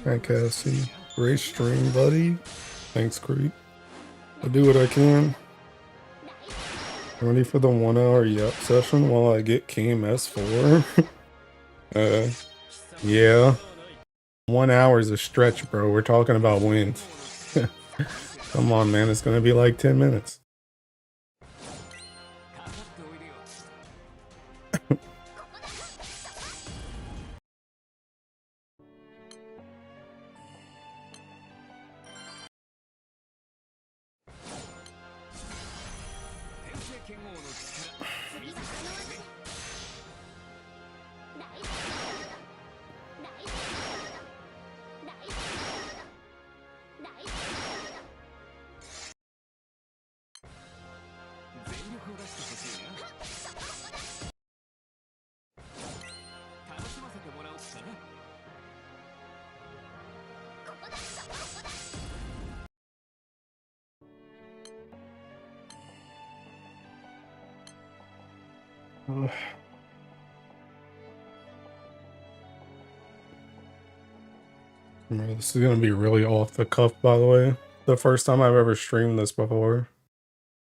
Hi Cassie. Great stream, buddy. Thanks, Creep. I'll do what I can. Ready for the 1 hour yep session while I get King S4? Yeah. 1 hour is a stretch, bro. We're talking about wins. Come on, man. It's gonna be like 10 minutes. This is gonna be really off the cuff, by the way. The first time I've ever streamed this before.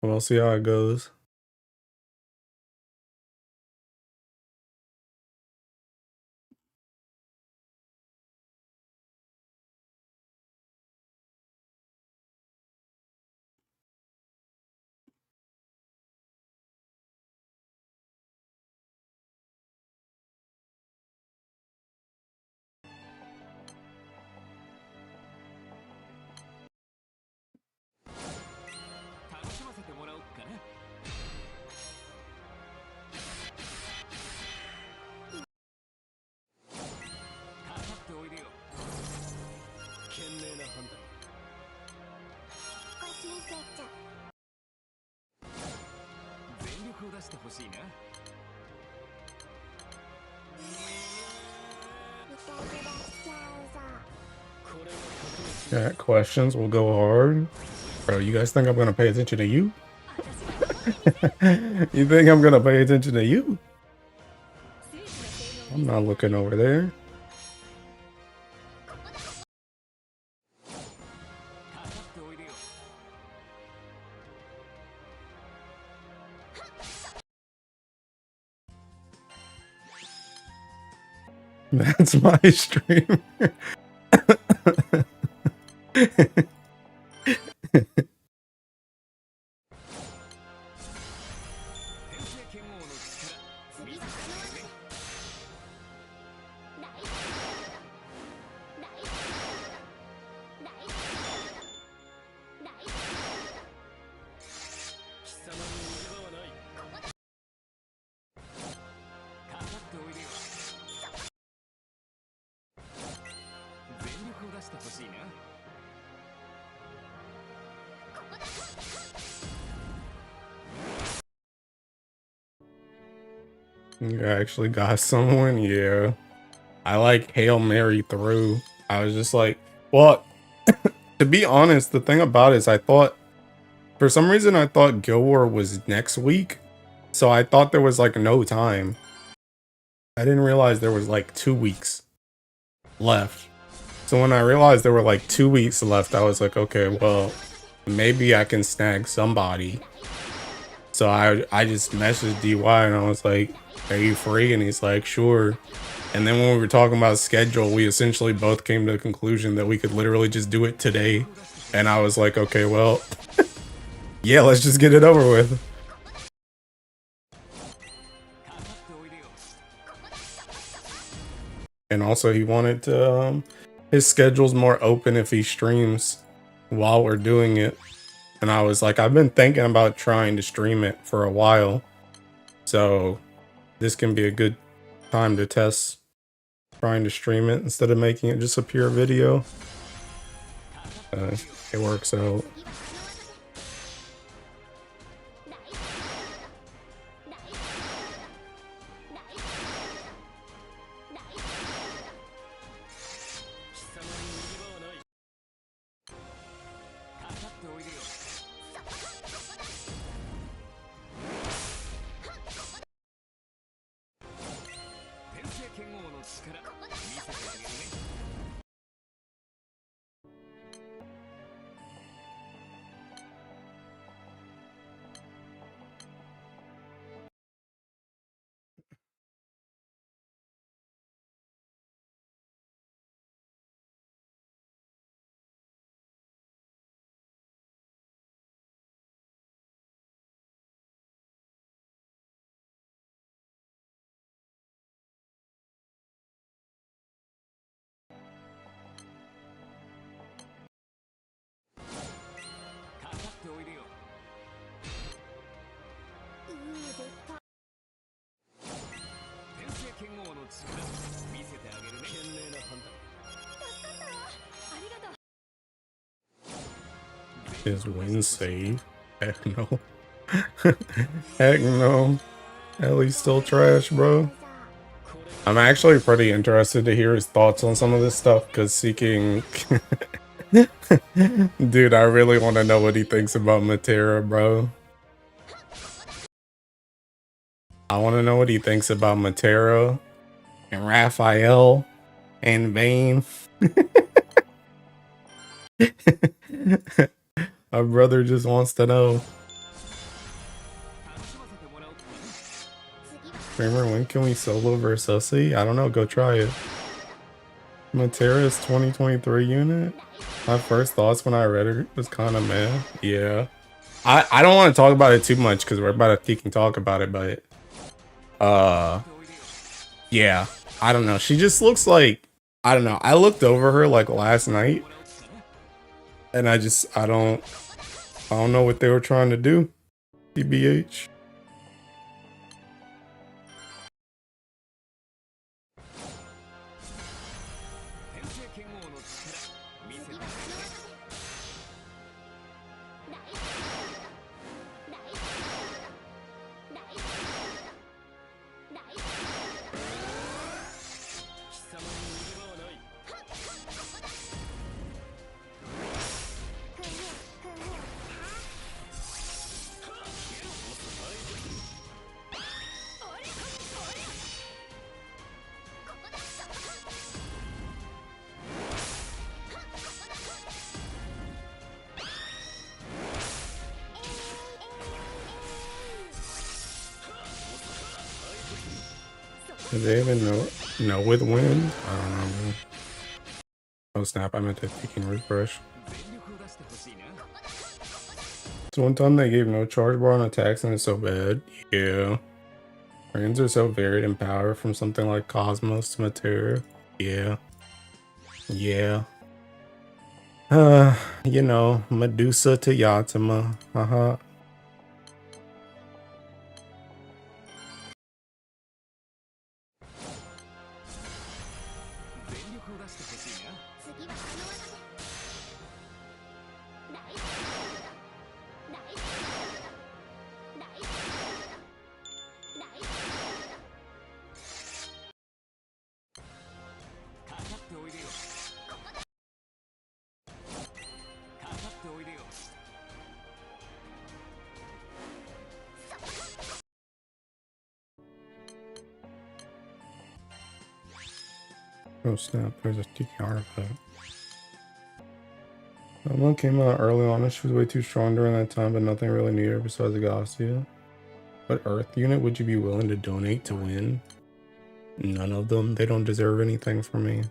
We'll see how it goes. Got questions, we'll go hard. Bro, you guys think I'm gonna pay attention to you? You think I'm gonna pay attention to you? I'm not looking over there. That's my stream. You actually got someone? Yeah. I like Hail Mary through. I was just like, well, to be honest, the thing about it is I thought, for some reason, I thought Guild War was next week. So I thought there was like no time. I didn't realize there was like 2 weeks left. So when I realized there were like 2 weeks left, I was like, okay, well, maybe I can snag somebody. So I just messaged DY and I was like, are you free? And he's like, sure. And then when we were talking about schedule, we essentially both came to the conclusion that we could literally just do it today. And I was like, okay, well, yeah, let's just get it over with. And also he wanted to, his schedule's more open if he streams while we're doing it. And I was like, I've been thinking about trying to stream it for a while. So this can be a good time to test trying to stream it instead of making it just a pure video. It works out. His win save? Heck no. Heck no. Ellie's still trash, bro. I'm actually pretty interested to hear his thoughts on some of this stuff, because Seeking... Dude, I really want to know what he thinks about Matera, bro. I want to know what he thinks about Matera and Raphael and Vayne. My brother just wants to know. Kramer, when can we solo versus Sussy? I don't know, go try it. Matera's 2023 unit? My first thoughts when I read it was kind of meh. Yeah. I don't want to talk about it too much because we're about to talk about it, but yeah, I don't know. She just looks like, I don't know. I looked over her like last night and I don't know what they were trying to do. TBH. Do they even know with wind? I don't know, man. Oh snap, I meant to freaking refresh. So one time they gave no charge bar on attacks and it's so bad. Yeah. Rands are so varied in power from something like Cosmos to Matera. Yeah. Yeah. You know, Medusa to Yatima. Uh-huh. Oh snap, there's a TK artifact. That one came out early on and she was way too strong during that time, but nothing really needed her besides the Garcia. What Earth unit would you be willing to donate to win? None of them. They don't deserve anything from me.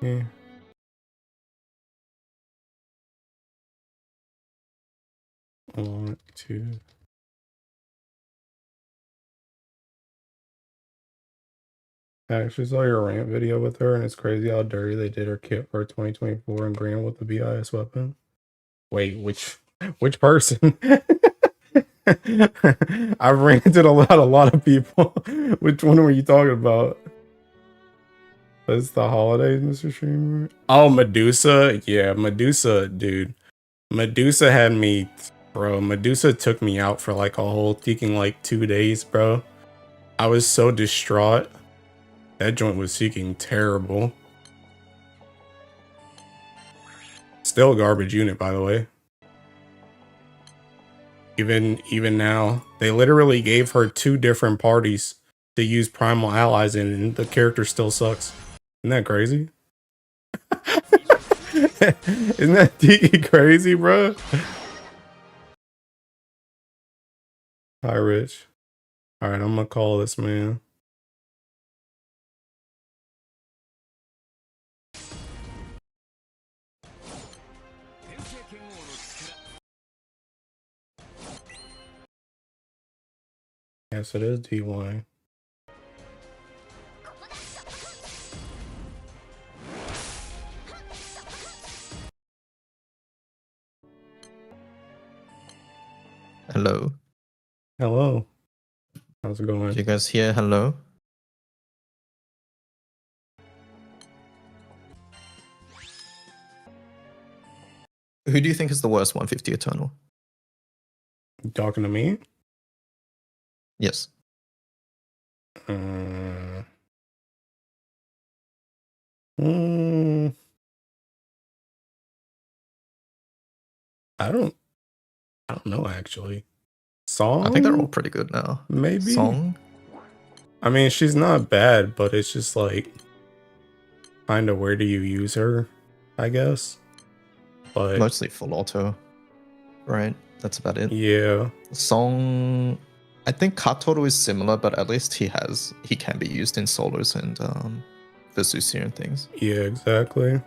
Yeah. I want to. I actually saw your rant video with her, and it's crazy how dirty they did her kit for 2024 and Grand with the BIS weapon. Wait, which person? I've ranted a lot of people. Which one were you talking about? That's the holidays, Mr. Streamer. Oh, Medusa. Yeah, Medusa, dude. Medusa had me, bro. Medusa took me out for like a whole freaking like 2 days, bro. I was so distraught. That joint was seeking terrible. Still a garbage unit, by the way. Even now, they literally gave her 2 different parties to use primal allies in, and the character still sucks. Isn't that crazy? Isn't that tiki crazy, bro? Hi, Rich. All right, I'm gonna call this man. Yes, it is DY. Hello. Hello. How's it going? Did you guys hear hello? Who do you think is the worst 150 Eternal? You talking to me? Yes. Mm, I don't know actually. Song? I think they're all pretty good now. Maybe. Song? I mean, she's not bad, but it's just like kind of where do you use her, I guess. But Mostly full auto, right? That's about it. yeah. Song, I think Katoru is similar, but at least he can be used in solos and Vesusia and things. Yeah, exactly.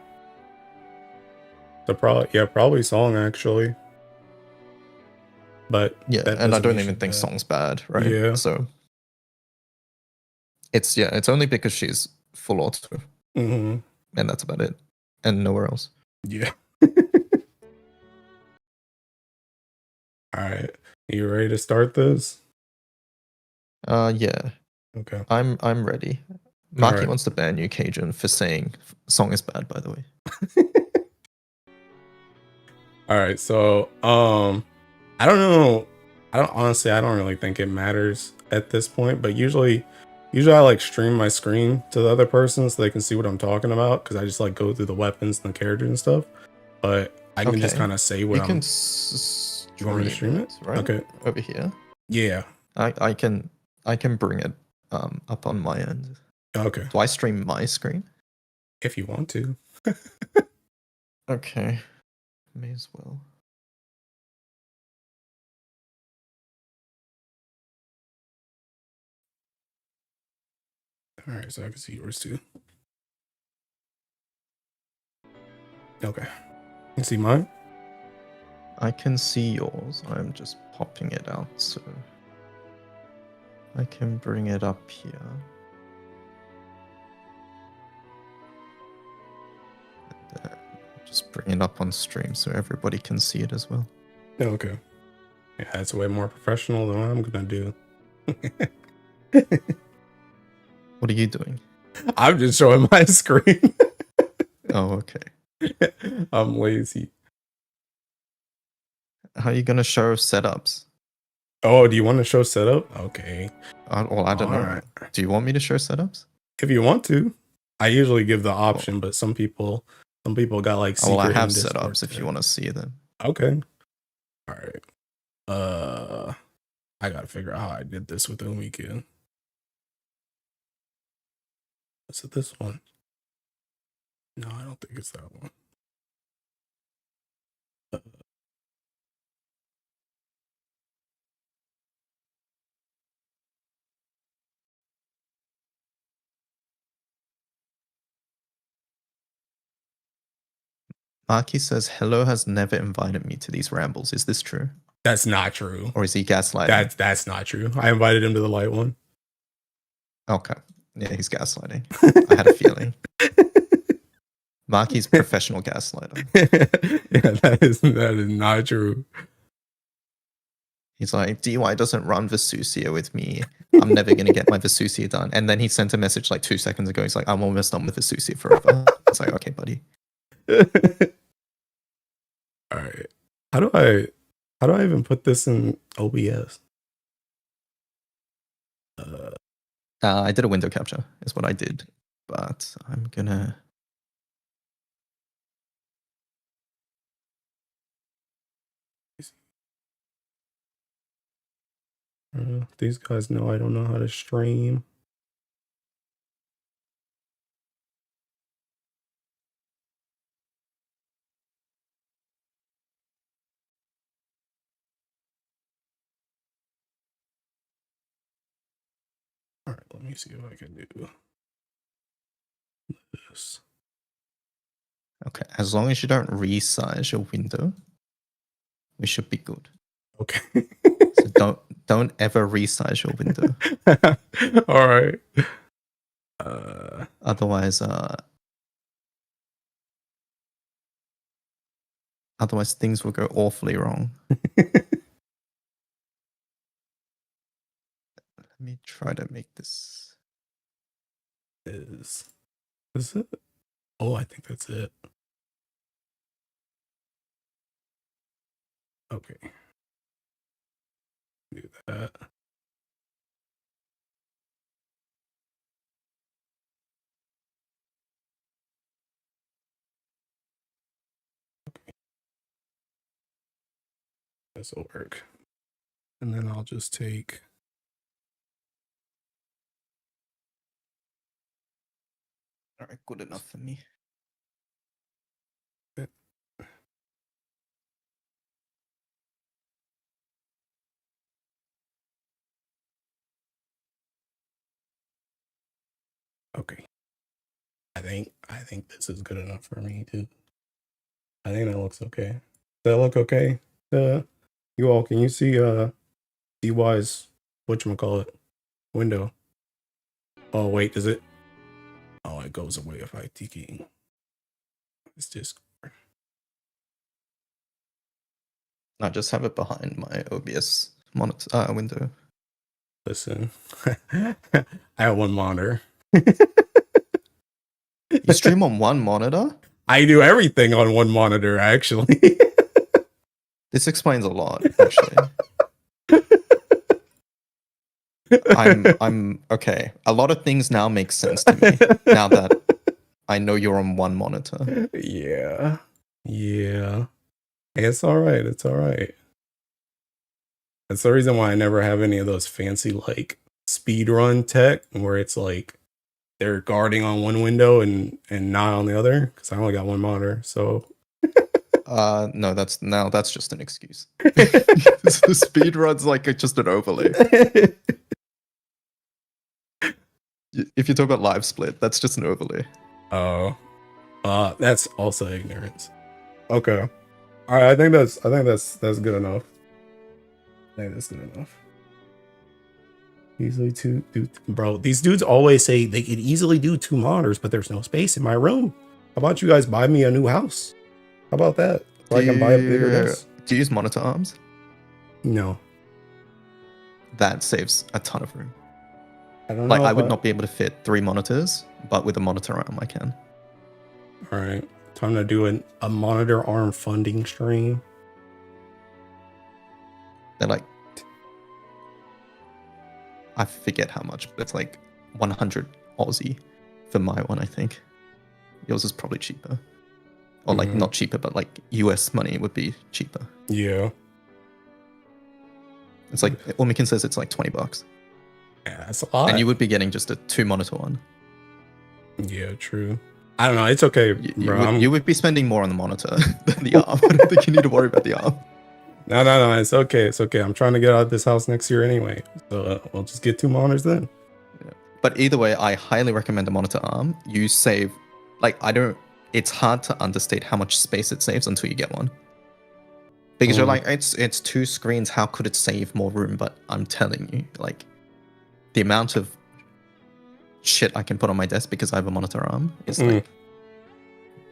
Probably Song actually. But yeah, and I don't even think Song's bad, right? Yeah. So it's only because she's full auto, and that's about it, and nowhere else. Yeah. All right, you ready to start this? Yeah. Okay. I'm ready. Maki right. wants to ban you, Cajun, for saying Song is bad, by the way. All right, so I don't know. I don't really think it matters at this point, but usually I like stream my screen to the other person so they can see what I'm talking about, because I just like go through the weapons and the characters and stuff. But I can just kind of say what you I'm. Can you want me to stream it? right? Okay. Over here. Yeah. I can bring it up on my end. Okay. Do I stream my screen? If you want to. Okay. May as well. All right, so I can see yours too. Okay. You can see mine? I can see yours. I'm just popping it out, so I can bring it up here. Just bring it up on stream so everybody can see it as well. Okay. Yeah, that's way more professional than what I'm gonna do. What are you doing? I'm just showing my screen. Oh, okay. I'm lazy. How are you gonna show setups? Oh, do you want to show setup? Okay. Well, I don't know. Right. Do you want me to show setups? If you want to. I usually give the option, but some people got like secret. Well, I have setups if you want to see them. Okay. All right. I gotta figure out how I did this with the weekend. Is it this one? No, I don't think it's that one. Maki says, Hello has never invited me to these rambles. Is this true? That's not true. Or is he gaslighting? That's not true. I invited him to the light one. Okay. Yeah, he's gaslighting. I had a feeling. Maki's professional gaslighter. Yeah, that is not true. He's like, DY doesn't run Vesusia with me. I'm never going to get my Vesusia done. And then he sent a message like 2 seconds ago. He's like, I'm almost done with Vesusia forever. It's like, okay, buddy. All right. How do I even put this in OBS? I did a window capture is what I did, but I'm gonna. These guys know I don't know how to stream. All right, let me see if I can do this. Okay, as long as you don't resize your window, we should be good. Okay. So don't ever resize your window. All right. Otherwise things will go awfully wrong. Let me try to make this. Is it? Oh, I think that's it. Okay. Do that. Okay. This will work. And then I'll just take. All right, good enough for me. Okay. I think this is good enough for me too. I think that looks okay. Does that look okay? You all, can you see DY's whatchamacallit window? Oh wait, does it? Oh, it goes away if I tiki. It's just. I just have it behind my OBS monitor window. Listen, I have one monitor. You stream on one monitor? I do everything on one monitor, actually. This explains a lot, actually. I'm okay. A lot of things now make sense to me now that I know you're on one monitor. Yeah. It's all right. It's all right. That's the reason why I never have any of those fancy like speed run tech where it's like they're guarding on one window and not on the other, because I only got one monitor. So no, that's just an excuse. The speed run's like just an overlay. If you talk about live split, that's just an overlay. Oh, that's also ignorance. Okay, all right. I think that's good enough. I think that's good enough. Easily two, bro. These dudes always say they could easily do 2 monitors, but there's no space in my room. How about you guys buy me a new house? How about that? So I can buy a bigger desk. Do you use monitor arms? No. That saves a ton of room. I don't know. Like I would not be able to fit 3 monitors, but with a monitor arm I can. All right, time to do a monitor arm funding stream. They're like, I forget how much, but it's like 100 Aussie for my one, I think. Yours is probably cheaper. Or like not cheaper, but like US money would be cheaper. Yeah. It's like, Omikin says it's like $20. Yeah, that's a lot. And you would be getting just a 2 monitor one. Yeah, true. I don't know. It's okay, bro. You would be spending more on the monitor than the arm. I don't think you need to worry about the arm. No. It's okay. It's okay. I'm trying to get out of this house next year anyway. So we'll just get 2 monitors then. Yeah. But either way, I highly recommend a monitor arm. You save, like, it's hard to understate how much space it saves until you get one. Because you're like, it's 2 screens. How could it save more room? But I'm telling you, like, the amount of shit I can put on my desk because I have a monitor arm is like,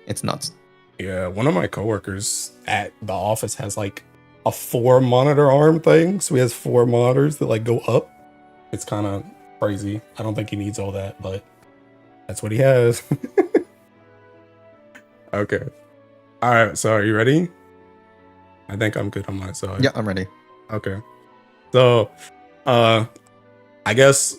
it's nuts. Yeah, one of my coworkers at the office has like a 4 monitor arm thing. So he has 4 monitors that like go up. It's kind of crazy. I don't think he needs all that, but that's what he has. Okay. All right. So are you ready? I think I'm good on my side. Yeah, I'm ready. Okay. So, I guess,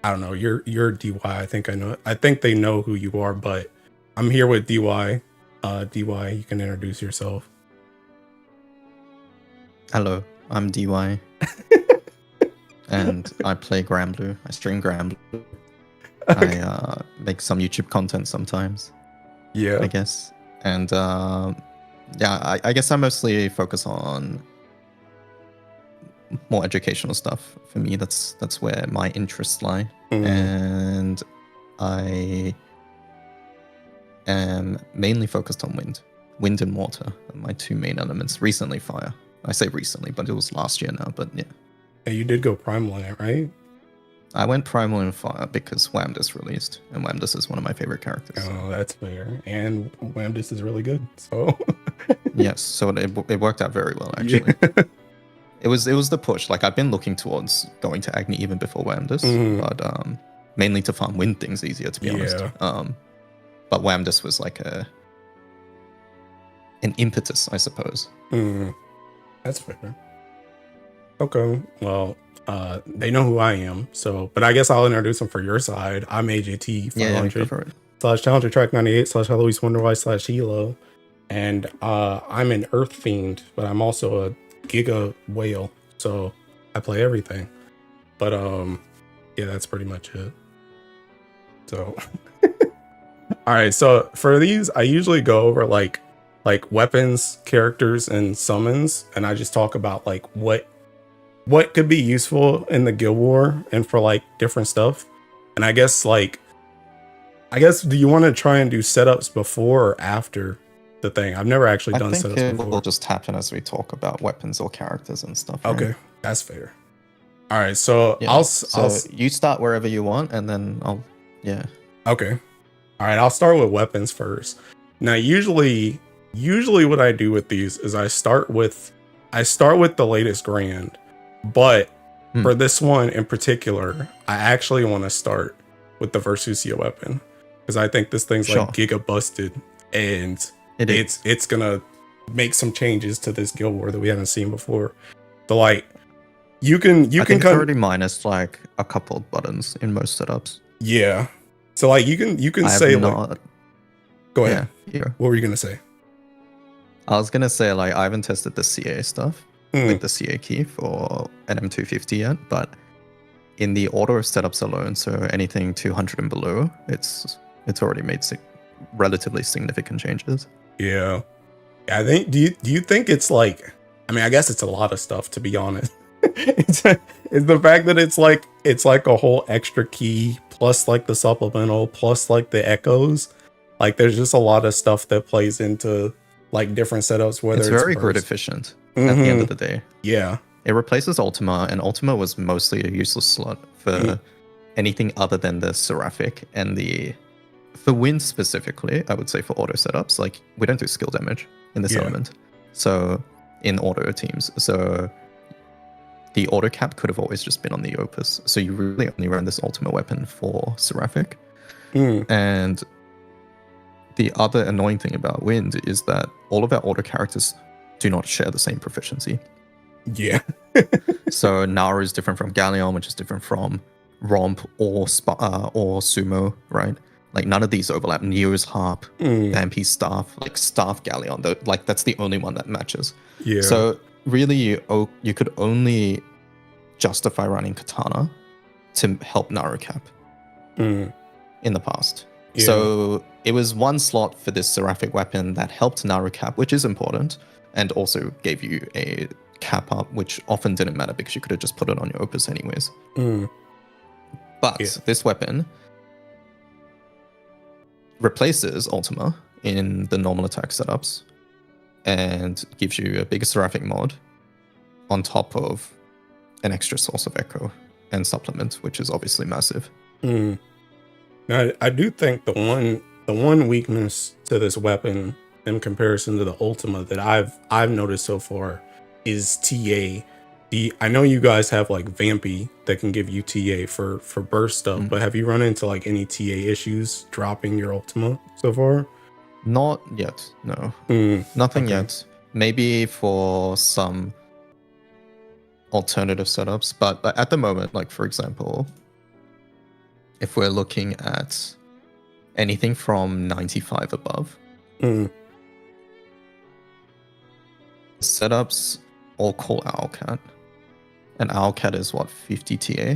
I don't know. You're DY. I think I know. I think they know who you are, but I'm here with DY. DY, you can introduce yourself. Hello, I'm DY. And I play Granblue. I stream Granblue. Okay. I make some YouTube content sometimes, Yeah. I guess. And yeah, I guess I mostly focus on more educational stuff. For me, that's where my interests lie. And I am mainly focused on wind and water are my two main elements. Recently fire. I say recently, but it was last year now. But yeah, And you did go primal on it, right? I went primal in fire because Wamdus released, and Wamdus is one of my favorite characters. Oh, that's fair. And Wamdus is really good, so Yes, so it worked out very well actually. Yeah. It was the push. Like I've been looking towards going to Agni even before Wamdus, but mainly to farm wind things easier, to be honest. But Wamdus was like an impetus, I suppose. That's fair. Okay, well, they know who I am, so but I guess I'll introduce them for your side. I'm AJT 500 / Challenger Track 98 / Eloise Wonderwise / Hilo, and I'm an Earth Fiend, but I'm also a Giga Whale, so I play everything. But yeah, that's pretty much it. So all right, so for these, I usually go over like weapons, characters, and summons, and I just talk about like what could be useful in the guild war and for like different stuff. And I guess do you want to try and do setups before or after the thing? I've never actually done setups before. It will just happen as we talk about weapons or characters and stuff. Right? Okay, that's fair. All right, so yeah. I'll you start wherever you want, and then I'll Okay. All right, I'll start with weapons first. Now, usually what I do with these is I start with the latest grand, but for this one in particular, I actually want to start with the Versusia weapon because I think this thing's like giga busted, and it's gonna make some changes to this guild war that we haven't seen before. So like you can it's already minus like a couple of buttons in most setups. Yeah. So like you can say like, go ahead. Yeah. What were you gonna say? I was gonna say like I haven't tested the CA stuff, like the CA key for NM250 yet, but in the order of setups alone, so anything 200 and below, it's already made relatively significant changes. Yeah. I think. Do you think it's like? I mean, I guess it's a lot of stuff, to be honest. it's the fact that it's like a whole extra key plus like the supplemental plus like the echoes. Like there's just a lot of stuff that plays into like different setups. Whether it's very grid efficient at the end of the day. Yeah. It replaces Ultima, and Ultima was mostly a useless slot for anything other than the Seraphic and for wind specifically. I would say for auto setups, like we don't do skill damage in this element, so in auto teams, so the auto cap could have always just been on the Opus. So you really only run this Ultima weapon for Seraphic. And the other annoying thing about wind is that all of our auto characters do not share the same proficiency. Yeah. So Nara is different from Galleon, which is different from Romp or Sumo, right? Like none of these overlap. Neo's Harp, Vampi's Staff, like Staff Galleon, like that's the only one that matches. Yeah. So really, you could only justify running Katana to help Narukap in the past. Yeah. So it was one slot for this Seraphic weapon that helped Narukap, which is important, and also gave you a cap up, which often didn't matter because you could have just put it on your Opus anyways. But this weapon replaces Ultima in the normal attack setups and gives you a bigger Seraphic mod on top of an extra source of echo and supplement, which is obviously massive. Now, I do think the one weakness to this weapon in comparison to the Ultima that I've noticed so far is TA. I know you guys have like Vampy that can give you TA for burst stuff, but have you run into like any TA issues dropping your Ultima so far? Not yet, no. Nothing yet. Maybe for some alternative setups, but at the moment, like for example, if we're looking at anything from 95 above, setups all call Owlcat, An Owlcat is what, 50 TA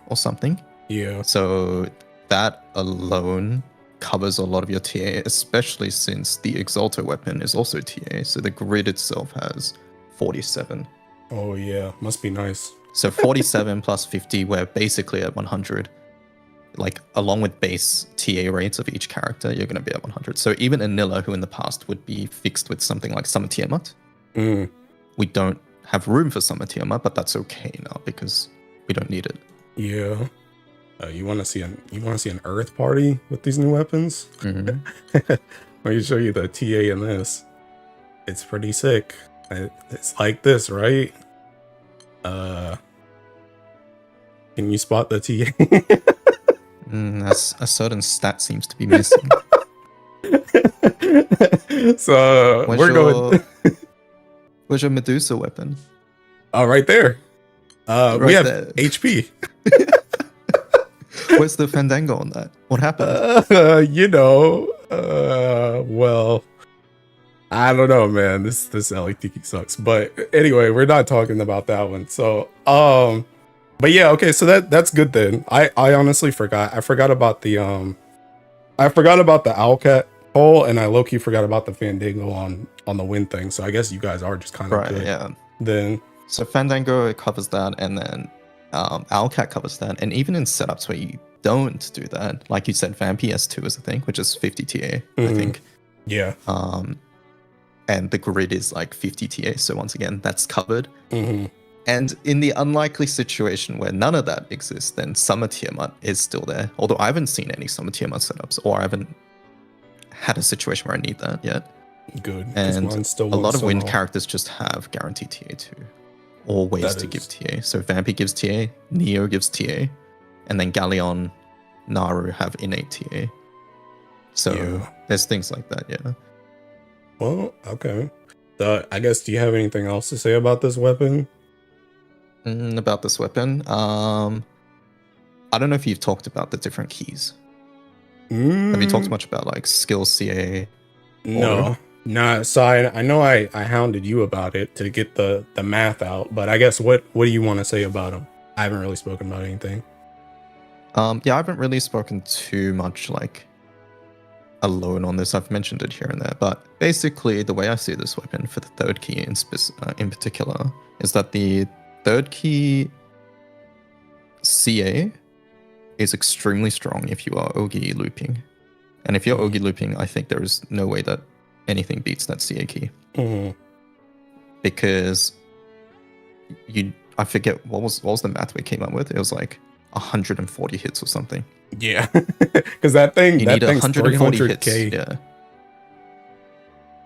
or something? Yeah. So that alone covers a lot of your TA, especially since the Exalto weapon is also TA. So the grid itself has 47. Oh yeah, must be nice. So 47 plus 50, we're basically at 100. Like, along with base TA rates of each character, you're going to be at 100. So even Anilla, who in the past would be fixed with something like Summer Tiamat, we don't have room for Summer Tiamat, but that's okay now because we don't need it. Yeah. You want to see an Earth party with these new weapons? Let me show you the TA in this. It's pretty sick. It's like this, right? Can you spot the TA? A certain stat seems to be missing. So we're going. Where's your Medusa weapon? Oh, right there. We have there. HP. Where's the Fandango on that? What happened? Well, I don't know, man. This LATiki sucks. But anyway, we're not talking about that one. So, but yeah, okay. So that's good then. I honestly forgot. I forgot about the Owlcat poll, and I low-key forgot about the Fandango on the win thing. So I guess you guys are just kind of good. Yeah. Then so Fandango covers that, and then Owlcat covers that, and even in setups where you don't do that, like you said, Vamp PS2 is a thing, which is 50 TA, I think. Yeah. And the grid is like 50 TA, so once again, that's covered. And in the unlikely situation where none of that exists, then Summer Tiamat is still there. Although I haven't seen any Summer Tiamat setups, or I haven't had a situation where I need that yet. Good. And a lot of wind characters just have guaranteed TA too, or ways to give TA. So Vampy gives TA, Neo gives TA, and then Galleon, Naru have innate TA. So there's things like that, yeah. Well, okay. I guess, do you have anything else to say about this weapon? About this weapon? I don't know if you've talked about the different keys. Have you talked much about like skill CA? No. Nah, so I know I hounded you about it to get the math out, but I guess what do you want to say about them? I haven't really spoken about anything. Yeah, I haven't really spoken too much like alone on this. I've mentioned it here and there, but basically the way I see this weapon for the third key in particular is that the third key CA is extremely strong if you are Ogi looping. And if you're Ogi looping, I think there is no way that anything beats that CA key. Because I forget what was the math we came up with. It was like 140 hits or something. Yeah, because that thing's 140 hits.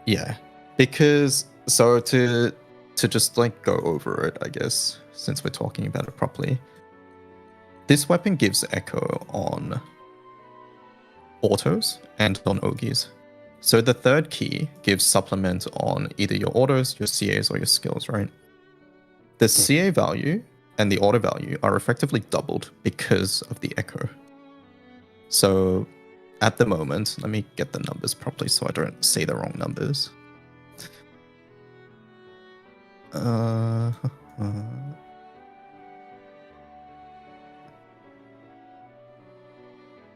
Yeah. Because so to just like go over it, I guess, since we're talking about it properly, this weapon gives echo on autos and on Ogis. So the third key gives supplement on either your autos, your CAs, or your skills, right? The CA value and the auto value are effectively doubled because of the echo. So at the moment, let me get the numbers properly so I don't say the wrong numbers.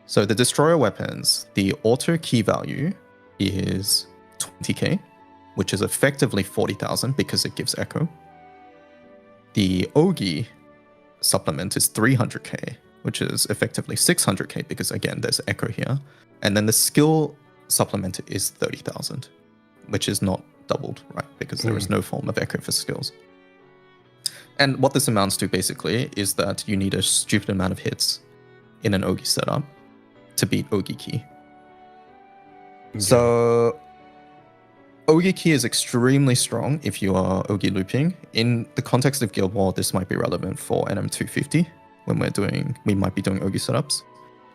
So the destroyer weapons, the auto key value is 20k, which is effectively 40,000 because it gives echo. The Ogi supplement is 300k, which is effectively 600k because again there's echo here. And then the skill supplement is 30,000, which is not doubled, right? Because there is no form of echo for skills. And what this amounts to basically is that you need a stupid amount of hits in an Ogi setup to beat Ogi Key. So Ogi Key is extremely strong if you are Ogi looping. In the context of Guild War, this might be relevant for NM250 when we might be doing Ogi setups.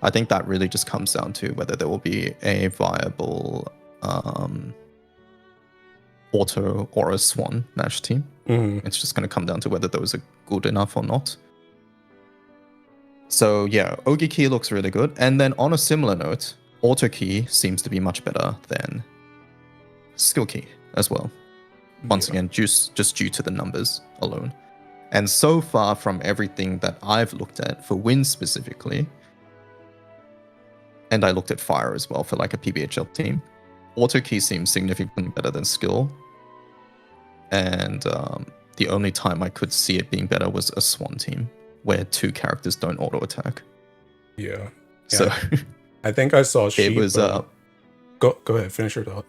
I think that really just comes down to whether there will be a viable auto or a swan match team. It's just going to come down to whether those are good enough or not. So yeah, Ogi Key looks really good. And then on a similar note, auto key seems to be much better than skill key as well. Once again, just due to the numbers alone. And so far from everything that I've looked at for wind specifically, and I looked at fire as well for like a PBHL team, auto key seems significantly better than skill. And the only time I could see it being better was a Swan team, where 2 characters don't auto attack. Yeah. So I think I saw Sheep. it was go ahead, finish your thought.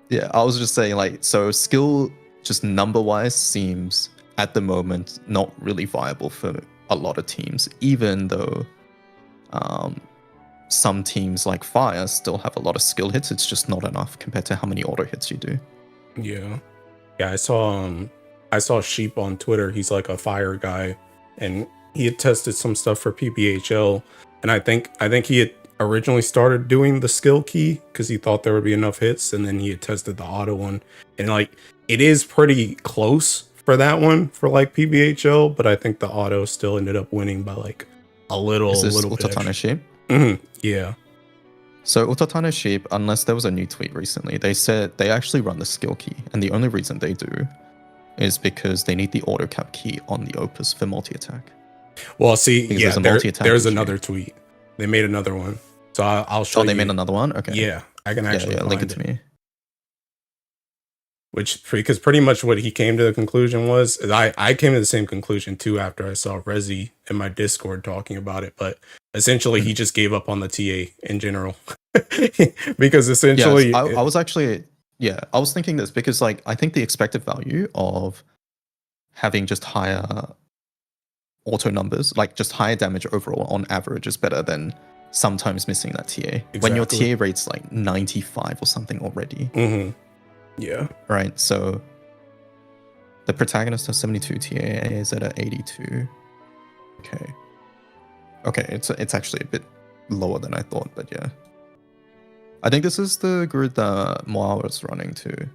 Yeah, I was just saying, like, so skill just number wise seems at the moment not really viable for a lot of teams, even though some teams like Fire still have a lot of skill hits. It's just not enough compared to how many auto hits you do. Yeah. I saw Sheep on Twitter. He's like a Fire guy, and he had tested some stuff for PBHL, and I think he had originally started doing the skill key because he thought there would be enough hits, and then he had tested the auto one, and like it is pretty close for that one for like PBHL, but I think the auto still ended up winning by like a little bit. Utatana Sheep? Yeah. So Utatana Sheep, unless there was a new tweet recently, they said they actually run the skill key, and the only reason they do is because they need the auto cap key on the Opus for multi-attack. Well, see, because there's another tweet. They made another one, so I'll show you. Oh, they made another one? Okay. Yeah, I can actually link it to me. Because pretty much what he came to the conclusion was, I came to the same conclusion too after I saw Rezi in my Discord talking about it, but essentially he just gave up on the TA in general. Because essentially... Yes, I was actually... Yeah, I was thinking this because like I think the expected value of having just higher auto numbers, like just higher damage overall on average, is better than sometimes missing that TA. Exactly. When your TA rate's like 95 or something already. Mm-hmm. Yeah. Right, so the protagonist has 72 TA, is at 82. Okay, it's actually a bit lower than I thought, but yeah. I think this is the grid that Moa was running too.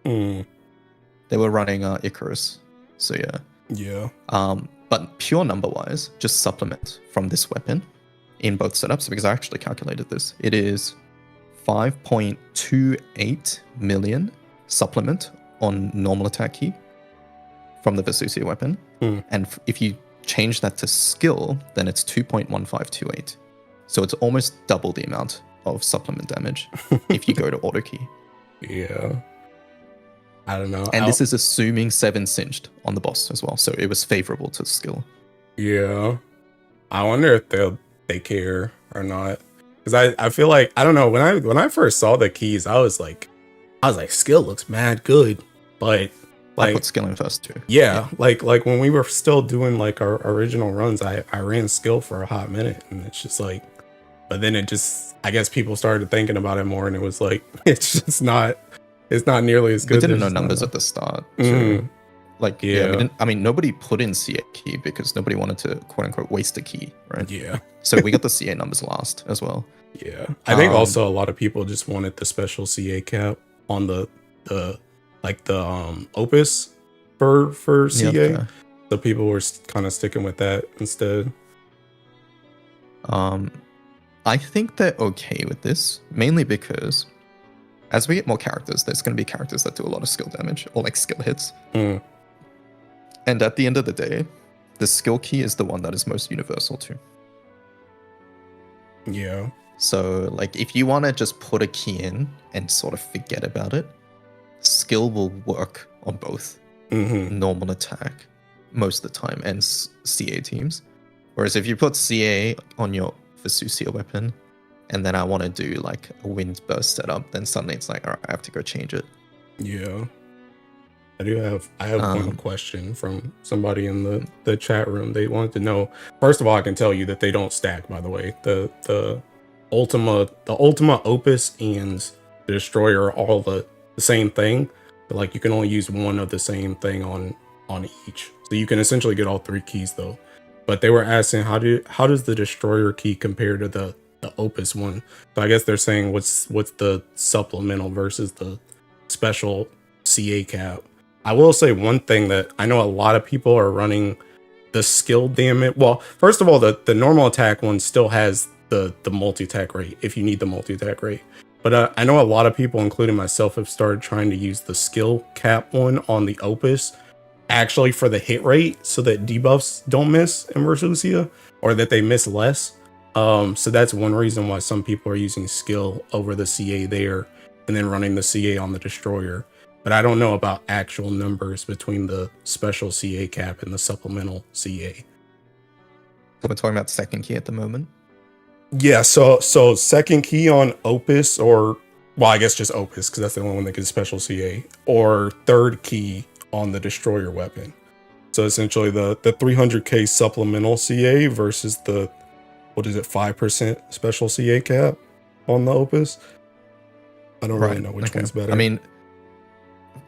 They were running Icarus, so yeah. Yeah. But pure number-wise, just supplement from this weapon in both setups, because I actually calculated this. It is 5.28 million supplement on normal attack key from the Vesusia weapon. And if you change that to skill, then it's 2.1528. So it's almost double the amount of supplement damage if you go to auto key. Yeah. I don't know. And this is assuming 7 cinched on the boss as well. So it was favorable to skill. Yeah. I wonder if they care or not. Because I feel like, I don't know, when I first saw the keys, I was like skill looks mad good. But like, I put skill in first too. Yeah. Like when we were still doing like our original runs, I ran skill for a hot minute, and it's just like, but then it just, I guess people started thinking about it more, and it was like, it's not nearly as good. We didn't know numbers at the start. So, like, yeah, nobody put in CA key because nobody wanted to quote unquote waste a key, right? Yeah. So we got the CA numbers last as well. Yeah. I think also a lot of people just wanted the special CA cap on the Opus for CA. Yeah. So people were kind of sticking with that instead. I think they're okay with this, mainly because as we get more characters, there's going to be characters that do a lot of skill damage or like skill hits. And at the end of the day, the skill key is the one that is most universal too. Yeah. So like if you want to just put a key in and sort of forget about it, skill will work on both normal attack most of the time and CA teams. Whereas if you put CA on your Vesusia weapon, and then I want to do like a wind burst setup, then suddenly it's like, all right, I have to go change it. Yeah. I have one question from somebody in the chat room. They wanted to know, first of all, I can tell you that they don't stack, by the way. The Ultima Opus and the Destroyer are all the same thing, but like you can only use one of the same thing on each. So you can essentially get all 3 keys though. But they were asking, how does the Destroyer key compare to the Opus one? So I guess they're saying what's the supplemental versus the special CA cap. I will say one thing that I know a lot of people are running the skill damage. Well, first of all, the normal attack one still has the multi-attack rate if you need the multi-attack rate. But I know a lot of people, including myself, have started trying to use the skill cap one on the Opus. actually for the hit rate so that debuffs don't miss in Versusia, or that they miss less. So that's one reason why some people are using skill over the CA there and then running the CA on the destroyer. But I don't know about actual numbers between the special CA cap and the supplemental CA. So we're talking about second key at the moment. Yeah, so second key on Opus, or well, I guess just Opus because that's the only one that gets special CA, or third key on the destroyer weapon. So essentially the 300k supplemental CA versus the, what is it, 5% special CA cap on the Opus. I don't really know which one's better. I mean,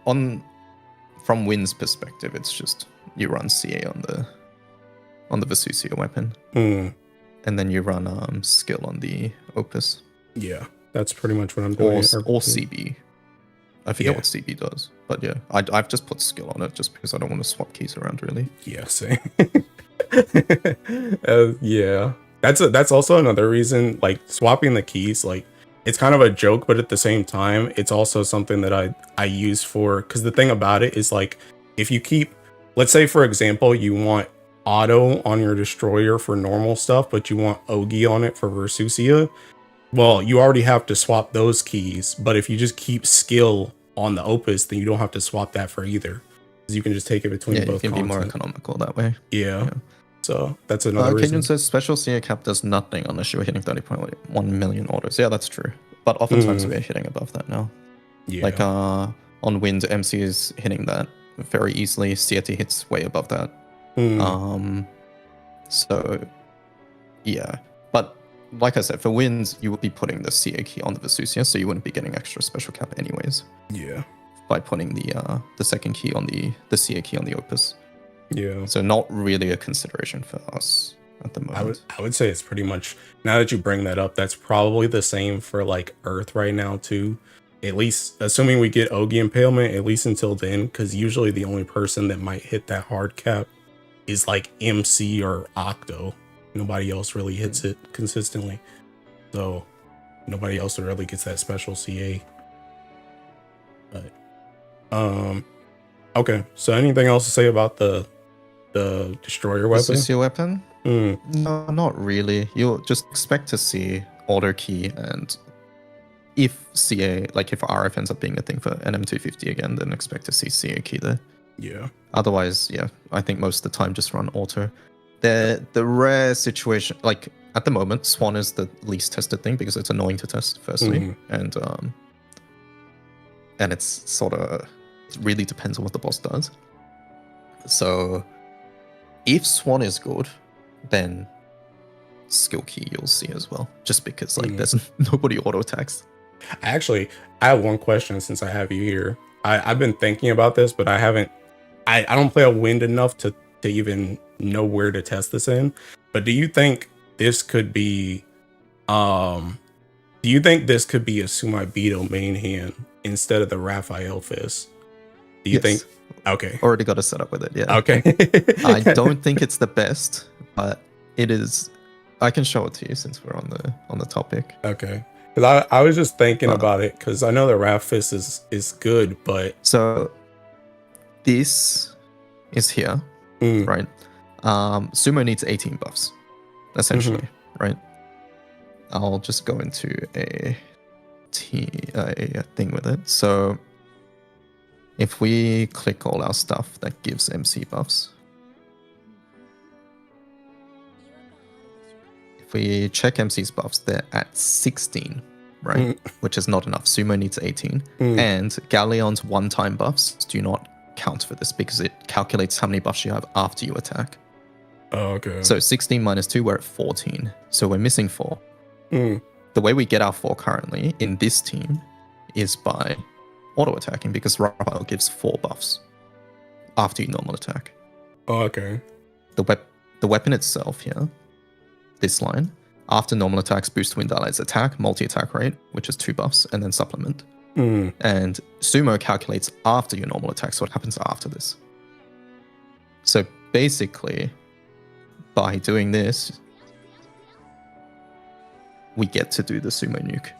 from Wynn's perspective, it's just you run CA on the Versusia weapon, and then you run skill on the Opus. Yeah, that's pretty much what I'm doing. Or CB. I forget what CB does, but yeah, I've just put skill on it just because I don't want to swap keys around, really. Yeah, same. Yeah, that's also another reason. Like swapping the keys, like it's kind of a joke, but at the same time, it's also something that I use for, because the thing about it is like if you keep, let's say for example, you want auto on your destroyer for normal stuff, but you want Ogi on it for Versusia. Well, you already have to swap those keys, but if you just keep skill on the Opus, then you don't have to swap that for either. Because you can just take it between both. Yeah, you can be more economical that way. Yeah. So that's another reason. Kenyon says special CA cap does nothing unless you're hitting 30.1 million orders. Yeah, that's true. But oftentimes we're hitting above that now. Yeah. Like on Wind, MC is hitting that very easily. CT hits way above that. So yeah. But like I said, for wins, you would be putting the CA key on the Versusia, so you wouldn't be getting extra special cap anyways. Yeah. By putting the second key on the CA key on the Opus. Yeah. So not really a consideration for us at the moment. I would say it's pretty much, now that you bring that up, that's probably the same for like Earth right now too. At least assuming we get Ogi Impalement, at least until then, because usually the only person that might hit that hard cap is like MC or Octo. Nobody else really hits it consistently. So nobody else really gets that special CA. But okay. So anything else to say about the destroyer weapon? Versusia weapon? No, not really. You'll just expect to see auto key, and if CA, like if RF ends up being a thing for NM250 again, then expect to see CA key there. Yeah. Otherwise, yeah, I think most of the time just run auto. The rare situation, like at the moment, Swan is the least tested thing because it's annoying to test, firstly, and it's sort of, it really depends on what the boss does. So if Swan is good, then skill key you'll see as well, just because like there's nobody auto attacks. Actually, I have one question since I have you here. I've been thinking about this, but I don't play a Wind enough to even know where to test this in. But do you think this could be a Sumaibito main hand instead of the Raphael Fist? Do you think? Okay. Already got a setup with it, yeah. Okay. I don't think it's the best, but it is. I can show it to you since we're on the topic. Okay. Because I was just thinking about it, because I know the Raph Fist is good, but so this is here, right? Sumo needs 18 buffs, essentially, right? I'll just go into a thing with it. So if we click all our stuff that gives MC buffs, if we check MC's buffs, they're at 16, right? Which is not enough. Sumo needs 18. And Galleon's one-time buffs do not count for this because it calculates how many buffs you have after you attack. Oh, okay. So 16 minus 2, we're at 14. So we're missing 4. The way we get our 4 currently in this team is by auto-attacking, because Raphael gives 4 buffs after you normal attack. Oh, okay. The weapon itself here, this line, after normal attacks, boost Wind Allied's attack, multi-attack rate, which is 2 buffs, and then supplement. And Sumo calculates after your normal attack, so what happens after this. So basically, by doing this, we get to do the Sumo nuke,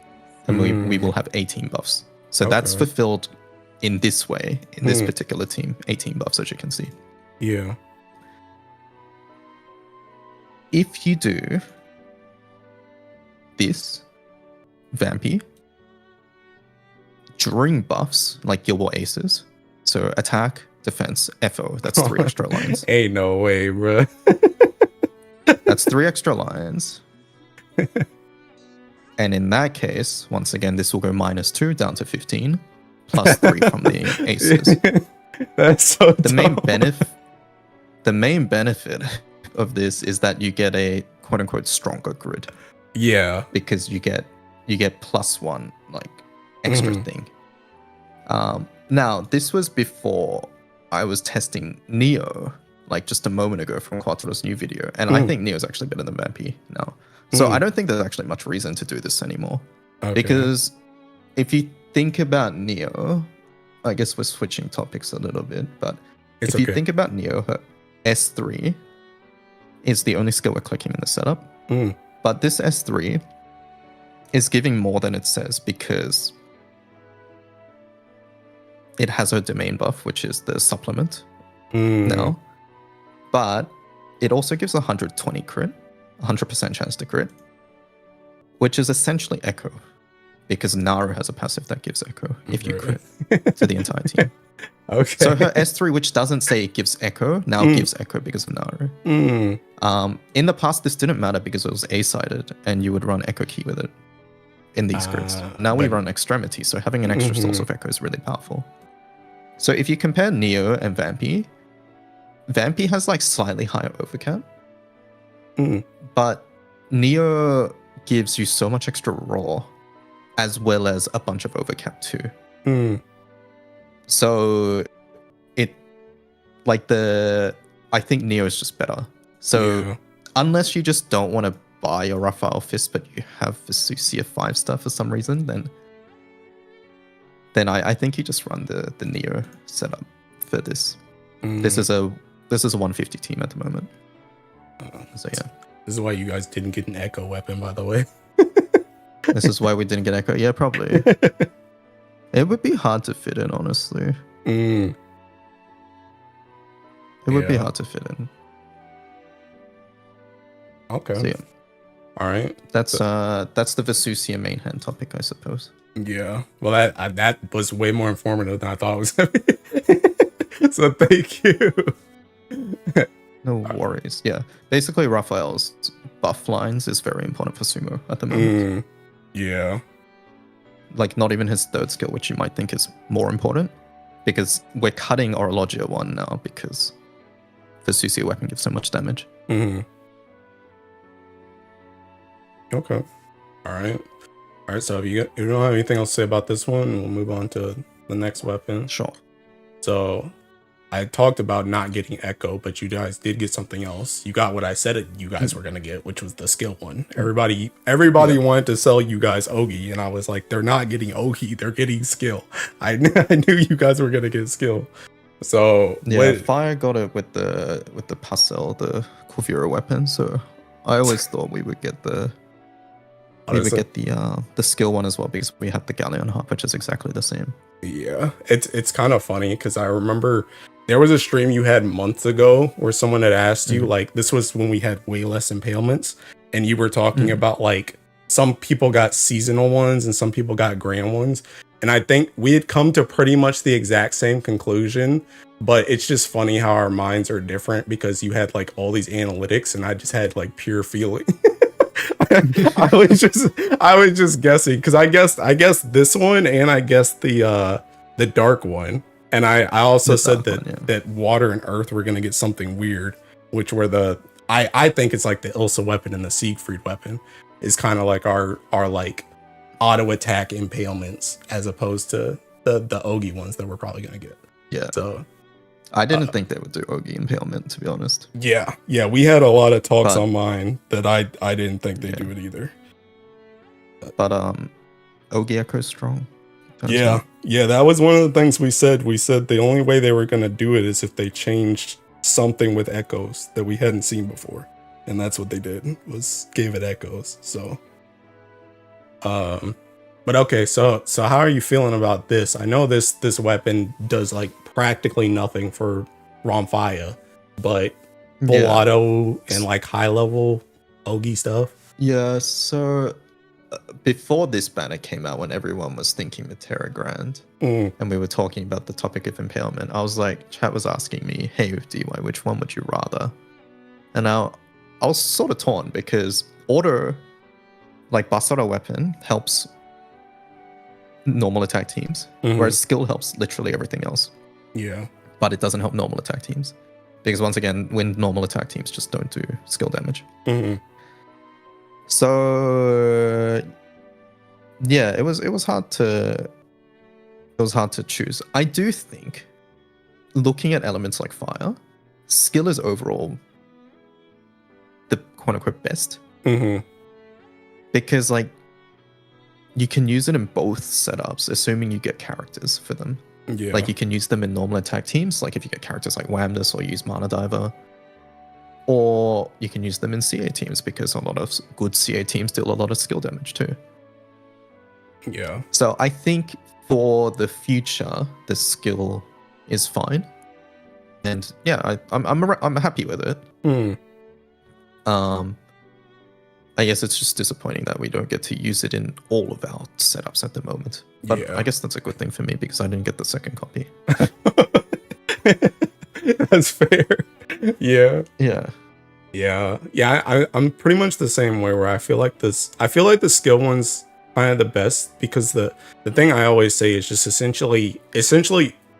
and we will have 18 buffs. So that's fulfilled in this way, in this particular team, 18 buffs, as you can see. Yeah. If you do this, Vampy, during buffs, like Guild War Aces, so attack, defense, FO, that's 3 extra lines. Ain't no way, bro. That's 3 extra lines. And in that case, once again, this will go -2 down to 15, plus 3 from the Aces. That's so The dumb. main benefit of this is that you get a quote unquote stronger grid. Yeah. Because you get +1 like extra thing. Now this was before I was testing Neo, like just a moment ago from Quattro's new video, and I think Neo's actually better than Vampy now. So I don't think there's actually much reason to do this anymore. Okay. Because if you think about Neo, I guess we're switching topics a little bit, but if you think about Neo, her S3 is the only skill we're clicking in the setup. But this S3 is giving more than it says because it has her domain buff, which is the supplement now. But it also gives 120 crit, 100% chance to crit, which is essentially Echo. Because Naru has a passive that gives Echo if you crit to the entire team. Okay. So her S3, which doesn't say it gives Echo, now gives Echo because of Naru. In the past, this didn't matter because it was A-sided, and you would run Echo Key with it in these grids. Now we run Extremity, so having an extra source of Echo is really powerful. So if you compare Neo and Vampy, Vampy has like slightly higher overcap, but Neo gives you so much extra raw, as well as a bunch of overcap too. So it, like I think Neo is just better. So unless you just don't want to buy your Raphael Fist, but you have Vesusia 5 stuff for some reason, then I think you just run the Neo setup for this. This is a 150 team at the moment. So yeah. This is why you guys didn't get an Echo weapon, by the way. This is why we didn't get Echo. Yeah, probably. It would be hard to fit in, honestly. It would be hard to fit in. Okay. So, yeah. All right. That's the Vesusia main hand topic, I suppose. Yeah. Well, that was way more informative than I thought it was gonna be. So thank you. No worries. Yeah. Basically, Raphael's buff lines is very important for Sumo at the moment. Yeah. Like, not even his third skill, which you might think is more important, because we're cutting Orologia 1 now because Vesusia weapon gives so much damage. Okay. All right. So if you don't have anything else to say about this one, we'll move on to the next weapon. Sure. So I talked about not getting Echo, but you guys did get something else. You got what I said you guys were gonna get, which was the skill one. Everybody wanted to sell you guys Ogi, and I was like, they're not getting Ogi, they're getting skill. I knew you guys were gonna get skill. So yeah, Fire got it with the Pastel, the Kuvira weapon. So I always thought we would get the skill one as well, because we have the Galleon Harp, which is exactly the same. Yeah, it's kind of funny because I remember there was a stream you had months ago where someone had asked you, like, this was when we had way less impalements, and you were talking about like some people got seasonal ones and some people got grand ones, and I think we had come to pretty much the exact same conclusion, but it's just funny how our minds are different because you had like all these analytics and I just had like pure feeling. I was just guessing because I guessed this one, and I guessed the dark one, and I also said that water and earth were gonna get something weird, which were I think it's like the Ilsa weapon and the Siegfried weapon is kind of like our like auto attack impalements as opposed to the Ogi ones that we're probably gonna get. Yeah. So I didn't think they would do Ogi impalement, to be honest. Yeah, we had a lot of talks on mine that I didn't think they'd do it either. But Ogi Echo's strong. Yeah, that was one of the things we said. We said the only way they were gonna do it is if they changed something with echoes that we hadn't seen before, and that's what they did, was gave it echoes. So, But okay, so how are you feeling about this? I know this weapon does like practically nothing for Ramfaya, but full Yeah. auto and like high level Ogi stuff. Yeah, so before this banner came out, when everyone was thinking Matera Grand, and we were talking about the topic of impalement, I was like, chat was asking me, hey, DY, which one would you rather? And now I was sort of torn because auto, like Bust Auto Weapon, helps normal attack teams, whereas skill helps literally everything else. Yeah. But it doesn't help normal attack teams. Because once again, when normal attack teams just don't do skill damage. So yeah, it was hard to choose. I do think looking at elements like fire, skill is overall the quote unquote best. Because like you can use it in both setups, assuming you get characters for them. Yeah. Like you can use them in normal attack teams, like if you get characters like Whamness or use Mana Diver. Or you can use them in CA teams because a lot of good CA teams deal a lot of skill damage too. Yeah. So I think for the future, the skill is fine, and yeah, I'm happy with it. I guess it's just disappointing that we don't get to use it in all of our setups at the moment. But Yeah. I guess that's a good thing for me because I didn't get the second copy. That's fair. Yeah. Yeah. I'm pretty much the same way where I feel like the skill one's kind of the best because the thing I always say is just essentially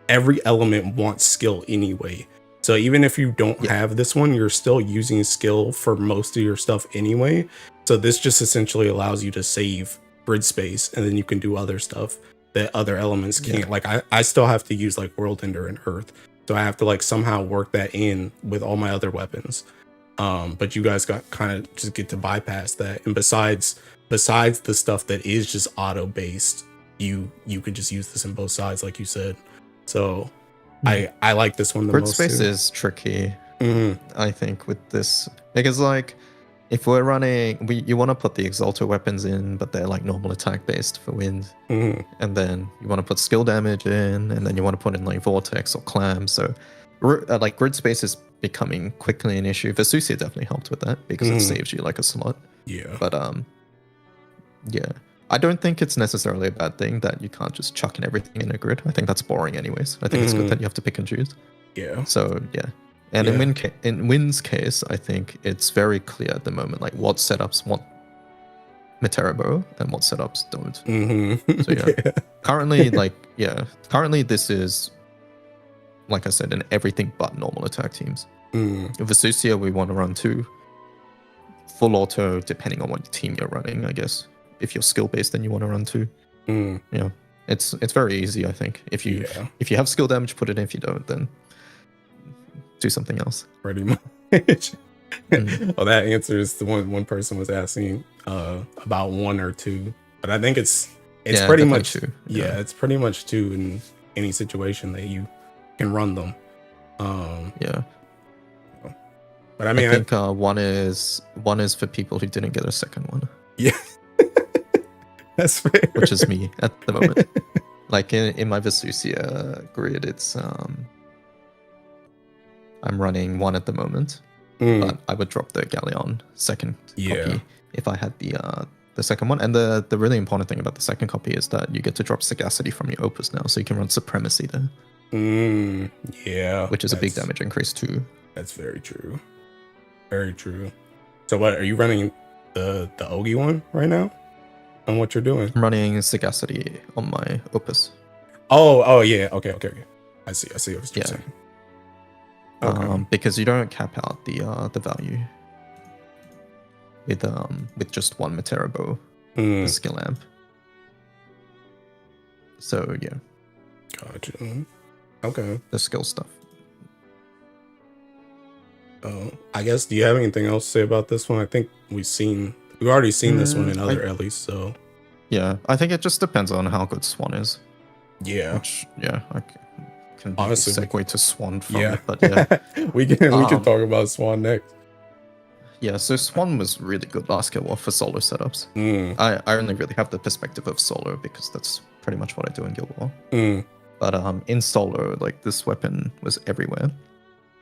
every element wants skill anyway. So even if you don't have this one, you're still using skill for most of your stuff anyway. So this just essentially allows you to save grid space and then you can do other stuff that other elements can't. Like I still have to use like World Ender and Earth. So I have to like somehow work that in with all my other weapons. But you guys got kind of just get to bypass that. And besides the stuff that is just auto based, you could just use this in both sides, like you said. So I like this one the Grid most. space too. is tricky, I think, with this because like if we're running, you want to put the Exalter weapons in, but they're like normal attack based for wind, and then you want to put skill damage in, and then you want to put in like Vortex or Clam. So like grid space is becoming quickly an issue. Vesusia definitely helped with that because it saves you like a slot. Yeah. But yeah, I don't think it's necessarily a bad thing that you can't just chuck in everything in a grid. I think that's boring anyways. I think it's good that you have to pick and choose. Yeah. So yeah. And in Win's case, I think it's very clear at the moment, like what setups want Meterabo and what setups don't. So yeah, currently this is, like I said, in everything but normal attack teams. Vesusia we want to run too. Full auto, depending on what team you're running, I guess. If you're skill based, then you want to run too. Yeah, it's very easy. I think if you have skill damage, put it in. If you don't, then do something else. Pretty much. Well, that answers the one person was asking about one or two, but I think it's pretty much two. Yeah, it's pretty much two in any situation that you can run them. Yeah. But I mean, I think one is for people who didn't get a second one. Yeah. That's fair. Which is me at the moment. Like in my Vesusia grid, it's I'm running one at the moment, but I would drop the Galleon second copy if I had the second one. And the really important thing about the second copy is that you get to drop Sagacity from your Opus now, so you can run Supremacy there. Yeah. Which is a big damage increase too. That's very true. Very true. So what, are you running the Ogi one right now? On what you're doing? I'm running Sagacity on my Opus. Oh yeah. Okay. I see what you're saying. Okay. Because you don't cap out the value with just one Meterabo skill amp. So yeah. Gotcha. Okay. The skill stuff. I guess, do you have anything else to say about this one? I think we've already seen this one in other Ellies, so. Yeah, I think it just depends on how good Swan is. Yeah. Which, yeah, I can honestly segue to Swan from it, but yeah. we can talk about Swan next. Yeah, so Swan was really good last Guild War for solo setups. Mm, I only really have the perspective of solo because that's pretty much what I do in Guild War. mm, But in solo, like this weapon was everywhere.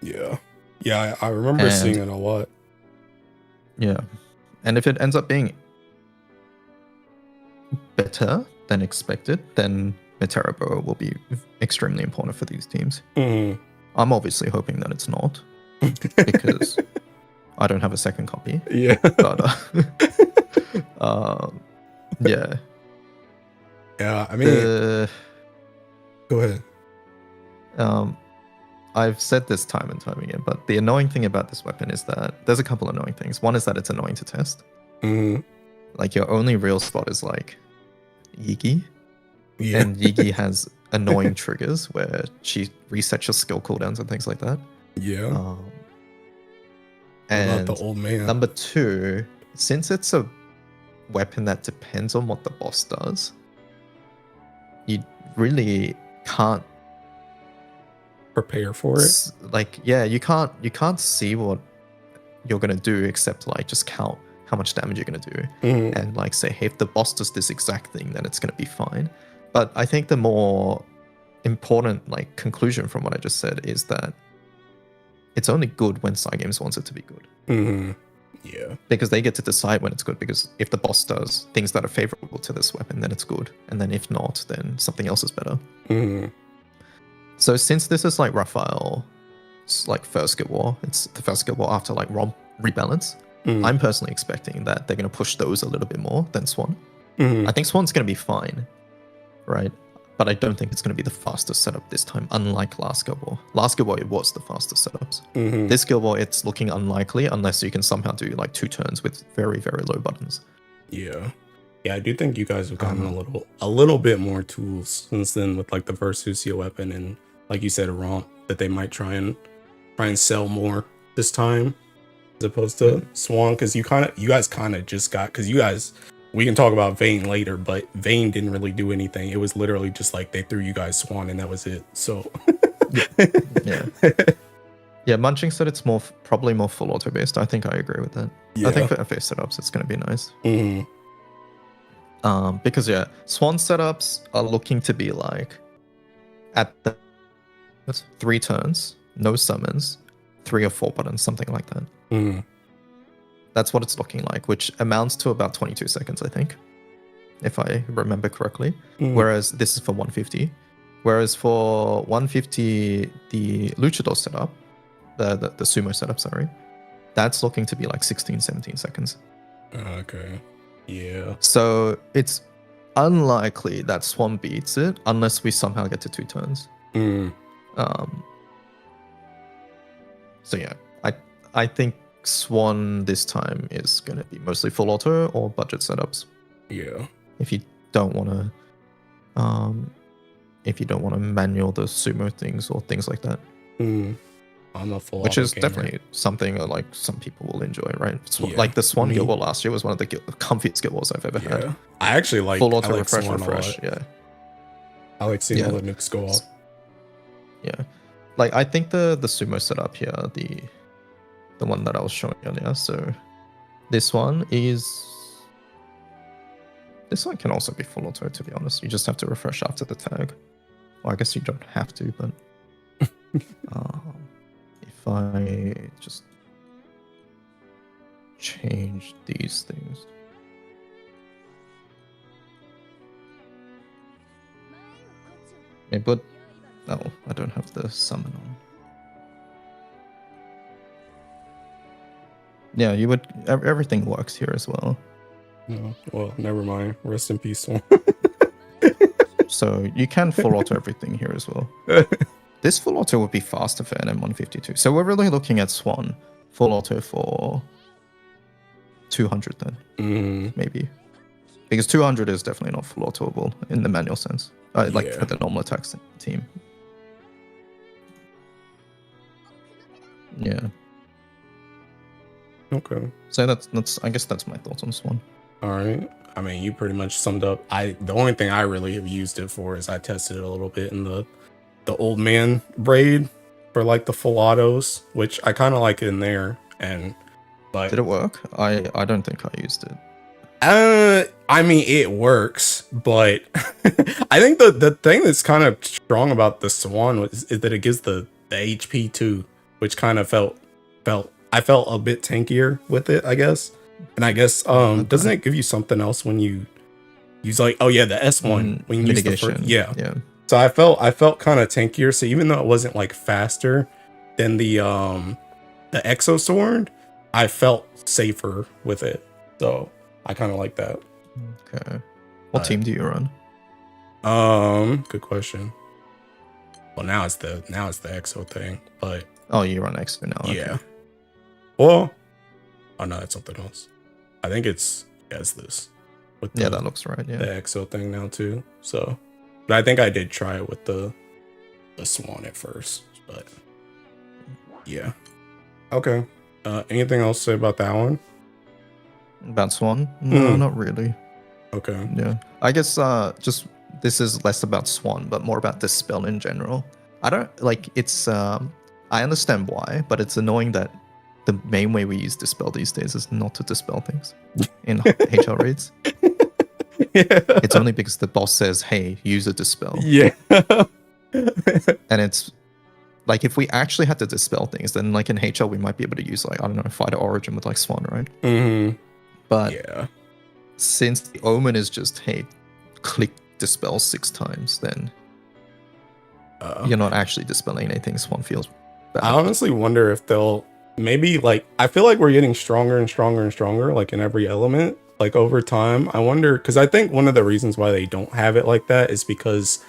yeah. Yeah, I remember And seeing it a lot. yeah, and if it ends up being better than expected, then Metaraboa will be extremely important for these teams. Mm. I'm obviously hoping that it's not because I don't have a second copy. Yeah. But yeah. Yeah, I mean, go ahead. I've said this time and time again, but the annoying thing about this weapon is that there's a couple annoying things. One is that it's annoying to test. Mm-hmm. Like your only real spot is like Yigi. Yeah. And Yigi has annoying triggers where she resets your skill cooldowns and things like that. Yeah. What And about the old man? number two, since it's a weapon that depends on what the boss does, you really can't Prepare for it. like you can't see what you're gonna do except like just count how much damage you're gonna do Mm-hmm. and like say, hey, if the boss does this exact thing, then it's gonna be fine. But I think the more important like conclusion from what I just said is that it's only good when Cygames wants it to be good. Mm-hmm. Yeah. Because they get to decide when it's good, because if the boss does things that are favorable to this weapon, then it's good. And then if not, then something else is better. Mm-hmm. So since this is like Raphael's like first Guild War, it's the first Guild War after like Rebalance, Mm-hmm. I'm personally expecting that they're going to push those a little bit more than Swan. Mm-hmm. I think Swan's going to be fine, right? But I don't think it's going to be the fastest setup this time, unlike last Guild War. Last Guild War, it was the fastest setups. Mm-hmm. This Guild War, it's looking unlikely unless you can somehow do like 2 turns with very, very low buttons. Yeah. Yeah, I do think you guys have gotten a little bit more tools since then with like the Versusia weapon and like you said, Romp, that they might try and sell more this time as opposed to Swan, because you guys kind of just got, because you guys, we can talk about Vayne later, but Vayne didn't really do anything. It was literally just like they threw you guys Swan and that was it. So yeah. Yeah, Munching said it's probably more full auto based. I think I agree with that. Yeah. I think for FA setups, it's going to be nice. Mm-hmm. Because yeah, Swan setups are looking to be like at the 3 turns, no summons, 3 or 4 buttons, something like that. Mm-hmm. That's what it's looking like, which amounts to about 22 seconds, I think, if I remember correctly. Mm-hmm. Whereas this is for 150. Whereas for 150, the Luchador setup, the sumo setup, sorry, that's looking to be like 16, 17 seconds. Okay. Yeah. So it's unlikely that Swan beats it unless we somehow get to 2 turns. Mm. So yeah, I think Swan this time is going to be mostly full auto or budget setups. Yeah. If you don't want to manual the sumo things or things like that. Mm. I'm a full Which auto is gamer. definitely something that, like some people will enjoy, right? Yeah. Like the Swan Me. Guild War last year was one of the comfiest Guild Wars I've ever had. Yeah. I actually like Full auto I like refresh, Swan a refresh. lot. Yeah. I like seeing Yeah. all the nukes go off. Yeah. Like I think the sumo setup here, the one that I was showing earlier. So this one can also be full auto, to be honest. You just have to refresh after the tag. Well, I guess you don't have to, but if I just change these things. But oh, I don't have the summon on. Yeah, you would. Everything works here as well. No. Well, never mind. Rest in peace, Swan. So you can full auto everything here as well. This full auto would be faster for NM152. So we're really looking at Swan full auto for 200 then, maybe. Because 200 is definitely not full autoable in the manual sense. Like Yeah. for the normal attacks team. Yeah. Okay. So that's I guess that's my thoughts on Swan. All right. I mean, you pretty much summed up. The only thing I really have used it for is I tested it a little bit in the old man braid for like the full autos, which I kind of like it in there. And But Did it work? I don't think I used it. I mean, it works, but I think the thing that's kind of strong about the Swan is that it gives the HP too, which kind of I felt a bit tankier with it, I guess. And I guess doesn't it give you something else when you use like the S1 when you use the first, yeah. So I felt kind of tankier. So even though it wasn't like faster than the Exo Sword, I felt safer with it. So I kind of like that. Okay. What team do you run? Good question. Well, now it's the Exo thing, but You run Exo now. Okay. Yeah. Well, oh no, that's something else. I think it's this. With that looks right. Yeah. The Exo thing now too. So, but I think I did try it with the Swan at first, but yeah. Okay. Anything else to say about that one? About Swan? No, not really. Okay. Yeah. I guess just this is less about Swan, but more about Dispel in general. I don't like it's I understand why, but it's annoying that the main way we use Dispel these days is not to dispel things in HR raids. Yeah. It's only because the boss says, hey, use a Dispel. Yeah. And it's like if we actually had to dispel things, then like in HR we might be able to use like, I don't know, Fighter Origin with like Swan, right? Mm-hmm. But yeah. Since the Omen is just, hey, click dispel 6 times, then you're not actually dispelling anything. Swan feels bad. I honestly wonder if they'll maybe like, I feel like we're getting stronger and stronger and stronger, like in every element, like over time. I wonder, because I think one of the reasons why they don't have it like that is because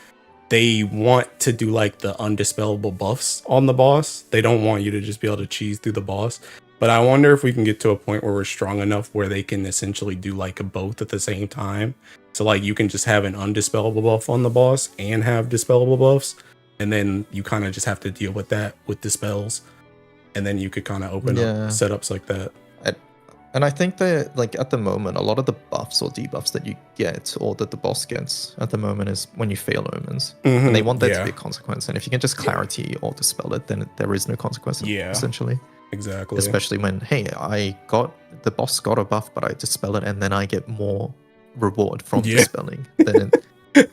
they want to do like the undispellable buffs on the boss. They don't want you to just be able to cheese through the boss. But I wonder if we can get to a point where we're strong enough where they can essentially do like a both at the same time. So like you can just have an undispellable buff on the boss and have dispellable buffs. And then you kind of just have to deal with that with dispels. And then you could kind of open up setups like that. And I think that like at the moment, a lot of the buffs or debuffs that you get or that the boss gets at the moment is when you fail omens. Mm-hmm. And they want there to be a consequence. And if you can just clarity or dispel it, then there is no consequence essentially. Exactly. Especially when, hey, the boss got a buff, but I dispel it and then I get more reward from dispelling.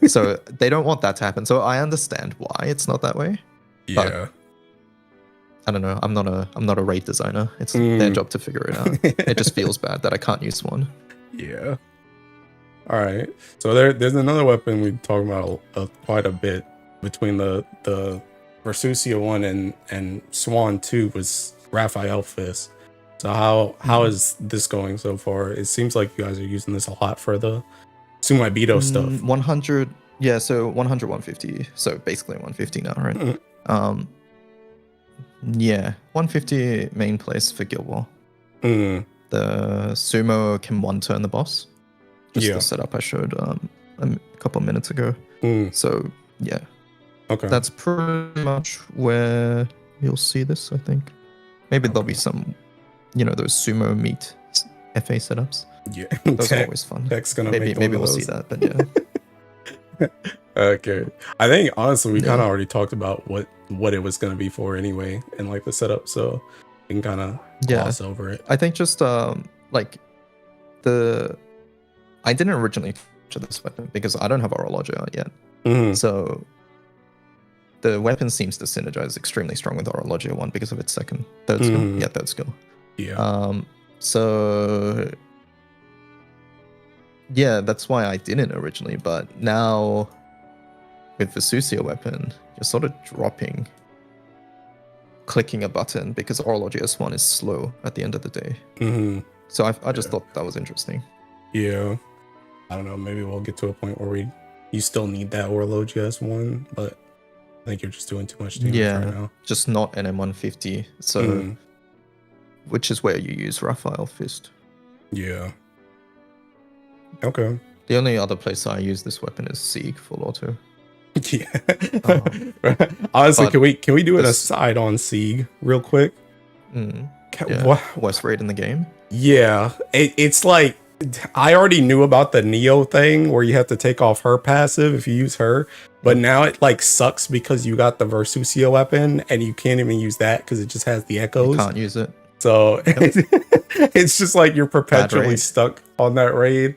So they don't want that to happen. So I understand why it's not that way. Yeah. But I don't know. I'm not a raid designer. It's their job to figure it out. It just feels bad that I can't use one. Yeah. All right. So there's another weapon we talk about quite a bit between the Versusia one and Swan 2 was Raphael Fist. So how is this going so far? It seems like you guys are using this a lot for the Sumaibito stuff. 100, yeah, so 100, 150. So basically 150 now, right? Yeah, 150 main place for Guild War. The Sumo can one turn the boss. Just the setup I showed a couple minutes ago. So yeah. Okay. That's pretty much where you'll see this, I think. Maybe there'll be some, those sumo meat FA setups. Yeah, those are always fun. Tech's gonna maybe we'll see that, but yeah. Okay. I think honestly we kind of already talked about what it was gonna be for anyway, and like the setup, so we can kind of gloss over it. I think just like I didn't originally to this weapon because I don't have Orologia yet. So the weapon seems to synergize extremely strong with Orologia 1 because of its third skill. Yeah, third skill. Yeah. So yeah, that's why I didn't originally, but now with the Versusia weapon, you're sort of clicking a button because Orologia S1 is slow at the end of the day. So I just thought that was interesting. Yeah. I don't know, maybe we'll get to a point where you still need that Orologia S1, but I think you're just doing too much damage right now. Just not NM150. So, which is where you use Raphael Fist. Yeah. Okay. The only other place I use this weapon is Sieg full auto. Yeah. Honestly, can we do an aside on Sieg real quick? Worst raid in the game? Yeah. It's like I already knew about the Neo thing where you have to take off her passive if you use her, but now it like sucks because you got the Versusia weapon and you can't even use that because it just has the echoes. You can't use it. So it's just like you're perpetually raid. stuck on that raid.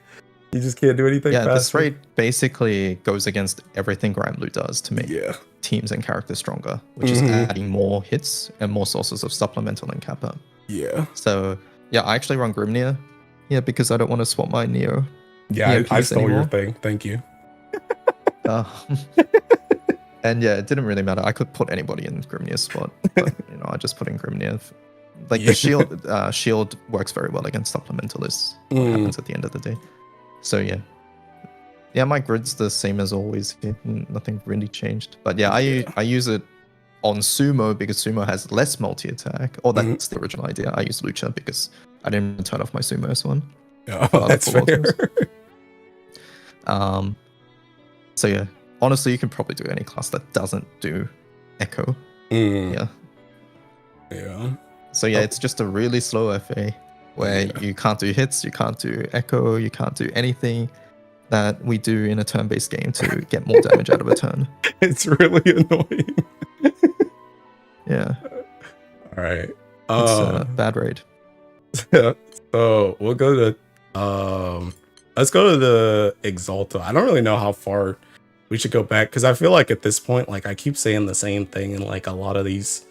You just can't do anything Yeah, faster. this raid basically goes against everything Granblue does to make Yeah. teams and characters stronger, which is adding more hits and more sources of supplemental and kappa. Yeah. So yeah, I actually run Grimnir. Yeah, because I don't want to swap my Neo. Yeah, I stole your anymore. thing. Thank you. And yeah, it didn't really matter. I could put anybody in Grimnir's spot, but I just put in Grimnir. Like the shield works very well against supplementalists. What happens at the end of the day? So yeah, my grid's the same as always. Nothing really changed. But yeah, I use it on Sumo because Sumo has less multi-attack. Or that's the original idea. I use Lucha because I didn't turn off my Sumo's one. Oh, that's fair. So yeah, honestly, you can probably do any class that doesn't do Echo. Yeah. So yeah, it's just a really slow FA where you can't do hits, you can't do Echo, you can't do anything that we do in a turn-based game to get more damage out of a turn. It's really annoying. Yeah. All right. It's a bad raid. So we'll go to let's go to the Exalta. I don't really know how far we should go back because I feel like at this point, like I keep saying the same thing in like a lot of these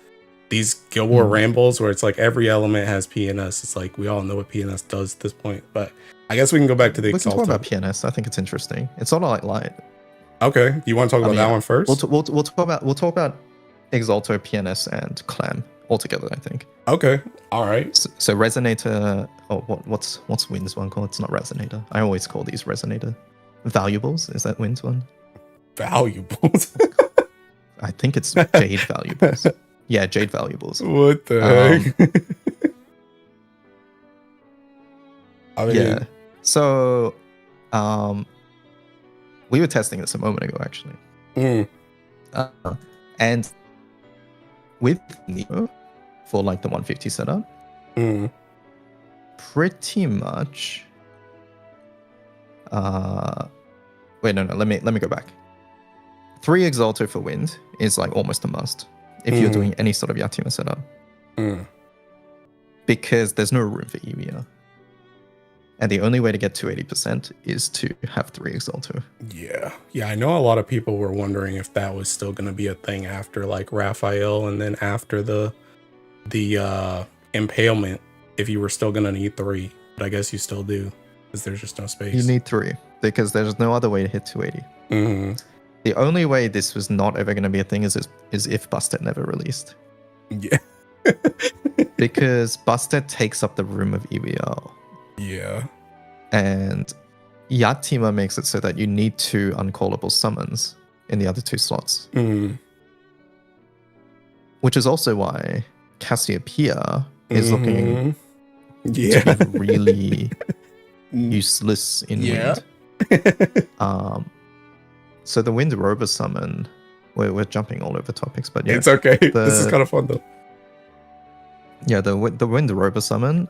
Guild War rambles where it's like every element has PNS. It's like we all know what PNS does at this point, but I guess we can go back to the Exalta. We can talk about PNS. I think it's interesting. It's sort of like light. Okay, you want to talk about that one first? We'll talk about Exalta, PNS, and Clam all together. I think. Okay. All right. So Resonator. Oh, what's Wind's one called? It's not Resonator. I always call these Resonator. Valuables. Is that Wind's one? Valuables. I think it's Jade Valuables. Yeah, Jade Valuables. What the heck? I mean, yeah. So, we were testing this a moment ago, actually. And with Neo for like the 150 setup, pretty much. Wait, no. Let me go back. 3 Exalto for Wind is like almost a must if you're doing any sort of Yatima setup. Because there's no room for EVR. And the only way to get to 80% is to have 3 Exalto. Yeah. I know a lot of people were wondering if that was still going to be a thing after like Raphael and then after the Impalement, if you were still going to need 3. But I guess you still do because there's just no space. You need 3 because there's no other way to hit 280. The only way this was not ever going to be a thing is if Busted never released. Yeah. Because Busted takes up the room of EVR. Yeah. And Yatima makes it so that you need 2 uncallable summons in the other 2 slots. Which is also why Cassiopeia is looking to be really useless in Wind. So the Wind Robo summon, we're jumping all over topics, but yeah. It's okay. This is kind of fun though. Yeah, the Wind Robo summon,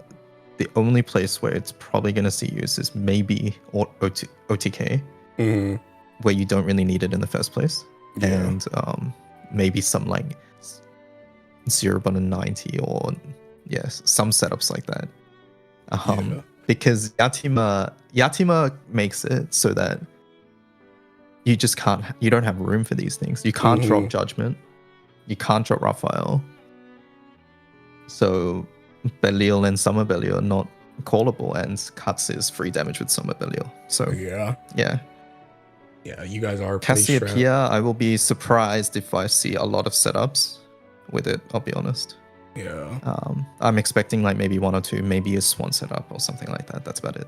the only place where it's probably going to see use is maybe OTK, where you don't really need it in the first place. And maybe some like 0 button 90 or some setups like that. Because Yatima makes it so that you just you don't have room for these things. You can't drop Judgment. You can't drop Raphael. So Belial and Summer Belial are not callable, and cuts is free damage with Summer Belial. So yeah, you guys are Cassiopeia. I will be surprised if I see a lot of setups with it. I'll be honest. I'm expecting like maybe 1 or 2, maybe a Swan setup or something like that. That's about it.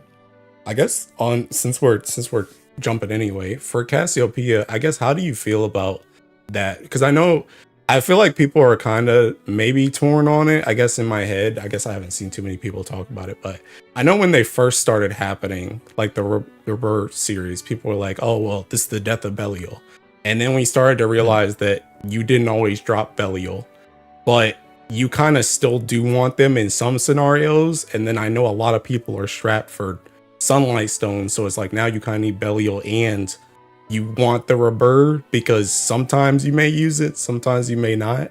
I guess since we're jumping anyway, for Cassiopeia, I guess how do you feel about that? Because I feel like people are kind of maybe torn on it. I guess in my head, I guess I haven't seen too many people talk about it, but I know when they first started happening, like the Rebirth series, people were like, oh, well, this is the death of Belial. And then we started to realize that you didn't always drop Belial, but you kind of still do want them in some scenarios. And then I know a lot of people are strapped for Sunlight Stone. So it's like now you kind of need Belial and you want the Rebirth because sometimes you may use it, sometimes you may not.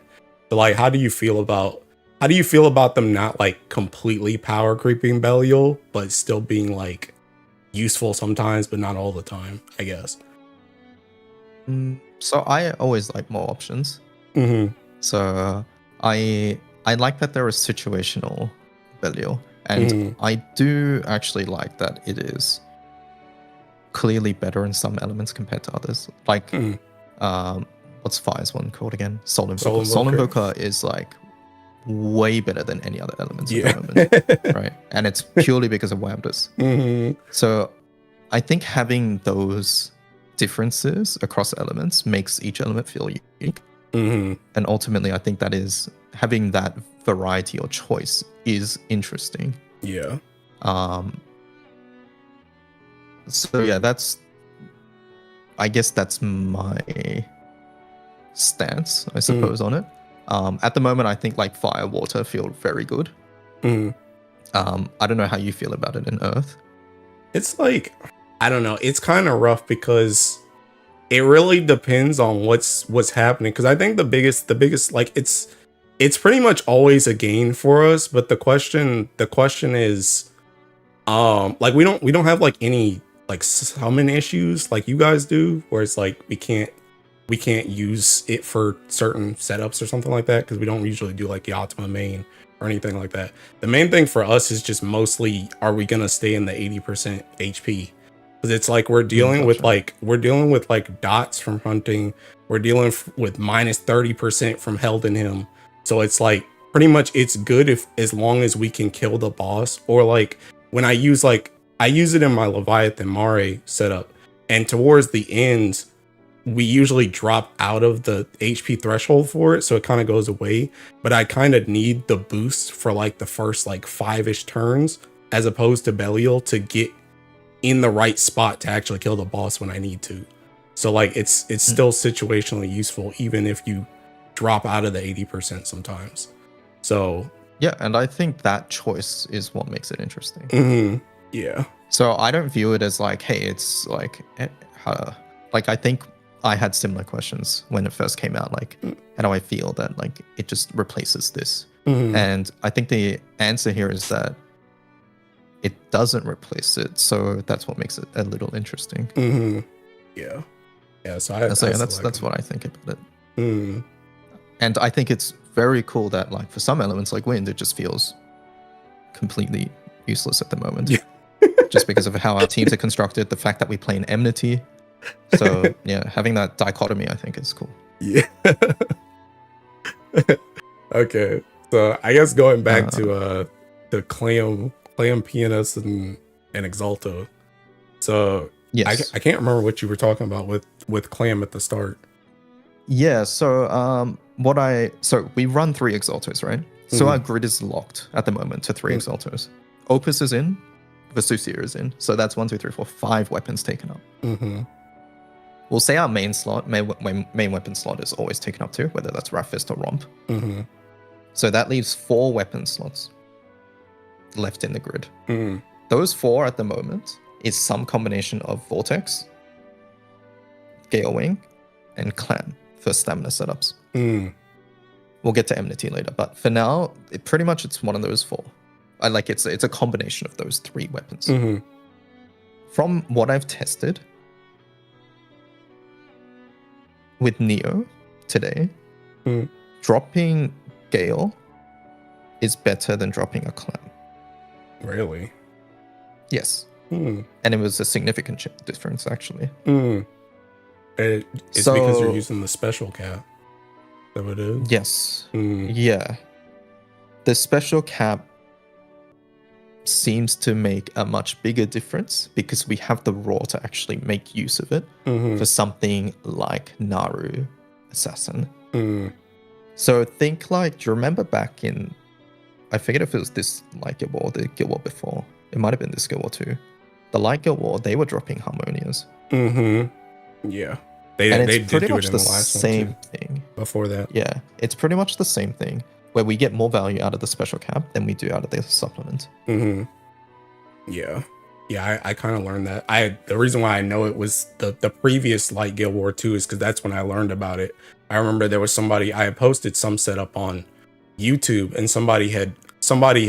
But like, how do you feel about how do you feel about them not like completely power creeping Belial, but still being like useful sometimes, but not all the time, I guess. So I always like more options. Mm-hmm. So I like that there is situational Belial, and I do actually like that it is clearly better in some elements compared to others. Like, what's Fire's one called again? Soul Invoker. Soul Invoker is like way better than any other elements at the moment, right? And it's purely because of Wambdas. So I think having those differences across elements makes each element feel unique. And ultimately, I think that is having that variety or choice is interesting. Yeah. So yeah, I guess that's my stance, I suppose, on it. At the moment, I think like fire, water feel very good. I don't know how you feel about it in Earth. It's like, I don't know. It's kind of rough because it really depends on what's happening. Because I think the biggest like it's pretty much always a gain for us. But the question is, like we don't have like any like summon issues like you guys do, where it's like we can't use it for certain setups or something like that, because we don't usually do like the Optima main or anything like that. The main thing for us is just mostly, are we gonna stay in the 80% HP? Because it's like we're dealing with like dots from hunting, we're dealing with minus 30% from held in him. So it's like pretty much it's good if as long as we can kill the boss. Or like when I use it in my Leviathan Mare setup, and towards the end we usually drop out of the HP threshold for it, so it kind of goes away. But I kind of need the boost for like the first like 5-ish turns, as opposed to Belial, to get in the right spot to actually kill the boss when I need to. So like it's still situationally useful, even if you drop out of the 80% sometimes. So yeah, and I think that choice is what makes it interesting. Yeah. So I don't view it as like, hey, it's like I think I had similar questions when it first came out. Like, how do I feel that like it just replaces this? And I think the answer here is that it doesn't replace it. So that's what makes it a little interesting. Yeah. So that's what I think about it. And I think it's very cool that like for some elements like wind, it just feels completely useless at the moment. Just because of how our teams are constructed, the fact that we play in enmity. So yeah, having that dichotomy I think is cool. Yeah. Okay. So I guess going back to Clam PNS and Exalto. So yes. I can't remember what you were talking about with Clam at the start. Yeah, so we run 3 Exaltos, right? So our grid is locked at the moment to 3 Exaltos. Opus is in, Vesusia is in. So that's 1, 2, 3, 4, 5 weapons taken up. We'll say our main weapon slot is always taken up too, whether that's Wrath Fist or Romp. So that leaves 4 weapon slots left in the grid. Those 4 at the moment is some combination of Vortex, Gale Wing, and Clan for stamina setups. We'll get to Enmity later, but for now, it's one of those 4. It's a combination of those 3 weapons. From what I've tested with Neo today, dropping Gale is better than dropping a Clan. Really? Yes. And it was a significant difference, actually. It's because you're using the special cap. Is that what it is? Yes. Yeah. The special cap seems to make a much bigger difference because we have the raw to actually make use of it for something like Naru Assassin. So think like, do you remember back in, I forget if it was this Light Guild War or the Guild War before. It might have been this Guild War too. The Light Guild War, they were dropping Harmonias. Yeah. It's pretty much the same thing. Before that. Yeah. It's pretty much the same thing, where we get more value out of the special cap than we do out of the supplement. Yeah. I kind of learned that. The reason why I know it was the previous Light Guild War 2 is because that's when I learned about it. I remember there was somebody, I had posted some setup on YouTube, and somebody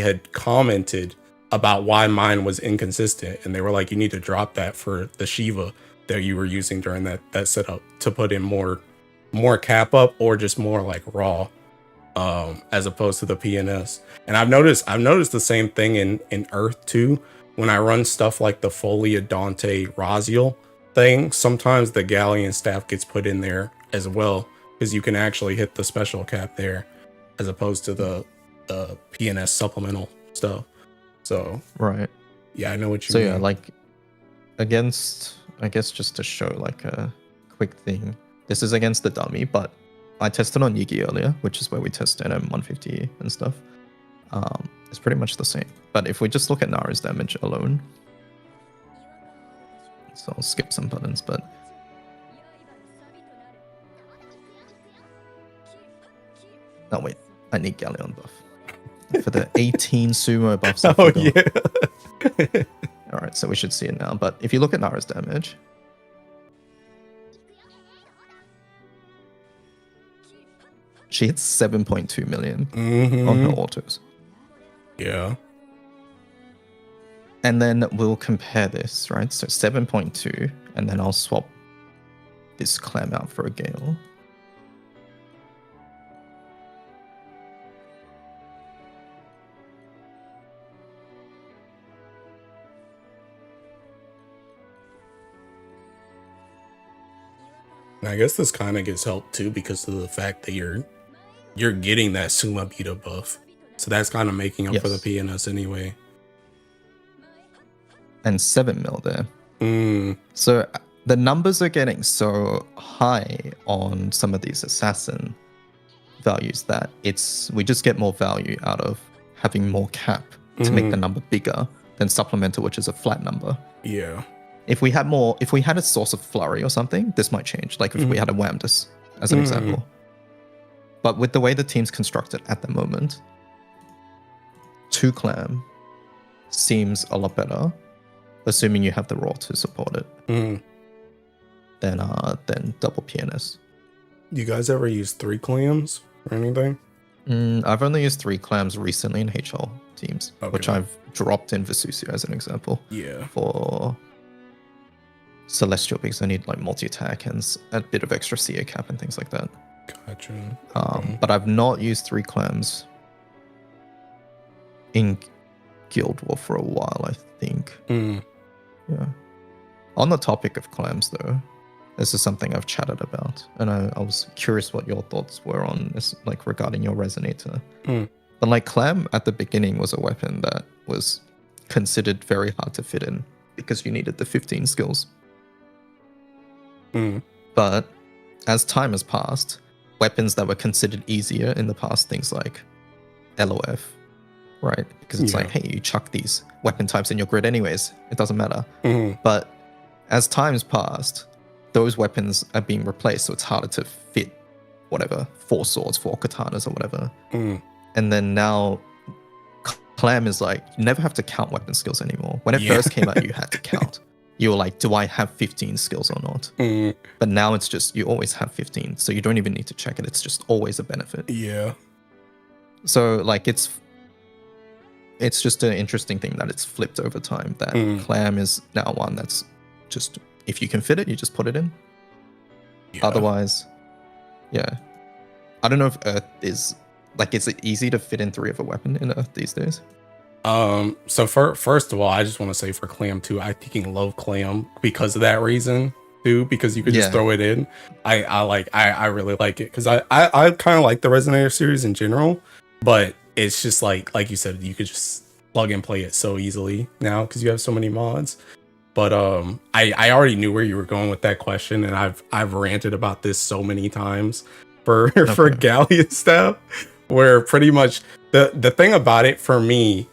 had commented about why mine was inconsistent, and they were like, you need to drop that for the Shiva that you were using during that setup to put in more cap up or just more like raw, as opposed to the PNS. And I've noticed the same thing in Earth too. When I run stuff like the Folia Dante Raziel thing, sometimes the Galleon staff gets put in there as well, because you can actually hit the special cap there as opposed to the PNS supplemental stuff. So Right. yeah, I know what you So mean. yeah, like against, I guess just to show like a quick thing, this is against the dummy, but I tested on Yigi earlier, which is where we test NM150 and stuff. It's pretty much the same. But if we just look at Nara's damage alone, so I'll skip some buttons, but oh wait, I need Galleon buff for the 18 sumo buffs. Oh yeah. All right, so we should see it now. But if you look at Nara's damage, she hits 7.2 million on her autos. Yeah. And then we'll compare this, right? So 7.2, and then I'll swap this clam out for a Gale. And I guess this kind of gets helped too because of the fact that you're getting that Suma Beta buff. So that's kind of making up for the PNS anyway. And 7 mil there. So the numbers are getting so high on some of these assassin values that we just get more value out of having more cap to make the number bigger than supplemental, which is a flat number. Yeah. If we had a source of flurry or something, this might change. Like if we had a Whamdus as an example. But with the way the team's constructed at the moment, 2 clam seems a lot better, assuming you have the raw to support it, than double PNS. You guys ever use 3 clams or anything? I've only used 3 clams recently in HL teams, which I've dropped in Vesusio as an example. Yeah. For Celestial, because I need like multi-attack and a bit of extra CA cap and things like that. Gotcha. But I've not used 3 clams in Guild War for a while, I think. Yeah. On the topic of clams, though, this is something I've chatted about, and I was curious what your thoughts were on this, like regarding your resonator. But like clam at the beginning was a weapon that was considered very hard to fit in because you needed the 15 skills. But as time has passed, weapons that were considered easier in the past, things like LOF, right? Because it's like, hey, you chuck these weapon types in your grid anyways, it doesn't matter. But as time's passed, those weapons are being replaced, so it's harder to fit whatever, 4 swords, 4 katanas or whatever. And then now clam is like, you never have to count weapon skills anymore. When it first came out, you had to count. You were like, do I have 15 skills or not? But now it's just, you always have 15, so you don't even need to check it. It's just always a benefit. Yeah. So like it's just an interesting thing that it's flipped over time, that clam is now one that's just, if you can fit it, you just put it in. Otherwise, yeah. I don't know if Earth is, like, is it easy to fit in 3 of a weapon in Earth these days? So first of all, I just want to say for clam too, I fucking love clam because of that reason too, because you could just throw it in. I really like it because I kind of like the Resonator series in general, but it's just like you said, you could just plug and play it so easily now because you have so many mods. But I already knew where you were going with that question, and I've ranted about this so many times for Galleon stuff, where pretty much the thing about it for me,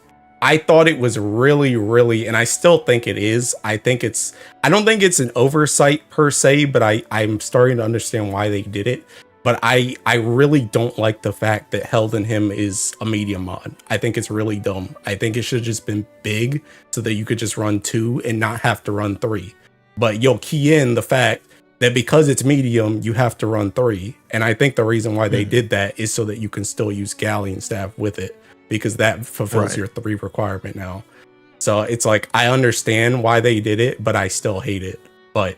I thought it was really, really, and I still think it is. I don't think it's an oversight per se, but I'm starting to understand why they did it. But I really don't like the fact that Held in Him is a medium mod. I think it's really dumb. I think it should have just been big so that you could just run 2 and not have to run 3. But you'll key in the fact that because it's medium, you have to run 3. And I think the reason why they did that is so that you can still use Galleon Staff with it, because that fulfills your 3 requirement now. So it's like, I understand why they did it, but I still hate it. But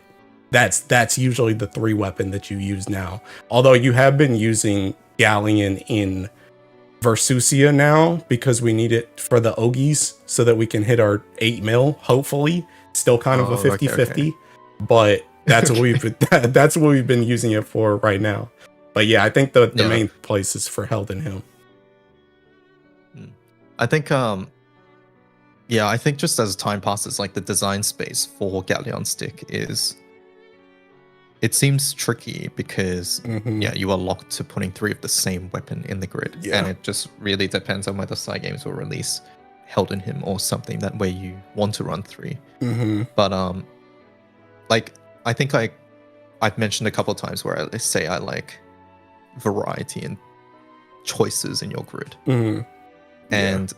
that's usually the 3 weapon that you use now. Although you have been using Galleon in Versusia now, because we need it for the Ogies so that we can hit our 8 mil, hopefully. Still kind of a 50-50. But that's what we've been using it for right now. But yeah, I think the main place is for Held in Him. I think I think just as time passes, like the design space for Galleon Stick it seems tricky because you are locked to putting 3 of the same weapon in the grid. And it just really depends on whether side games will release Held in Him or something that where you want to run 3. But like I think I've mentioned a couple of times where I say I like variety and choices in your grid. And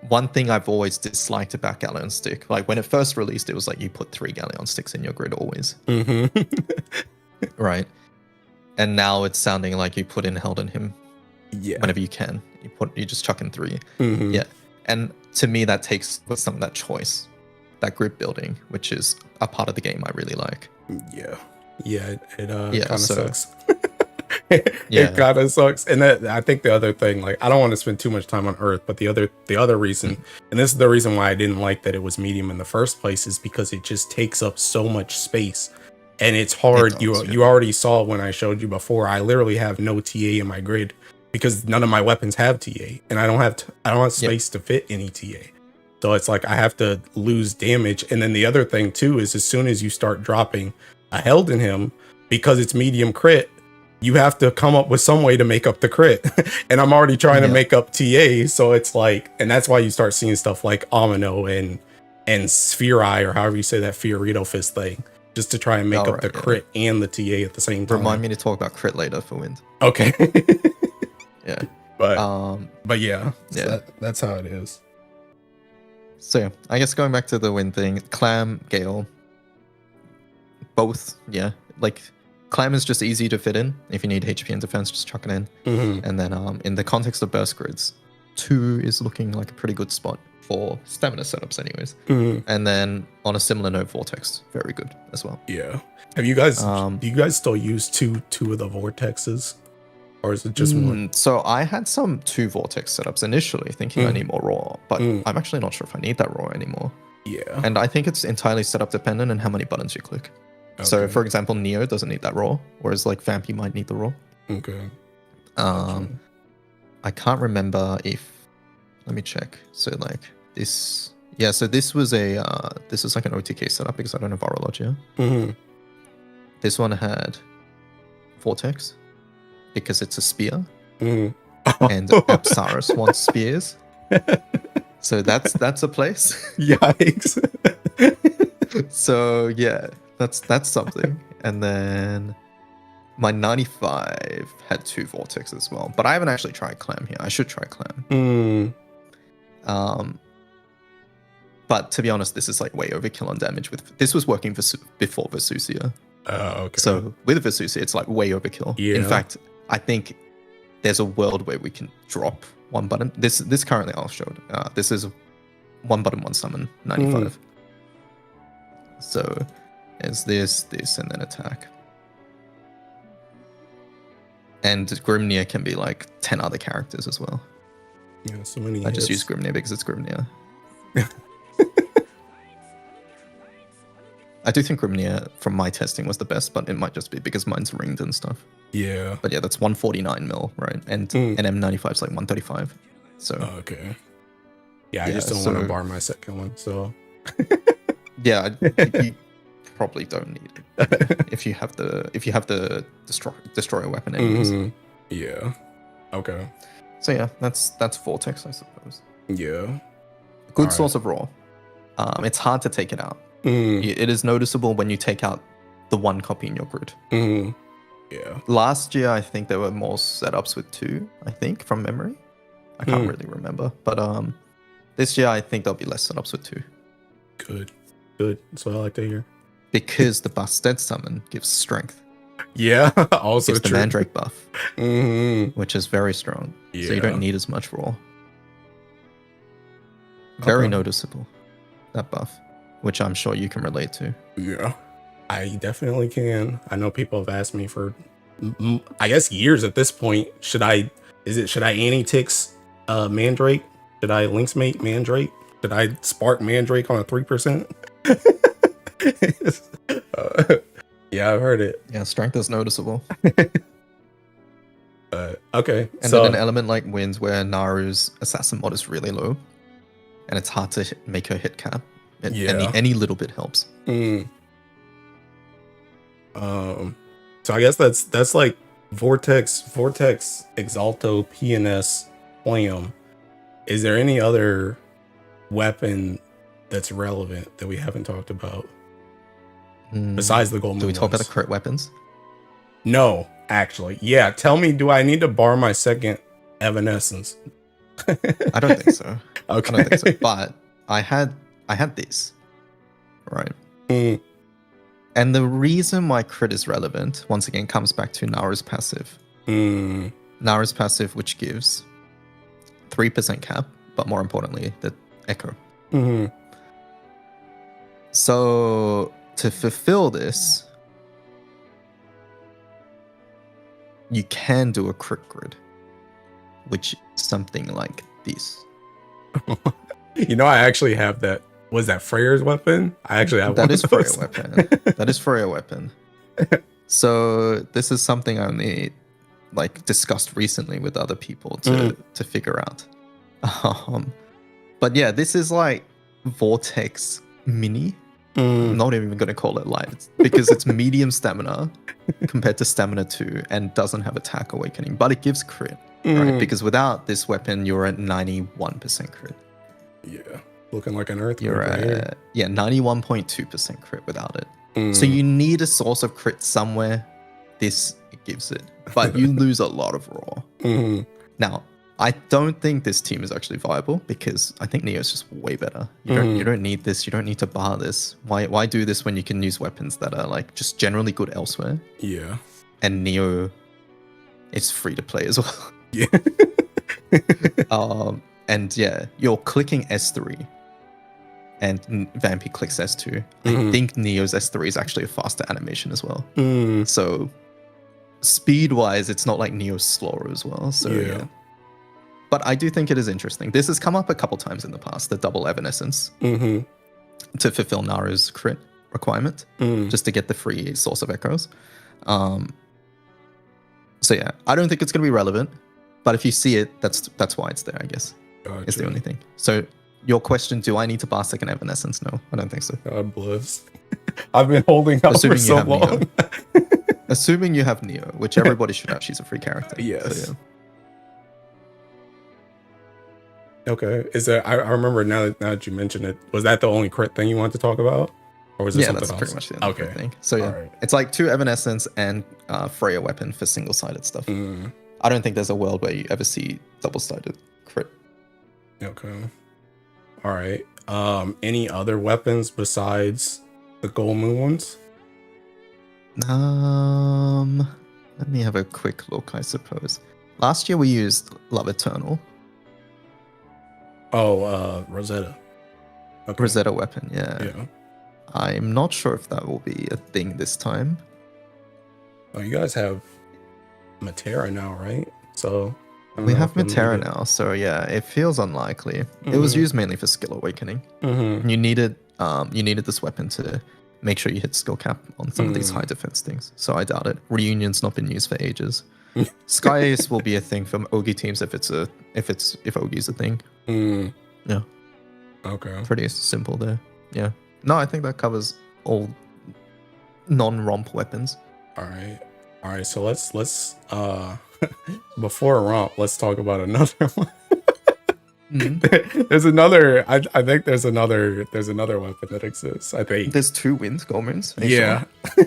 one thing I've always disliked about Galleon Stick, like when it first released, it was like you put 3 Galleon Sticks in your grid always. Right. And now it's sounding like you put in Held in Him whenever you can. You just chuck in 3. Yeah. And to me, that takes some of that choice, that grid building, which is a part of the game I really like. It kind of sucks. It kind of sucks. And that, I think the other thing, like, I don't want to spend too much time on Earth, but the other reason, and this is the reason why I didn't like that it was medium in the first place, is because it just takes up so much space. And it's hard. You already saw when I showed you before, I literally have no TA in my grid because none of my weapons have TA, and I don't have space to fit any TA. So it's like I have to lose damage. And then the other thing too is, as soon as you start dropping a Held in Him, because it's medium crit, you have to come up with some way to make up the crit. And I'm already trying to make up TA. So it's like, and that's why you start seeing stuff like Amino and Sphere Eye, or however you say that Fiorito Fist thing, just to try and make up the crit and the TA at the same time. Remind me to talk about crit later for Wind. Okay. Yeah. But yeah, so that's how it is. So yeah, I guess going back to the Wind thing, Clam, Gale, both, like Clam is just easy to fit in. If you need HP and defense, just chuck it in. And then in the context of burst grids, 2 is looking like a pretty good spot for stamina setups anyways. And then on a similar note, Vortex, very good as well. Yeah. Have you guys, do you guys still use two of the Vortexes? Or is it just one? So I had some 2 Vortex setups initially, thinking I need more raw, but I'm actually not sure if I need that raw anymore. Yeah. And I think it's entirely setup dependent and how many buttons you click. Okay. So for example, Neo doesn't need that raw, whereas like Vampy might need the raw. Okay. I can't remember if, let me check. So like this, so this was this was like an OTK setup because I don't have Virologia. This one had Vortex because it's a spear, and Apsaris wants spears. So that's a place. Yikes. So yeah, that's something. And then my 95 had 2 Vortex as well, but I haven't actually tried Clam here. I should try Clam. But to be honest, this is like way overkill on damage. This was working before Versusia. Okay. So with Versusia, it's like way overkill. Yeah. In fact, I think there's a world where we can drop 1 button. This currently I'll show it. This is 1 button, 1 summon, 95. So there's this, and then attack. And Grimnir can be like 10 other characters as well. Yeah, so many I just use Grimnir because it's Grimnir. I do think Grimnir, from my testing, was the best, but it might just be because mine's ringed and stuff. Yeah. But yeah, that's 149 mil, right? And M95 is like 135. So okay. Yeah, I just don't want to bar my second one, so yeah, you probably don't need it if you have the destroyer weapon anyways. Yeah. Okay. So yeah, that's Vortex, I suppose. Yeah. Good source of raw. It's hard to take it out. It is noticeable when you take out the 1 copy in your grid. Yeah. Last year, I think there were more setups with 2, I think, from memory. I can't really remember. But this year, I think there'll be less setups with 2. Good. That's what I like to hear. because the Busted Summon gives strength. Yeah, also Gives the true. Mandrake buff, which is very strong. Yeah. So you don't need as much raw. Very Okay. noticeable, that buff, which I'm sure you can relate to. Yeah, I definitely can. I know people have asked me for, I guess, years at this point. Should I anti-tix Mandrake? Should I Lynx Mate Mandrake? Should I Spark Mandrake on a 3%? Yeah, I've heard it. Yeah, strength is noticeable. Okay, And so then an element like Winds where Naru's assassin mod is really low, and it's hard to make her hit cap. Yeah. Any little bit helps. So I guess that's like Vortex, Exalto, PNS, Flam. Is there any other weapon that's relevant that we haven't talked about besides the gold? Do we talk about the crit weapons? No, actually. Yeah, tell me, do I need to borrow my second Evanescence? I don't think so. Okay. I don't think so. But I had this, right? And the reason why crit is relevant, once again, comes back to Nara's passive. Nara's passive, which gives 3% cap, but more importantly, the echo. So to fulfill this, you can do a crit grid, which is something like this. You know, I actually have that. Was that Freyr's weapon? I actually have That is Freya weapon. That is Freya weapon. So this is something I only like discussed recently with other people to figure out. But yeah, this is like Vortex Mini. I'm not even going to call it light because it's medium stamina compared to stamina 2 and doesn't have attack awakening, but it gives crit, right? Because without this weapon, you're at 91% crit. Yeah. Looking like an earth. You're at 91.2% crit without it. So you need a source of crit somewhere. This gives it, but you lose a lot of raw. Now, I don't think this team is actually viable because I think Neo's just way better. You don't need this. You don't need to bar this. Why do this when you can use weapons that are like just generally good elsewhere? Yeah. And Neo, it's free to play as well. Yeah. And yeah, you're clicking S3 and Vampy clicks S2. I think Neo's S3 is actually a faster animation as well. So speed-wise, it's not like Neo's slower as well. So yeah. But I do think it is interesting. This has come up a couple times in the past, the double Evanescence, to fulfill Naru's crit requirement, just to get the free source of echoes. So yeah, I don't think it's going to be relevant, but if you see it, that's why it's there, I guess. Gotcha. It's the only thing. So your question, do I need to bar second Evanescence? No, I don't think so. God bless. I've been holding out for so long. Assuming you have Neo, which everybody should have. She's a free character. Yes. So, yeah. Okay. Is there? I remember now that you mentioned it. Was that the only crit thing you wanted to talk about, or was there something that's else? pretty much the only crit thing. So yeah, right. It's like 2 Evanescence and Freya weapon for single-sided stuff. I don't think there's a world where you ever see double-sided crit. Okay. All right. Any other weapons besides the Gold Moon ones? Let me have a quick look, I suppose. Last year we used Love Eternal. Oh, Rosetta. Okay. Rosetta weapon, yeah. Yeah. I'm not sure if that will be a thing this time. Oh, you guys have Matera now, right? So we have Matera now, so yeah, it feels unlikely. It was used mainly for skill awakening. You needed this weapon to make sure you hit skill cap on some of these high defense things. So I doubt it. Reunion's not been used for ages. Sky Ace will be a thing for Ogi teams if Ogi's a thing. Yeah. Okay. Pretty simple there. Yeah. No, I think that covers all non-romp weapons. All right. So let's before romp, let's talk about another one. There's another. I think there's another weapon that exists. I think there's 2 Winds, Gold Moons. Yeah. Sure?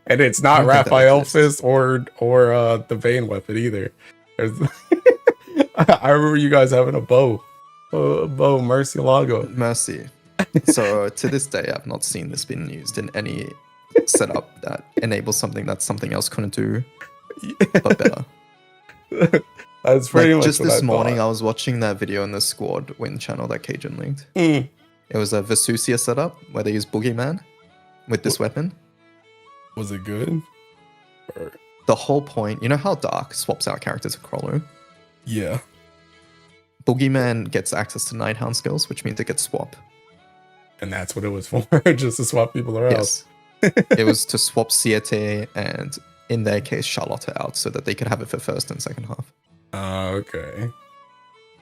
And it's not Raphael Fist or the Vayne weapon either. I remember you guys having a bow Mercy Lago. Mercy. So to this day, I've not seen this being used in any setup that enables something that something else couldn't do, but better. That's pretty Like much just what this I morning, thought. I was watching that video in the squad win channel that Cajun linked. Mm. It was a Vesusia setup where they use Boogeyman with this weapon. Was it good? Or... The whole point, you know how Dark swaps out characters with Crawler? Yeah. Boogeyman gets access to Nighthound skills, which means it gets swap. And that's what it was for, just to swap people around. Yes. It was to swap Siete and, in their case, Charlotte out so that they could have it for first and second half. Okay.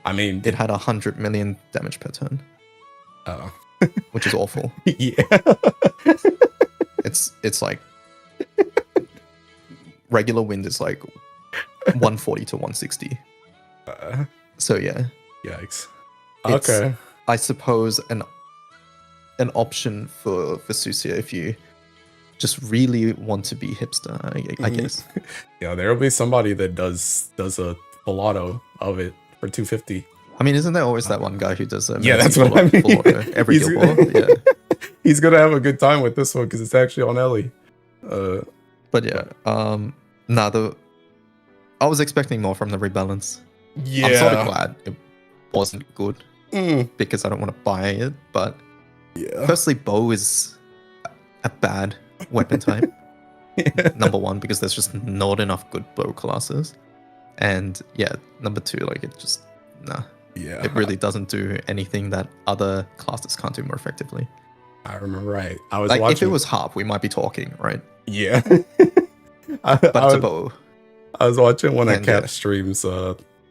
I mean, It had 100 million damage per turn, oh. which is awful. Yeah. It's like regular wind is like 140 to 160. So yeah, Yikes. It's, Okay. I suppose an option for Susia if you just really want to be hipster, I guess. Yeah, there'll be somebody that does a full auto of it for 250. I mean, isn't there always that one guy who does a Yeah, that's what I mean. full auto every He's- guild war? Yeah. He's gonna have a good time with this one because it's actually on Ellie. But yeah, I was expecting more from the rebalance. Yeah. I'm sort of glad it wasn't good Mm, because I don't want to buy it. But yeah. firstly, bow is a bad weapon type. Number one, because there's just not enough good bow classes, and yeah, number two, like it just Yeah. it really doesn't do anything that other classes can't do more effectively. I remember right. I was Like watching. if it was harp, we might be talking, right? Yeah. I, But I it's a was, bow. I was watching one of And, Cap yeah. streams